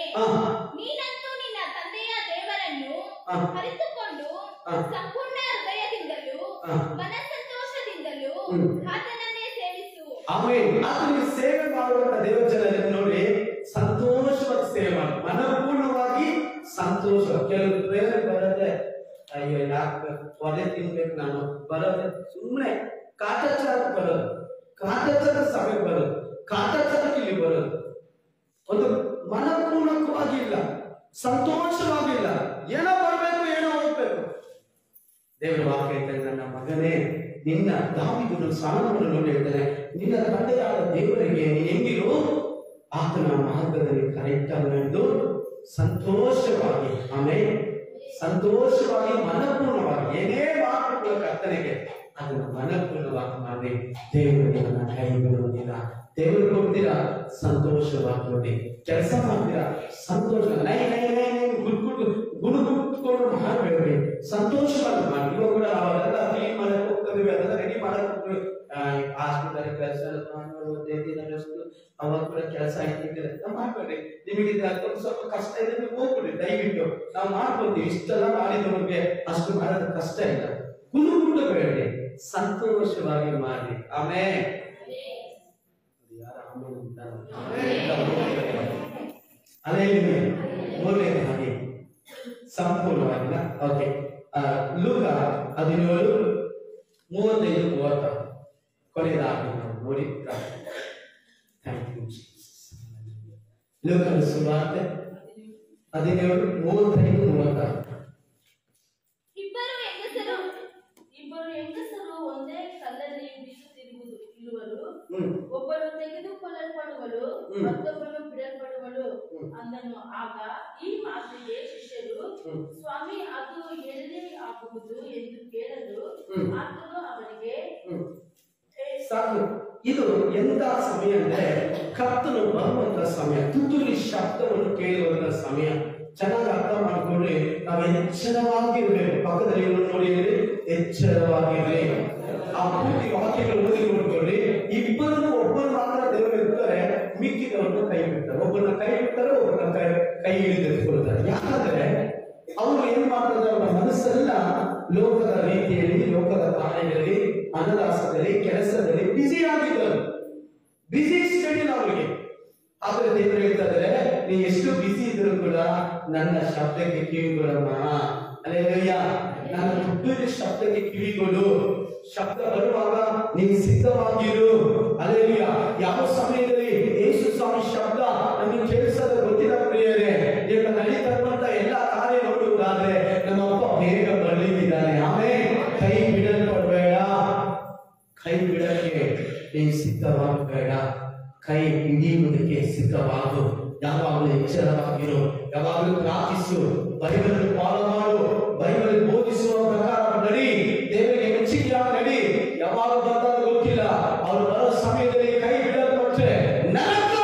ನೀನಂತೂ ನಿನ್ನ ತಂದೆಯ ದೇವರನ್ನು ಅರಿತುಕೊಂಡು ಸಂಪೂರ್ಣ ಹೃದಯದಿಂದಲೂ ಮನಸ್ಸಂತೋಷದಿಂದಲೂ ಆತನನ್ನೇ ಸೇವಿಸು. ಆಮೇಲೆ ಆತನಿಗೆ ಸೇವೆ ಮಾಡುವಂತ ದೇವಜನರನ್ನು ನೋಡಿ, ಸಂತೋಷವಾಗಿ ಸೇವೆ ಮಾಡಿ, ಮನಪೂರ್ಣವಾಗಿ ಸಂತೋಷ. ಕೆಲವು ಪ್ರೇಯರ್ ಬರದೆ, ಅಯ್ಯೋ ಯಾಕೆ ಒಲೆ ತಿನ್ಬೇಕು ನಾನು ಬರೋದೆ, ಸುಮ್ಮನೆ ಕಾಟಾಚಾರ ಬರೋದು, ಕಾಟಾಚಾರ ಸಭೆಗೆ ಬರೋದು, ಕಾಟಾಚಾರಕ್ಕೆ ಇಲ್ಲಿ ಬರೋದು, ಒಂದು ಮನಪೂರ್ಣಕವಾಗಿಲ್ಲ, ಸಂತೋಷವಾಗಿಲ್ಲ, ಏನೋ ಬರ್ಬೇಕು ಏನೋ ಹೋಗ್ಬೇಕು. ದೇವರ ವಾಕ್ಯ ಹೇಳ್ತಾರೆ, ನನ್ನ ಮಗನೇ, ನಿನ್ನ ದಾವಿದನು ಸಾಲವನ್ನು ನೋಡಿ ಹೇಳ್ತಾನೆ, ನಿನ್ನ ತಂದೆಯಾದ ದೇವರಿಗೆ ನೀನು ಹೆಂಗಿರು, ಆತನ ಮಾರ್ಗದಲ್ಲಿ ಕರೆಕ್ಟ್ ಎಂದು ಸಂತೋಷವಾಗಿ, ಆಮೇಲೆ ಸಂತೋಷವಾಗಿ ಮನಪೂರ್ಣವಾಗಿ ಏನೇ ಮಾತುಗಳ ಕರ್ತನೆಗೆ ಅದನ್ನು ಮನಪೂರ್ಣವಾಗಿ ಮಾಡಿ ದೇವರಿಗೆ ನನ್ನ ಕೈ ಬಿಡುವುದಿಲ್ಲ. ದೇವರು ಕೊಡ್ತೀರಾ, ಸಂತೋಷವಾಗಿ ನೋಡಿ ಕೆಲಸ ಮಾಡ್ತೀರಾ, ಸಂತೋಷ ನೈ ನೈ ನೈ ನೈ ಗುಡುಗುಟ್ಕೊಂಡು ಮಾಡಬೇಡ್ರಿ, ಸಂತೋಷವಾಗಿ ಮಾಡಿ. ಇವಾಗ ಕೂಡ ನಾವೆಲ್ಲ ಕ್ಲೀನ್ ಮಾಡಕ್ ಹೋಗ್ತೇವೆ, ಅದೆಲ್ಲ ರೆಡಿ ಮಾಡಕ್ ಹೋಗ್ತೀವಿ, ಹಾಸ್ಪಿಟಲ್ ಕೆಲಸ ಅವಾಗ ಕೂಡ ಕೆಲಸ ಆಯ್ತು ಮಾಡ್ಬೇಡ್ರಿ. ನಿಮಗೆ ಸ್ವಲ್ಪ ಕಷ್ಟ ಇದೆ, ನೀವು ಹೋಗ್ಬಿಡ್ರಿ, ದಯವಿಟ್ಟು ನಾವು ಮಾಡ್ಕೊಳ್ತೀವಿ. ಇಷ್ಟೆಲ್ಲ ಮಾಡಿದವ್ರಿಗೆ ಅಷ್ಟು ಮಾಡೋದು ಕಷ್ಟ ಇಲ್ಲ. ಗುಡುಗುಟ್ಟಬೇಡ್ರಿ, ಸಂತೋಷವಾಗಿ ಮಾಡಿ. ಆಮೇಲೆ ಹಾಗೆ ಸಂಪೂರ್ಣವಾಗಿಲ್ಲ. ಓಕೆ, ಲೂಕ 17:35 ಕೊನೆಯದಾಗಿ ನೋಡಿ. ಲೂಕನ ಸುವಾರ್ತೆ 17:35. ಇಬ್ಬರು ಹೆಂಗಸರು ಒಂದೇ ಕಲ್ಲಲ್ಲಿ ಬೀಸುತ್ತಿರುವರು, ಒಬ್ಬರು ತೆಗೆದುಕೊಳ್ಳಲ್ಪಡುವಳು, ಮತ್ತೊಬ್ಬರು ಬಿಡಲ್ಪಡುವಳು ಅಂದನು. ಆಗ ಈ ಮಾತಿಗೆ ಶಿಷ್ಯರು, ಸ್ವಾಮಿ, ಅದು ಎಲ್ಲಿ ಆಗುವುದು ಎಂದು ಕೇಳಲು ಆತನು ಅವರಿಗೆ, ಸಾಕು, ಇದು ಎಂತ ಸಮಯ ಅಂದ್ರೆ ಕರ್ತನು ಬರುವಂತ ಸಮಯ, ತುತ್ತೂರಿ ಶಬ್ದವನ್ನು ಕೇಳುವಂತ ಸಮಯ. ಚೆನ್ನಾಗಿ ಅರ್ಥ ಮಾಡ್ಕೊಂಡ್ರೆ ನಾವು ಎಚ್ಚರವಾಗಿರ್ಬೇಕು. ಪಕ್ಕದಲ್ಲಿ ನೋಡಿ, ಎಚ್ಚರವಾಗಿರ್ರಿ. ಆ ಪೂರ್ತಿ ವಾಕ್ಯಗಳು ಓದಿ ನೋಡ್ಕೊಳ್ಳಿ. ಇಬ್ಬರನ್ನು ಒಬ್ಬರು ಮಾತ್ರ ದೇವರು ಇರ್ತಾರೆ, ಮಿಕ್ಕಿದವ್ರನ್ನ ಕೈ ಬಿಡ್ತಾರೆ. ಒಬ್ಬರನ್ನ ಕೈ ಬಿಡ್ತಾರೆ, ಒಬ್ಬರನ್ನ ಕೈ ಹಿಡಿದಿಟ್ಕೊಳ್ತಾರೆ. ಯಾಕಂದ್ರೆ ಅವರು ಏನ್ ಮಾಡ್ತಾರೆ, ಅವರ ಮನಸ್ಸೆಲ್ಲ ಲೋಕದ ರೀತಿಯಲ್ಲಿ, ಲೋಕದ ಕಾರ್ಯಗಳಲ್ಲಿ, ಅನದಾಸದಲ್ಲಿ, ಕೆಲಸದಲ್ಲಿ ಬಿಸಿ ಆಗಿದ್ದರು. ಬಿಸಿ ಸ್ಟಡಿಲ್ ಅವರಿಗೆ. ಆದ್ರೆ ದೇವರು ಹೇಳ್ತಾ ಇದ್ದಾರೆ, ನೀ ಎಷ್ಟು ಬಿಸಿ ಇದ್ರು ಕೂಡ ನನ್ನ ಶಬ್ದಕ್ಕೆ ಕಿವಿಗೊಡಮ್ಮ. ಅಲ್ಲೇಲೂಯಾ, ನನ್ನ ತುತ್ತೂರಿ ಶಬ್ದಕ್ಕೆ ಕಿವಿಗೊಡು. ಶಬ್ದ ಬರುವಾಗ ನೀನು ಸಿದ್ಧವಾಗಿರು. ಅಲ್ಲೇಲೂಯಾ. ಯಾವ ಸಮಯದಲ್ಲಿ ಯೇಸು ಸ್ವಾಮಿ ಶಬ್ದ ನಮಗೆ ಕೇಳಿಸೋದು ಗೊತ್ತಿಲ್ಲ ಪ್ರಿಯರೇ. ಈಗ ನಡೀತಕ್ಕಂತ ಎಲ್ಲ ಕಾರ್ಯ ನೋಡುವುದಾದ್ರೆ ನಮ್ಮಪ್ಪ ಬೇಗ ಬರಲಿದ್ದಾನೆ. ಆಮೇಲೆ ಕೈ ಬಿಡಲ್ಪಡಬೇಡ, ಕೈ ಬಿಡಕ್ಕೆ ನೀನು ಸಿದ್ಧವಾಗಬೇಡ, ಕೈ ಹಿಡಿಯುವುದಕ್ಕೆ ಸಿದ್ಧವಾಗು. ಯಾವಾಗಲೂ ಎಚ್ಚರವಾಗಿರು, ಯಾವಾಗಲೂ ಪ್ರಾರ್ಥಿಸು, ಬೈಬಲ್ ಫಾಲೋ ಮಾಡು, ಬೈಬಲ್ ಬೋಧಿಸುವ ಪ್ರಕಾರ ನಡಿ, ದೇವರಿಗೆ ಮೆಚ್ಚುಗೆಯಾಗಿ ನಡಿ. ಯಾವಾಗ ಬರ್ತಾರೋ ಗೊತ್ತಿಲ್ಲ, ಅವರು ಬರೋ ಸಮಯದಲ್ಲಿ ಕೈ ಬಿಡಲ್ಪಟ್ರೆ ನರಕ.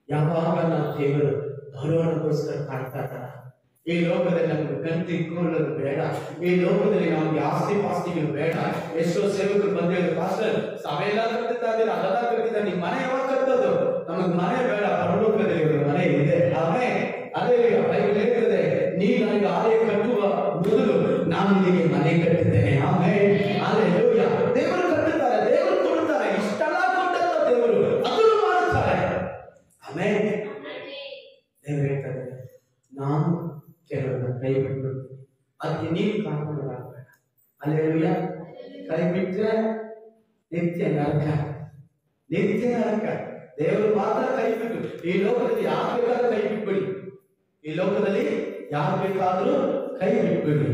ಯಾವಾಗ ನಾವು ದೇವರು ಬರೋಣಕ್ಕೋಸ್ಕರ ಕಾಯ್ತಾ ಇದ್ದಾರ. ಈ ಲೋಕದಲ್ಲಿ ನಮ್ಗೆ ಗಂತಿ ಕೂರಲು ಬೇಡ, ಈ ಲೋಕದಲ್ಲಿ ನಮ್ಗೆ ಆಸ್ತಿ ಪಾಸ್ತಿಗಳು ಬೇಡ. ಎಷ್ಟೋ ಸೇವಕರು ಬಂದಿರೋ, ಪಾಸ್ಟರ್ ಸಭೆಯೆಲ್ಲ ಕಟ್ಟಿತಾ ಇದ್ದೀರಾ, ಅದೆಲ್ಲ ಕಟ್ಟಿದ, ನಿಮ್ ಮನೆ ಯಾವಾಗ ಕಟ್ಟೋದು? ನಮಗ್ ಮನೆ ಬೇಡ, ಪರಲೋಕದಲ್ಲಿ ಮನೆ ಇದೆ. ಆಮೇಲೆ ಅದೇ ಬೈಬಲ್ ಹೇಳ್ತದೆ, ನೀನು ನನಗೆ ಆಲಯ ಕಟ್ಟುವ ಮೊದಲು ನಾನು ನಿನಗೆ ಮನೆ ಕಟ್ಟಿದ್ದೇನೆ. ಆಮೇಲೆ ಹಲ್ಲೆಲೂಯಾ. ದೇವರು ಕಟ್ಟುತ್ತಾರೆ, ದೇವರು ಕೊಡುತ್ತಾರೆ, ಇಷ್ಟೆಲ್ಲ ಕೊಟ್ಟಂತ ದೇವರು ಅದನ್ನು ಮಾಡುತ್ತಾರೆ. ಆಮೇಲೆ ದೇವರು ಹೇಳ್ತಾರೆ, ನಾನು ಕೆಲವನ್ನ ಕೈ ಬಿಟ್ಬಿಡ್ತೀನಿ, ಅದಕ್ಕೆ ನೀವು ಕಾಪಾಡಲಾಗಬೇಡ. ಹಲ್ಲೆಲೂಯಾ. ಕೈ ಬಿಟ್ರೆ ನಿತ್ಯ ನರಕ, ನಿತ್ಯ ನರಕ. ದೇವರು ಮಾತ್ರ ಕೈ ಬಿಟ್ಟು, ಈ ಲೋಕದಲ್ಲಿ ಯಾರು ಬೇಕಾದ್ರೂ ಕೈ ಬಿಟ್ಬಿಡಿ, ಈ ಲೋಕದಲ್ಲಿ ಯಾರು ಬೇಕಾದರೂ ಕೈ ಬಿಟ್ಬಿಡಿ,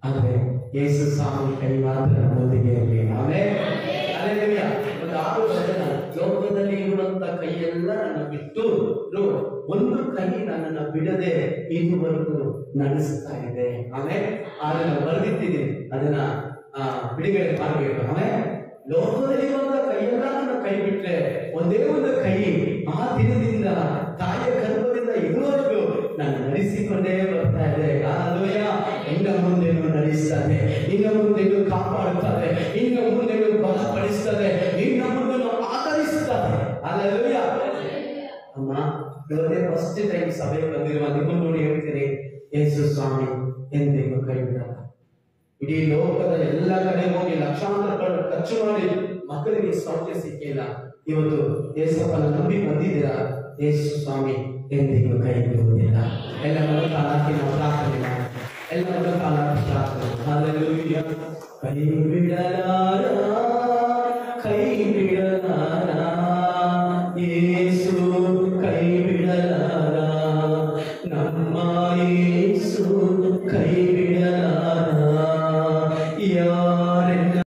ಆದ್ರೆ ಯೇಸು ಸ್ವಾಮಿ ಕೈ ಮಾತ್ರ ನಮ್ಮೊಂದಿಗೆ ಇರಲಿ. ಆಮೇಲೆ ಹಲ್ಲೆಲೂಯಾ. ಒಂದು ಆರು ವಚನ, ಲೋಕದಲ್ಲಿ ಇರುವಂತ ಕೈಯೆಲ್ಲ ನನ್ನ ಬಿಟ್ಟು ಒಂದು ಕೈ ನನ್ನನ್ನು ಬಿಡದೆ ಇದುವರೆಗೂ ನಡೆಸ್ತಾ ಇದೆ. ಆಮೇಲೆ ಅದನ್ನ ಬರೆದಿದ್ದೀನಿ, ಅದನ್ನ ಬಿಡುಗಡೆ ಮಾಡಬೇಕು. ಆಮೇಲೆ ಲೋಕದಲ್ಲಿರುವಂತ ಕೈಯೆಲ್ಲ ನನ್ನ ಕೈ ಬಿಟ್ರೆ ಒಂದೇ ಒಂದು ಕೈ ಆ ದಿನದಿಂದ ತಾಯಿಯ ಗರ್ಭದಿಂದ ಇದುವರೆಗೂ ನಾನು ನಡೆಸಿಕೊಂಡೇ ಬರ್ತಾ ಇದೆ. ಹಲ್ಲೆಲೂಯಾ. ಇನ್ನು ಮುಂದೆನೂ ನಡೆಸ್ತದೆ, ಇನ್ನು ಮುಂದೆನೂ ಕಾಪಾಡುತ್ತದೆ, ಇನ್ನು ಮುಂದೆನೂ ಬಲಪಡಿಸ್ತದೆ, ಇನ್ನು ಮುಂದೆನೂ ಆಧರಿಸುತ್ತದೆ. ಹಲ್ಲೆಲೂಯಾ. ಅಮ್ಮ, ಇವತ್ತೇ ಫಸ್ಟ್ ಟೈಮ್ ಸಭೆಗೆ ಬಂದಿರುವ ನಿಮ್ಮನ್ನು ನೋಡಿ ಹೇಳ್ತೀನಿ, ಯೇಸು ಸ್ವಾಮಿ ಎಂದಿಗೂ ಕೈ ಬಿಡಲ್ಲ. ಇಡೀ ಲೋಕದ ಎಲ್ಲ ಕಡೆ ಹೋಗಿ ಲಕ್ಷಾಂತರ ಖರ್ಚು ಮಾಡಿ ಮಕ್ಕಳಿಗೆ ಸೌಖ್ಯ ಸಿಕ್ಕಿಲ್ಲ. ಇವತ್ತು ಯೇಸಪ್ಪನ ನಂಬಿ ಬಂದಿದ್ದೀರಾ, ಯೇಸು ಸ್ವಾಮಿ ಎಂದಿಗೂ ಕೈ ಬಿಡುವುದಿಲ್ಲ. ಎಲ್ಲ ಕಾಲಕ್ಕೆ ನಾವು ಪ್ರಾರ್ಥನೆ ಮಾಡಿ, ಎಲ್ಲ ಕಾಲಕ್ಕೆ ಪ್ರಾರ್ಥನೆ. ಹಲ್ಲೆಲೂಯಾ. ಕೈ ಬಿಡಲಾರ